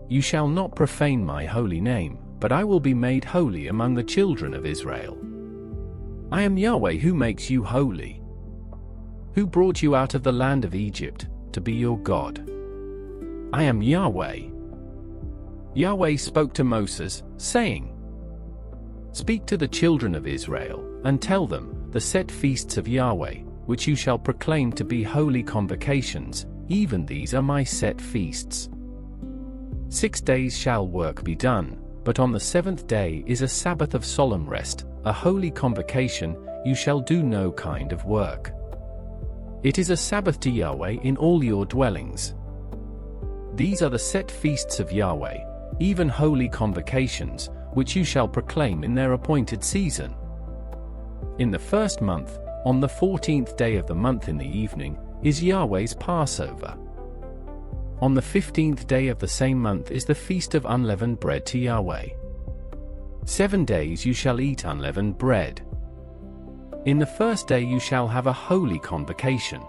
You shall not profane my holy name, but I will be made holy among the children of Israel. I am Yahweh who makes you holy, who brought you out of the land of Egypt, to be your God. I am Yahweh. Yahweh spoke to Moses, saying, Speak to the children of Israel, and tell them, the set feasts of Yahweh, which you shall proclaim to be holy convocations, even these are my set feasts. 6 days shall work be done, but on the 7th day is a Sabbath of solemn rest, a holy convocation, you shall do no kind of work. It is a Sabbath to Yahweh in all your dwellings. These are the set feasts of Yahweh, even holy convocations, which you shall proclaim in their appointed season. In the 1st month, on the 14th day of the month in the evening, is Yahweh's Passover. On the 15th day of the same month is the feast of unleavened bread to Yahweh. 7 days you shall eat unleavened bread. In the 1st day you shall have a holy convocation.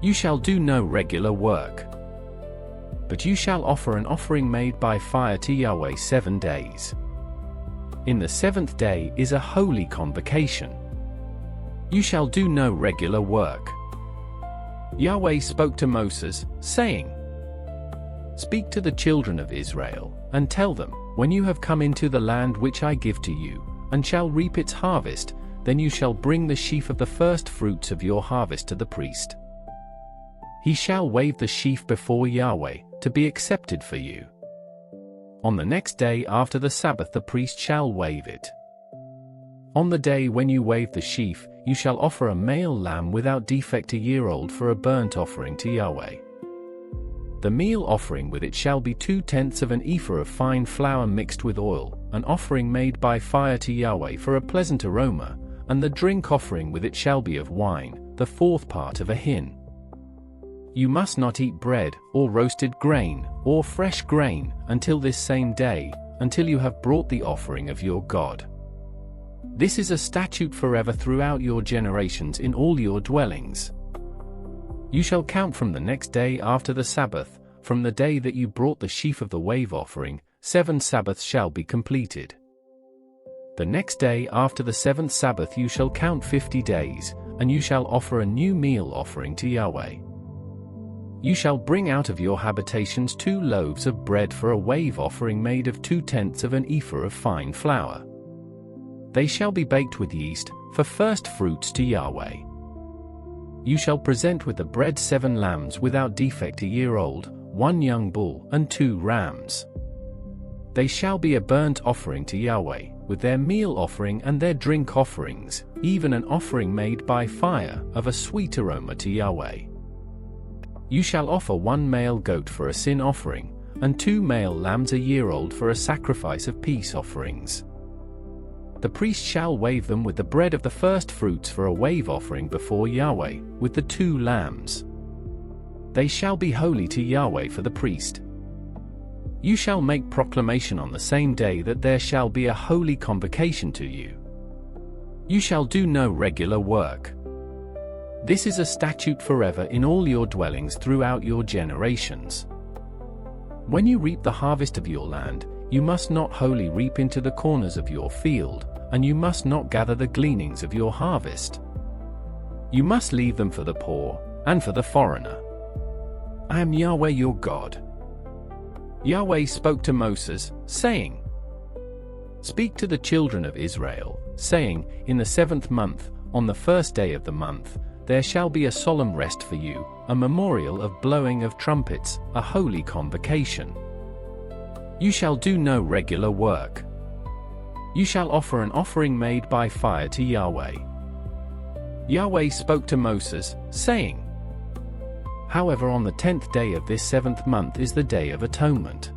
You shall do no regular work. But you shall offer an offering made by fire to Yahweh 7 days. In the 7th day is a holy convocation. You shall do no regular work. Yahweh spoke to Moses, saying, Speak to the children of Israel, and tell them, when you have come into the land which I give to you, and shall reap its harvest, then you shall bring the sheaf of the first fruits of your harvest to the priest. He shall wave the sheaf before Yahweh, to be accepted for you. On the next day after the Sabbath the priest shall wave it. On the day when you wave the sheaf, you shall offer a male lamb without defect a year old for a burnt offering to Yahweh. The meal offering with it shall be 2/10 of an ephah of fine flour mixed with oil, an offering made by fire to Yahweh for a pleasant aroma, and the drink offering with it shall be of wine, the 4th part of a hin. You must not eat bread, or roasted grain, or fresh grain, until this same day, until you have brought the offering of your God. This is a statute forever throughout your generations in all your dwellings. You shall count from the next day after the Sabbath, from the day that you brought the sheaf of the wave offering, 7 Sabbaths shall be completed. The next day after the 7th Sabbath you shall count 50 days, and you shall offer a new meal offering to Yahweh. You shall bring out of your habitations 2 loaves of bread for a wave offering made of 2/10 of an ephah of fine flour. They shall be baked with yeast, for first fruits to Yahweh. You shall present with the bread 7 lambs without defect a year old, 1 young bull and 2 rams. They shall be a burnt offering to Yahweh, with their meal offering and their drink offerings, even an offering made by fire, of a sweet aroma to Yahweh. You shall offer 1 male goat for a sin offering, and 2 male lambs a year old for a sacrifice of peace offerings. The priest shall wave them with the bread of the first fruits for a wave offering before Yahweh, with the 2 lambs. They shall be holy to Yahweh for the priest. You shall make proclamation on the same day that there shall be a holy convocation to you. You shall do no regular work. This is a statute forever in all your dwellings throughout your generations. When you reap the harvest of your land, you must not wholly reap into the corners of your field, and you must not gather the gleanings of your harvest. You must leave them for the poor, and for the foreigner. I am Yahweh your God. Yahweh spoke to Moses, saying, Speak to the children of Israel, saying, In the 7th month, on the 1st day of the month, there shall be a solemn rest for you, a memorial of blowing of trumpets, a holy convocation. You shall do no regular work. You shall offer an offering made by fire to Yahweh. Yahweh spoke to Moses, saying, However, on the 10th day of this 7th month is the Day of Atonement.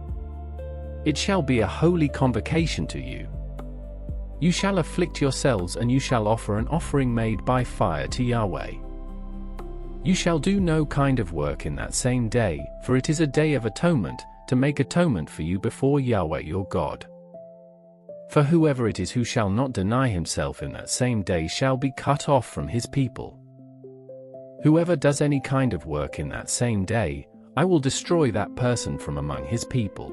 It shall be a holy convocation to you. You shall afflict yourselves, and you shall offer an offering made by fire to Yahweh. You shall do no kind of work in that same day, for it is a day of atonement, to make atonement for you before Yahweh your God. For whoever it is who shall not deny himself in that same day shall be cut off from his people. Whoever does any kind of work in that same day, I will destroy that person from among his people.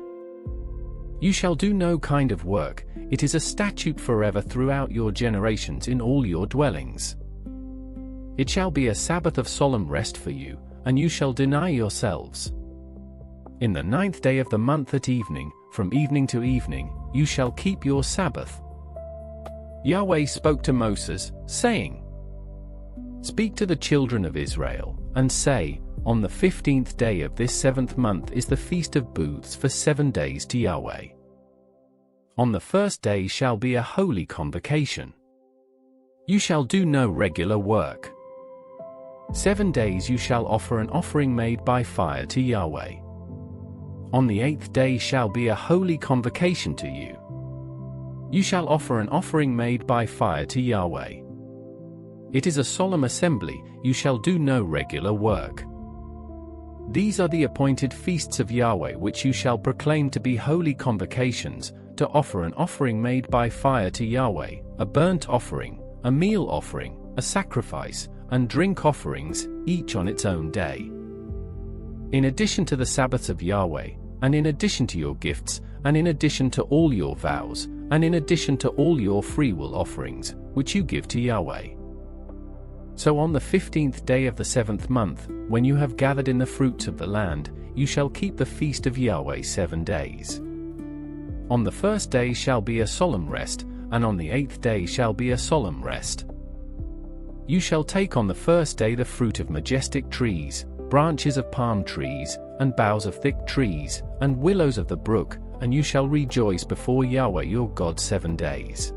You shall do no kind of work, it is a statute forever throughout your generations in all your dwellings. It shall be a Sabbath of solemn rest for you, and you shall deny yourselves. In the 9th day of the month at evening, from evening to evening, you shall keep your Sabbath. Yahweh spoke to Moses, saying, Speak to the children of Israel, and say, On the 15th day of this 7th month is the Feast of Booths for 7 days to Yahweh. On the first day shall be a holy convocation. You shall do no regular work. 7 days you shall offer an offering made by fire to Yahweh. On the 8th day shall be a holy convocation to you. You shall offer an offering made by fire to Yahweh. It is a solemn assembly, you shall do no regular work. These are the appointed feasts of Yahweh which you shall proclaim to be holy convocations, to offer an offering made by fire to Yahweh, a burnt offering, a meal offering, a sacrifice, and drink offerings, each on its own day. In addition to the Sabbaths of Yahweh, and in addition to your gifts, and in addition to all your vows, and in addition to all your freewill offerings, which you give to Yahweh. So on the 15th day of the 7th month, when you have gathered in the fruits of the land, you shall keep the feast of Yahweh 7 days. On the first day shall be a solemn rest, and on the 8th day shall be a solemn rest. You shall take on the first day the fruit of majestic trees, branches of palm trees, and boughs of thick trees, and willows of the brook, and you shall rejoice before Yahweh your God 7 days.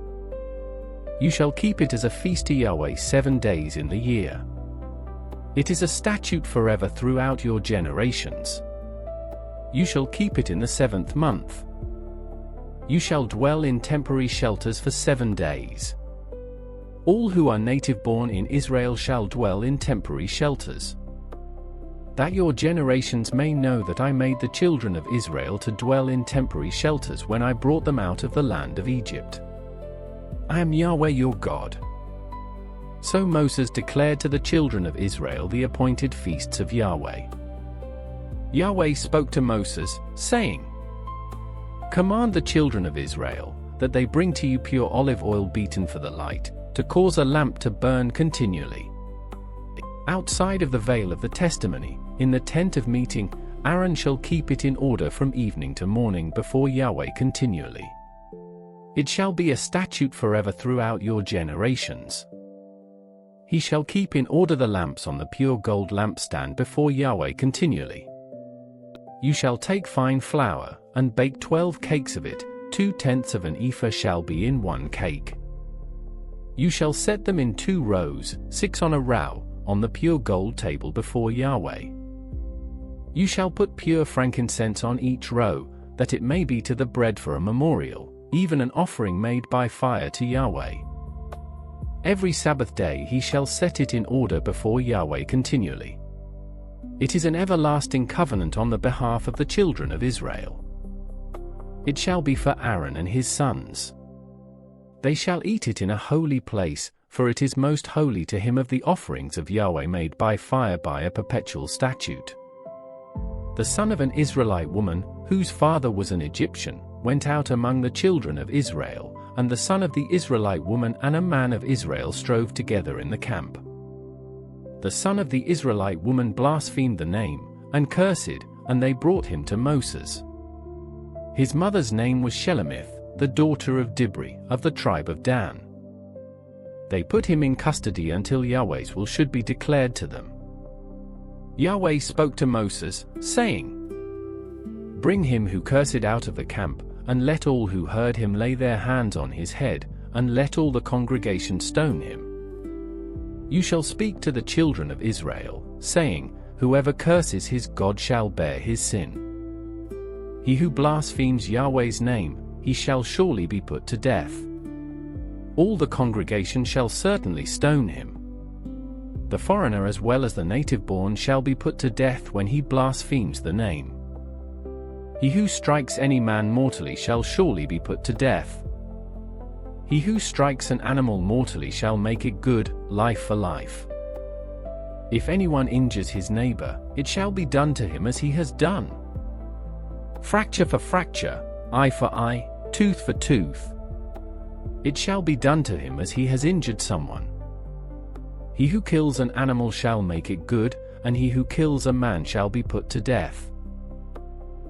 You shall keep it as a feast to Yahweh 7 days in the year. It is a statute forever throughout your generations. You shall keep it in the 7th month. You shall dwell in temporary shelters for 7 days. All who are native-born in Israel shall dwell in temporary shelters. That your generations may know that I made the children of Israel to dwell in temporary shelters when I brought them out of the land of Egypt. I am Yahweh your God. So Moses declared to the children of Israel the appointed feasts of Yahweh. Yahweh spoke to Moses, saying, Command the children of Israel, that they bring to you pure olive oil beaten for the light, to cause a lamp to burn continually. Outside of the veil of the testimony, in the tent of meeting, Aaron shall keep it in order from evening to morning before Yahweh continually. It shall be a statute forever throughout your generations. He shall keep in order the lamps on the pure gold lampstand before Yahweh continually. You shall take fine flour, and bake 12 cakes of it, 2/10 of an ephah shall be in 1 cake. You shall set them in 2 rows, 6 on a row, on the pure gold table before Yahweh. You shall put pure frankincense on each row, that it may be to the bread for a memorial, even an offering made by fire to Yahweh. Every Sabbath day he shall set it in order before Yahweh continually. It is an everlasting covenant on the behalf of the children of Israel. It shall be for Aaron and his sons. They shall eat it in a holy place, for it is most holy to him of the offerings of Yahweh made by fire by a perpetual statute. The son of an Israelite woman, whose father was an Egyptian, went out among the children of Israel, and the son of the Israelite woman and a man of Israel strove together in the camp. The son of the Israelite woman blasphemed the name, and cursed, and they brought him to Moses. His mother's name was Shelemith, the daughter of Dibri, of the tribe of Dan. They put him in custody until Yahweh's will should be declared to them. Yahweh spoke to Moses, saying, Bring him who cursed out of the camp, and let all who heard him lay their hands on his head, and let all the congregation stone him. You shall speak to the children of Israel, saying, Whoever curses his God shall bear his sin. He who blasphemes Yahweh's name, he shall surely be put to death. All the congregation shall certainly stone him. The foreigner as well as the native-born shall be put to death when he blasphemes the name. He who strikes any man mortally shall surely be put to death. He who strikes an animal mortally shall make it good, life for life. If anyone injures his neighbor, it shall be done to him as he has done. Fracture for fracture, eye for eye, tooth for tooth. It shall be done to him as he has injured someone. He who kills an animal shall make it good, and he who kills a man shall be put to death.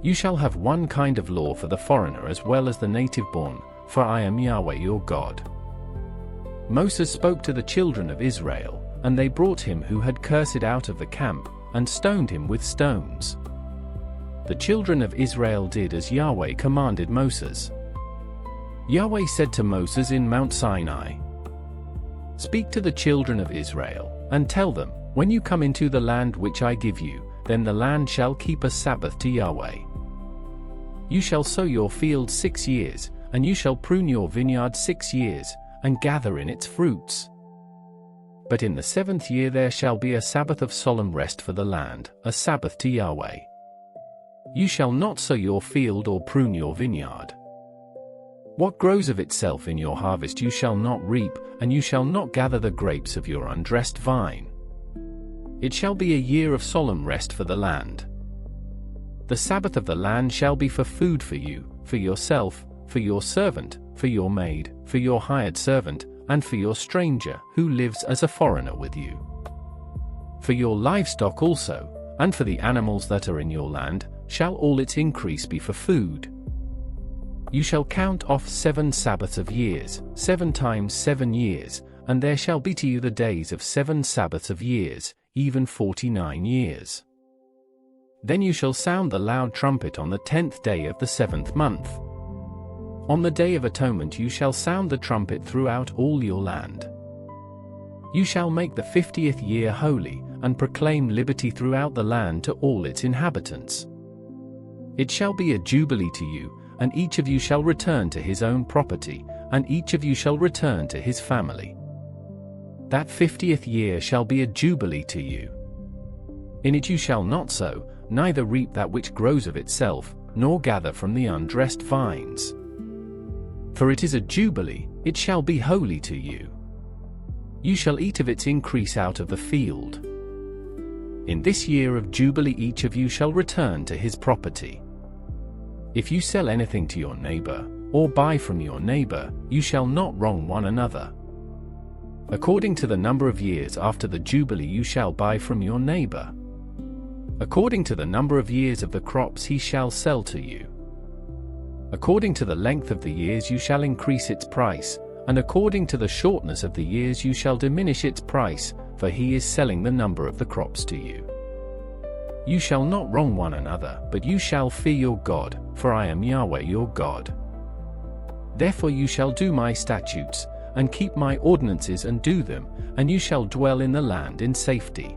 You shall have one kind of law for the foreigner as well as the native-born, for I am Yahweh your God. Moses spoke to the children of Israel, and they brought him who had cursed out of the camp, and stoned him with stones. The children of Israel did as Yahweh commanded Moses. Yahweh said to Moses in Mount Sinai, "Speak to the children of Israel, and tell them, when you come into the land which I give you, then the land shall keep a Sabbath to Yahweh. You shall sow your field 6 years, and you shall prune your vineyard 6 years, and gather in its fruits. But in the 7th year there shall be a Sabbath of solemn rest for the land, a Sabbath to Yahweh. You shall not sow your field or prune your vineyard. What grows of itself in your harvest you shall not reap, and you shall not gather the grapes of your undressed vine. It shall be a year of solemn rest for the land. The Sabbath of the land shall be for food for you, for yourself, for your servant, for your maid, for your hired servant, and for your stranger who lives as a foreigner with you. For your livestock also, and for the animals that are in your land, shall all its increase be for food. You shall count off 7 Sabbaths of years, 7 times 7 years, and there shall be to you the days of 7 Sabbaths of years, even 49 years. Then you shall sound the loud trumpet on the 10th day of the 7th month. On the Day of Atonement you shall sound the trumpet throughout all your land. You shall make the 50th year holy, and proclaim liberty throughout the land to all its inhabitants. It shall be a jubilee to you, and each of you shall return to his own property, and each of you shall return to his family. That 50th year shall be a jubilee to you. In it you shall not sow, neither reap that which grows of itself, nor gather from the undressed vines. For it is a jubilee, it shall be holy to you. You shall eat of its increase out of the field. In this year of jubilee each of you shall return to his property. If you sell anything to your neighbor, or buy from your neighbor, you shall not wrong one another. According to the number of years after the jubilee you shall buy from your neighbor. According to the number of years of the crops he shall sell to you. According to the length of the years you shall increase its price, and according to the shortness of the years you shall diminish its price, for he is selling the number of the crops to you. You shall not wrong one another, but you shall fear your God, for I am Yahweh your God. Therefore you shall do my statutes, and keep my ordinances and do them, and you shall dwell in the land in safety.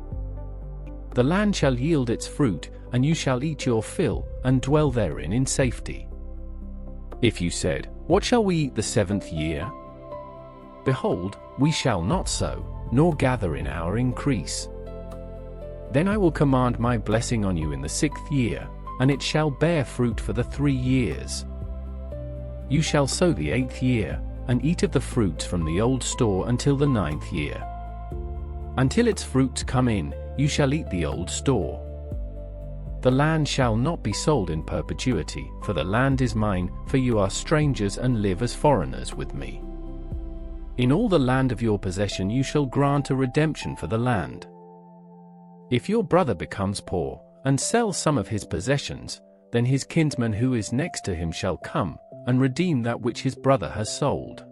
The land shall yield its fruit, and you shall eat your fill, and dwell therein in safety. If you said, "What shall we eat the 7th year?" Behold, we shall not sow, nor gather in our increase. Then I will command my blessing on you in the 6th year, and it shall bear fruit for the 3 years. You shall sow the 8th year, and eat of the fruits from the old store until the 9th year. Until its fruits come in, you shall eat the old store. The land shall not be sold in perpetuity, for the land is mine, for you are strangers and live as foreigners with me. In all the land of your possession you shall grant a redemption for the land. If your brother becomes poor, and sells some of his possessions, then his kinsman who is next to him shall come, and redeem that which his brother has sold.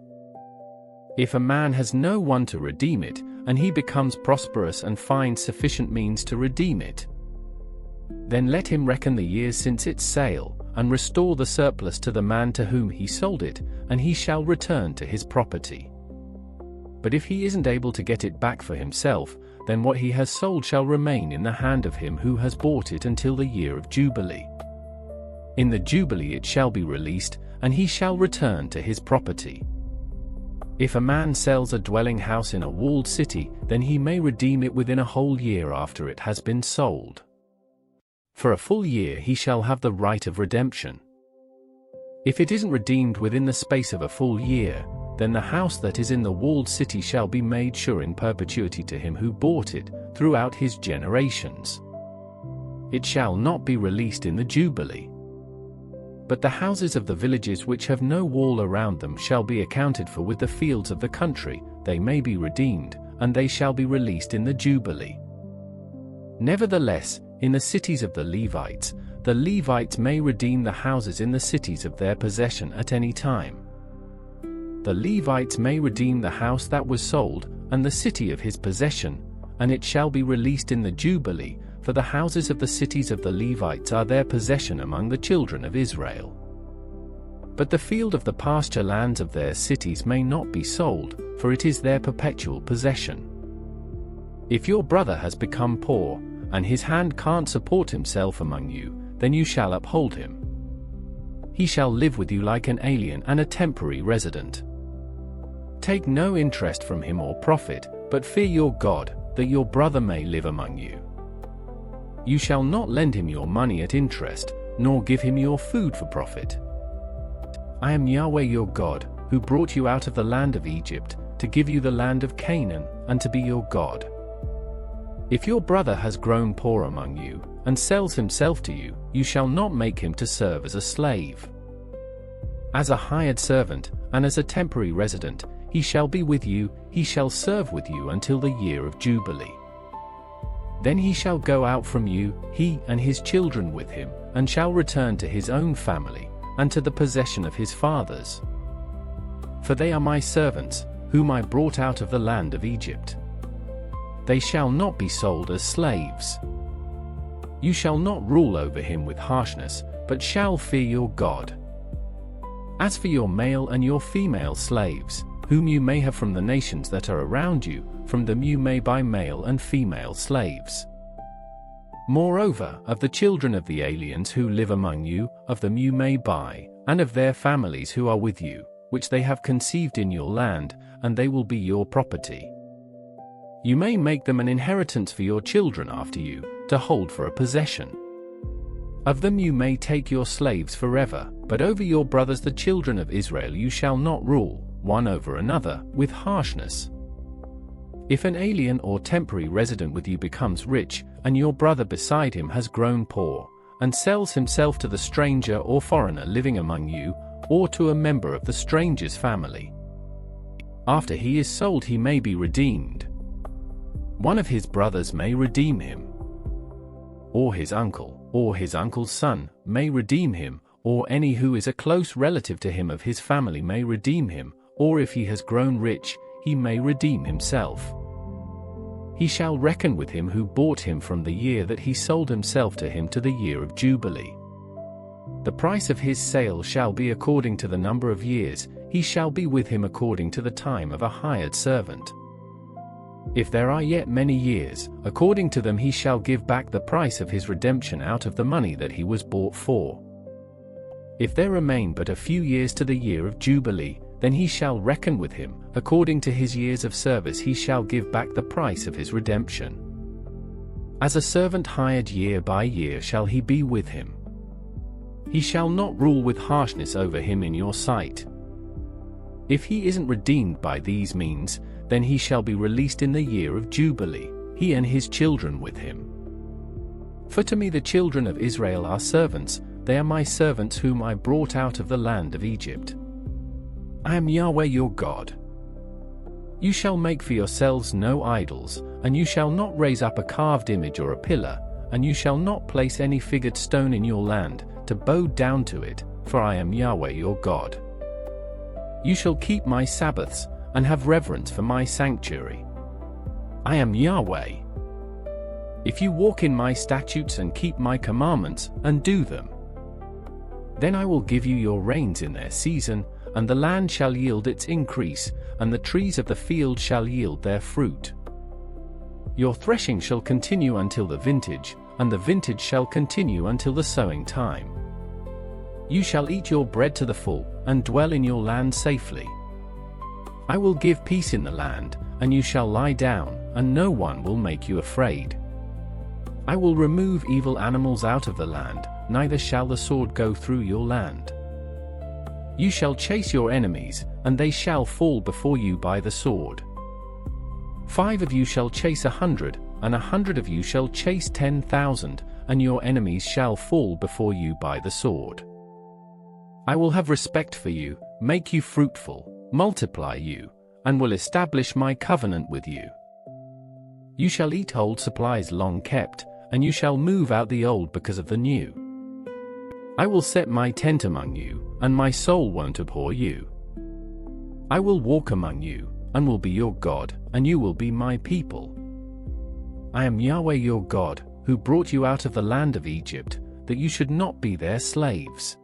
If a man has no one to redeem it, and he becomes prosperous and finds sufficient means to redeem it, then let him reckon the years since its sale, and restore the surplus to the man to whom he sold it, and he shall return to his property. But if he isn't able to get it back for himself, then what he has sold shall remain in the hand of him who has bought it until the year of Jubilee. In the Jubilee it shall be released, and he shall return to his property. If a man sells a dwelling house in a walled city, then he may redeem it within a whole year after it has been sold. For a full year he shall have the right of redemption. If it isn't redeemed within the space of a full year, then the house that is in the walled city shall be made sure in perpetuity to him who bought it, throughout his generations. It shall not be released in the Jubilee. But the houses of the villages which have no wall around them shall be accounted for with the fields of the country, they may be redeemed, and they shall be released in the Jubilee. Nevertheless, in the cities of the Levites may redeem the houses in the cities of their possession at any time. The Levites may redeem the house that was sold, and the city of his possession, and it shall be released in the Jubilee, for the houses of the cities of the Levites are their possession among the children of Israel. But the field of the pasture lands of their cities may not be sold, for it is their perpetual possession. If your brother has become poor, and his hand can't support himself among you, then you shall uphold him. He shall live with you like an alien and a temporary resident. Take no interest from him or profit, but fear your God, that your brother may live among you. You shall not lend him your money at interest, nor give him your food for profit. I am Yahweh your God, who brought you out of the land of Egypt, to give you the land of Canaan, and to be your God. If your brother has grown poor among you, and sells himself to you, you shall not make him to serve as a slave. As a hired servant, and as a temporary resident, he shall be with you, he shall serve with you until the year of Jubilee. Then he shall go out from you, he and his children with him, and shall return to his own family, and to the possession of his fathers. For they are my servants, whom I brought out of the land of Egypt. They shall not be sold as slaves. You shall not rule over him with harshness, but shall fear your God. As for your male and your female slaves, whom you may have from the nations that are around you, from them you may buy male and female slaves. Moreover, of the children of the aliens who live among you, of them you may buy, and of their families who are with you, which they have conceived in your land, and they will be your property. You may make them an inheritance for your children after you, to hold for a possession. Of them you may take your slaves forever, but over your brothers the children of Israel you shall not rule, one over another, with harshness. If an alien or temporary resident with you becomes rich, and your brother beside him has grown poor, and sells himself to the stranger or foreigner living among you, or to a member of the stranger's family, after he is sold he may be redeemed. One of his brothers may redeem him, or his uncle's son, may redeem him, or any who is a close relative to him of his family may redeem him, or if he has grown rich, he may redeem himself. He shall reckon with him who bought him from the year that he sold himself to him to the year of Jubilee. The price of his sale shall be according to the number of years, he shall be with him according to the time of a hired servant. If there are yet many years, according to them he shall give back the price of his redemption out of the money that he was bought for. If there remain but a few years to the year of Jubilee, then he shall reckon with him, according to his years of service he shall give back the price of his redemption. As a servant hired year by year shall he be with him. He shall not rule with harshness over him in your sight. If he isn't redeemed by these means, then he shall be released in the year of Jubilee, he and his children with him. For to me the children of Israel are servants, they are my servants whom I brought out of the land of Egypt. I am Yahweh your God. You shall make for yourselves no idols, and you shall not raise up a carved image or a pillar, and you shall not place any figured stone in your land, to bow down to it, for I am Yahweh your God. You shall keep my Sabbaths, and have reverence for my sanctuary. I am Yahweh. If you walk in my statutes and keep my commandments, and do them, then I will give you your rains in their season, and the land shall yield its increase, and the trees of the field shall yield their fruit. Your threshing shall continue until the vintage, and the vintage shall continue until the sowing time. You shall eat your bread to the full, and dwell in your land safely. I will give peace in the land, and you shall lie down, and no one will make you afraid. I will remove evil animals out of the land, neither shall the sword go through your land. You shall chase your enemies, and they shall fall before you by the sword. 5 of you shall chase 100, and 100 of you shall chase 10,000, and your enemies shall fall before you by the sword. I will have respect for you, make you fruitful, multiply you, and will establish my covenant with you. You shall eat old supplies long kept, and you shall move out the old because of the new. I will set my tent among you, and my soul won't abhor you. I will walk among you, and will be your God, and you will be my people. I am Yahweh your God, who brought you out of the land of Egypt, that you should not be their slaves.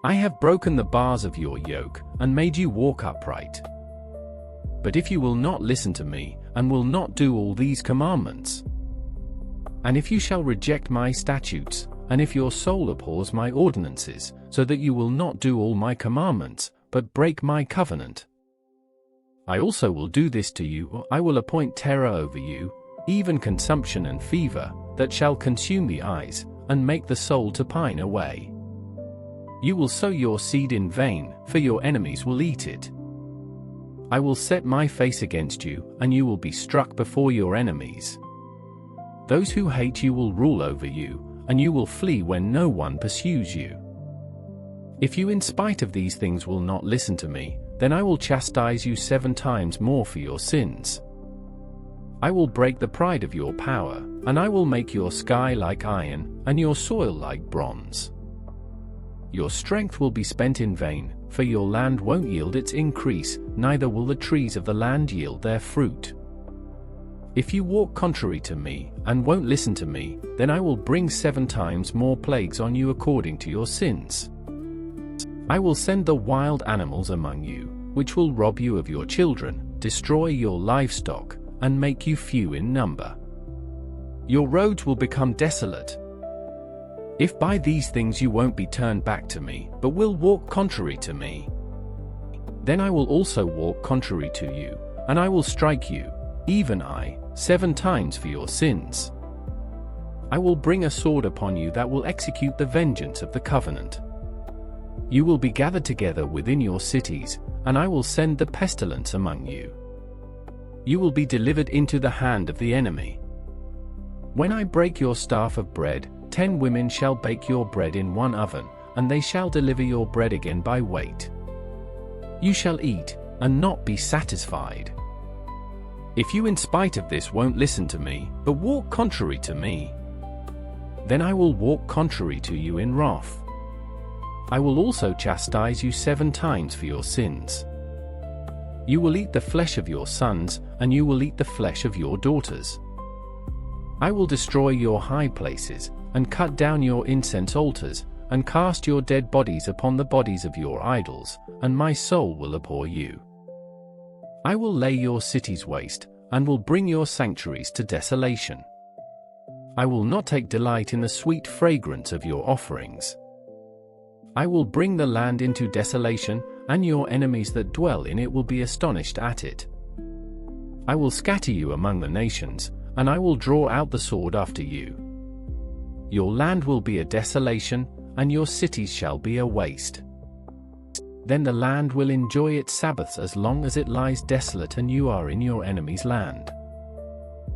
I have broken the bars of your yoke, and made you walk upright. But if you will not listen to me, and will not do all these commandments, and if you shall reject my statutes, and if your soul abhors my ordinances, so that you will not do all my commandments, but break my covenant, I also will do this to you. I will appoint terror over you, even consumption and fever, that shall consume the eyes, and make the soul to pine away. You will sow your seed in vain, for your enemies will eat it. I will set my face against you, and you will be struck before your enemies. Those who hate you will rule over you, and you will flee when no one pursues you. If you in spite of these things will not listen to me, then I will chastise you 7 times more for your sins. I will break the pride of your power, and I will make your sky like iron, and your soil like bronze. Your strength will be spent in vain, for your land won't yield its increase, neither will the trees of the land yield their fruit. If you walk contrary to me, and won't listen to me, then I will bring 7 times more plagues on you according to your sins. I will send the wild animals among you, which will rob you of your children, destroy your livestock, and make you few in number. Your roads will become desolate. If by these things you won't be turned back to me, but will walk contrary to me, then I will also walk contrary to you, and I will strike you, even I, 7 times for your sins. I will bring a sword upon you that will execute the vengeance of the covenant. You will be gathered together within your cities, and I will send the pestilence among you. You will be delivered into the hand of the enemy. When I break your staff of bread, 10 women shall bake your bread in one oven, and they shall deliver your bread again by weight. You shall eat, and not be satisfied. If you in spite of this won't listen to me, but walk contrary to me, then I will walk contrary to you in wrath. I will also chastise you 7 times for your sins. You will eat the flesh of your sons, and you will eat the flesh of your daughters. I will destroy your high places, and cut down your incense altars, and cast your dead bodies upon the bodies of your idols, and my soul will abhor you. I will lay your cities waste, and will bring your sanctuaries to desolation. I will not take delight in the sweet fragrance of your offerings. I will bring the land into desolation, and your enemies that dwell in it will be astonished at it. I will scatter you among the nations, and I will draw out the sword after you. Your land will be a desolation, and your cities shall be a waste. Then the land will enjoy its Sabbaths as long as it lies desolate and you are in your enemy's land.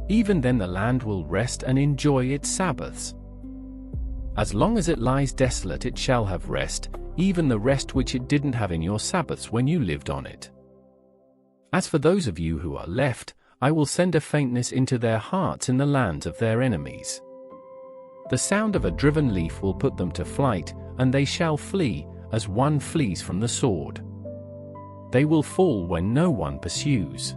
Even then the land will rest and enjoy its Sabbaths. As long as it lies desolate it shall have rest, even the rest which it didn't have in your Sabbaths when you lived on it. As for those of you who are left, I will send a faintness into their hearts in the lands of their enemies. The sound of a driven leaf will put them to flight, and they shall flee, as one flees from the sword. They will fall when no one pursues.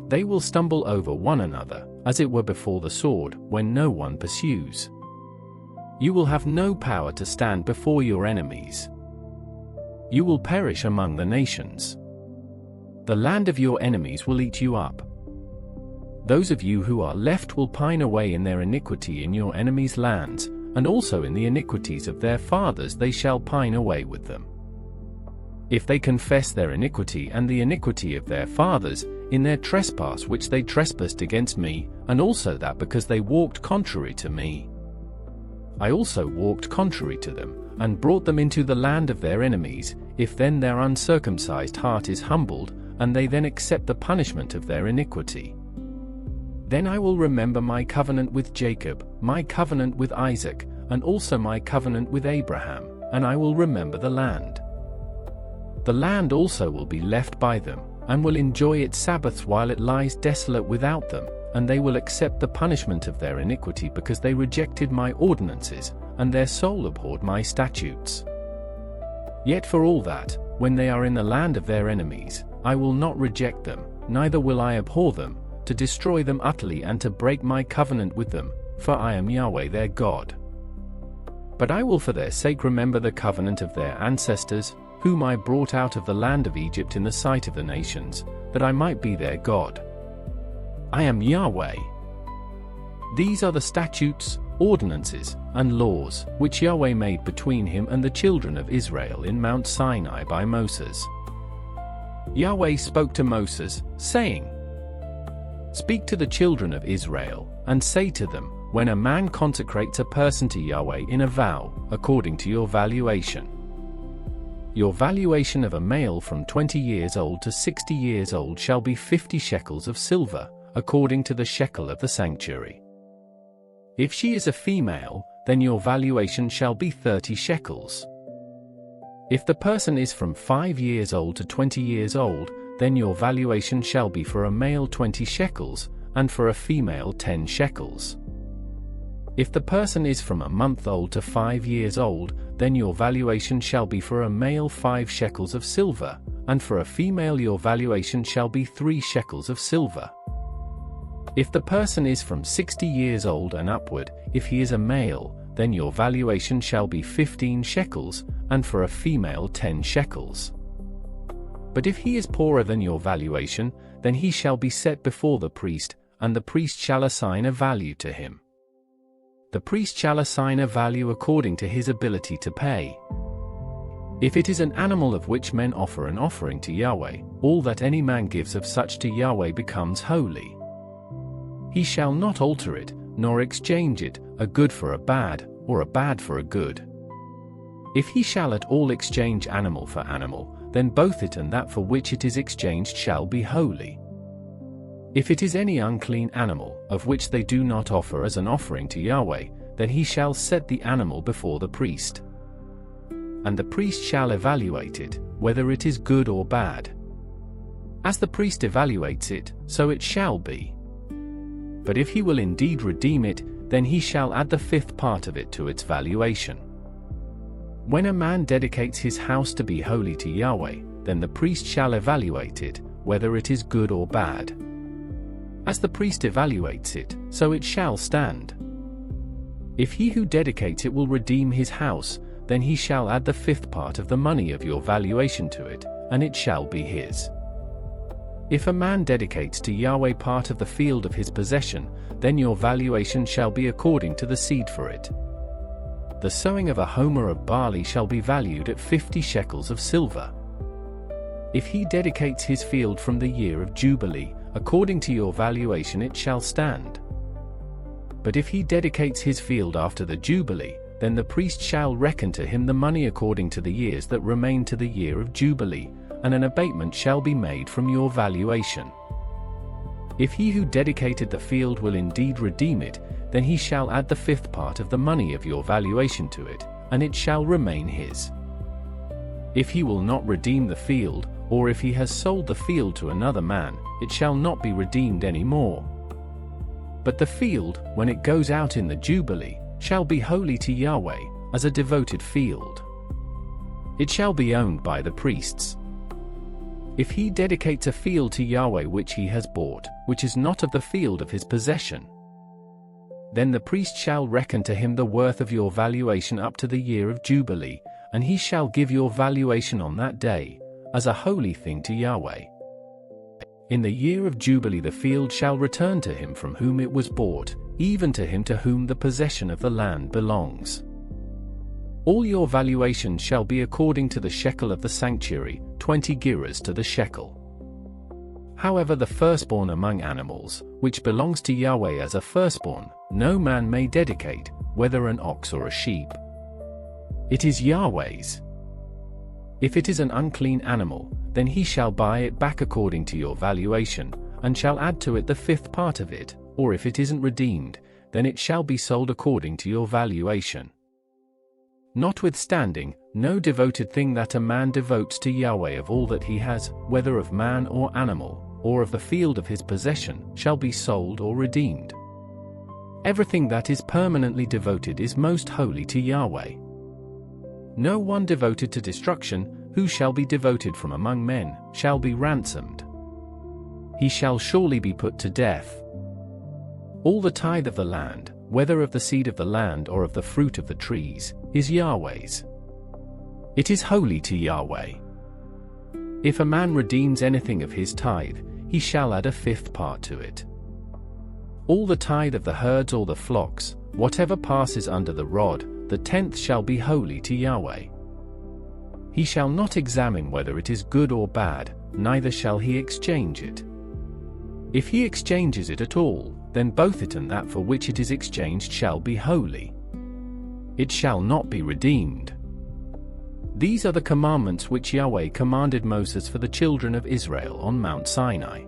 They will stumble over one another, as it were before the sword, when no one pursues. You will have no power to stand before your enemies. You will perish among the nations. The land of your enemies will eat you up. Those of you who are left will pine away in their iniquity in your enemies' lands, and also in the iniquities of their fathers they shall pine away with them. If they confess their iniquity and the iniquity of their fathers, in their trespass which they trespassed against me, and also that because they walked contrary to me, I also walked contrary to them, and brought them into the land of their enemies, if then their uncircumcised heart is humbled, and they then accept the punishment of their iniquity, then I will remember my covenant with Jacob, my covenant with Isaac, and also my covenant with Abraham, and I will remember the land. The land also will be left by them, and will enjoy its Sabbaths while it lies desolate without them, and they will accept the punishment of their iniquity because they rejected my ordinances, and their soul abhorred my statutes. Yet for all that, when they are in the land of their enemies, I will not reject them, neither will I abhor them, to destroy them utterly and to break my covenant with them, for I am Yahweh their God. But I will for their sake remember the covenant of their ancestors, whom I brought out of the land of Egypt in the sight of the nations, that I might be their God. I am Yahweh. These are the statutes, ordinances, and laws, which Yahweh made between him and the children of Israel in Mount Sinai by Moses. Yahweh spoke to Moses, saying, Speak to the children of Israel, and say to them, when a man consecrates a person to Yahweh in a vow, according to your valuation. Your valuation of a male from 20 years old to 60 years old shall be 50 shekels of silver, according to the shekel of the sanctuary. If she is a female, then your valuation shall be 30 shekels. If the person is from 5 years old to 20 years old, then your valuation shall be for a male 20 shekels, and for a female 10 shekels. If the person is from a month old to 5 years old, then your valuation shall be for a male 5 shekels of silver, and for a female your valuation shall be 3 shekels of silver. If the person is from 60 years old and upward, if he is a male, then your valuation shall be 15 shekels, and for a female 10 shekels. But if he is poorer than your valuation, then he shall be set before the priest, and the priest shall assign a value to him. The priest shall assign a value according to his ability to pay. If it is an animal of which men offer an offering to Yahweh, all that any man gives of such to Yahweh becomes holy. He shall not alter it, nor exchange it, a good for a bad, or a bad for a good. If he shall at all exchange animal for animal, then both it and that for which it is exchanged shall be holy. If it is any unclean animal, of which they do not offer as an offering to Yahweh, then he shall set the animal before the priest. And the priest shall evaluate it, whether it is good or bad. As the priest evaluates it, so it shall be. But if he will indeed redeem it, then he shall add the 5th part of it to its valuation. When a man dedicates his house to be holy to Yahweh, then the priest shall evaluate it, whether it is good or bad. As the priest evaluates it, so it shall stand. If he who dedicates it will redeem his house, then he shall add the 5th part of the money of your valuation to it, and it shall be his. If a man dedicates to Yahweh part of the field of his possession, then your valuation shall be according to the seed for it. The sowing of a homer of barley shall be valued at 50 shekels of silver. If he dedicates his field from the year of Jubilee, according to your valuation it shall stand. But if he dedicates his field after the Jubilee, then the priest shall reckon to him the money according to the years that remain to the year of Jubilee, and an abatement shall be made from your valuation. If he who dedicated the field will indeed redeem it, then he shall add the 5th part of the money of your valuation to it, and it shall remain his. If he will not redeem the field, or if he has sold the field to another man, it shall not be redeemed any more. But the field, when it goes out in the Jubilee, shall be holy to Yahweh, as a devoted field. It shall be owned by the priests. If he dedicates a field to Yahweh which he has bought, which is not of the field of his possession, then the priest shall reckon to him the worth of your valuation up to the year of Jubilee, and he shall give your valuation on that day, as a holy thing to Yahweh. In the year of Jubilee the field shall return to him from whom it was bought, even to him to whom the possession of the land belongs. All your valuation shall be according to the shekel of the sanctuary, 20 gerahs to the shekel. However, the firstborn among animals, which belongs to Yahweh as a firstborn, no man may dedicate, whether an ox or a sheep. It is Yahweh's. If it is an unclean animal, then he shall buy it back according to your valuation, and shall add to it the 5th part of it, or if it isn't redeemed, then it shall be sold according to your valuation. Notwithstanding, no devoted thing that a man devotes to Yahweh of all that he has, whether of man or animal, or of the field of his possession, shall be sold or redeemed. Everything that is permanently devoted is most holy to Yahweh. No one devoted to destruction, who shall be devoted from among men, shall be ransomed. He shall surely be put to death. All the tithe of the land, whether of the seed of the land or of the fruit of the trees, is Yahweh's. It is holy to Yahweh. If a man redeems anything of his tithe, he shall add a fifth part to it. All the tithe of the herds or the flocks, whatever passes under the rod, the tenth shall be holy to Yahweh. He shall not examine whether it is good or bad, neither shall he exchange it. If he exchanges it at all, then both it and that for which it is exchanged shall be holy. It shall not be redeemed. These are the commandments which Yahweh commanded Moses for the children of Israel on Mount Sinai.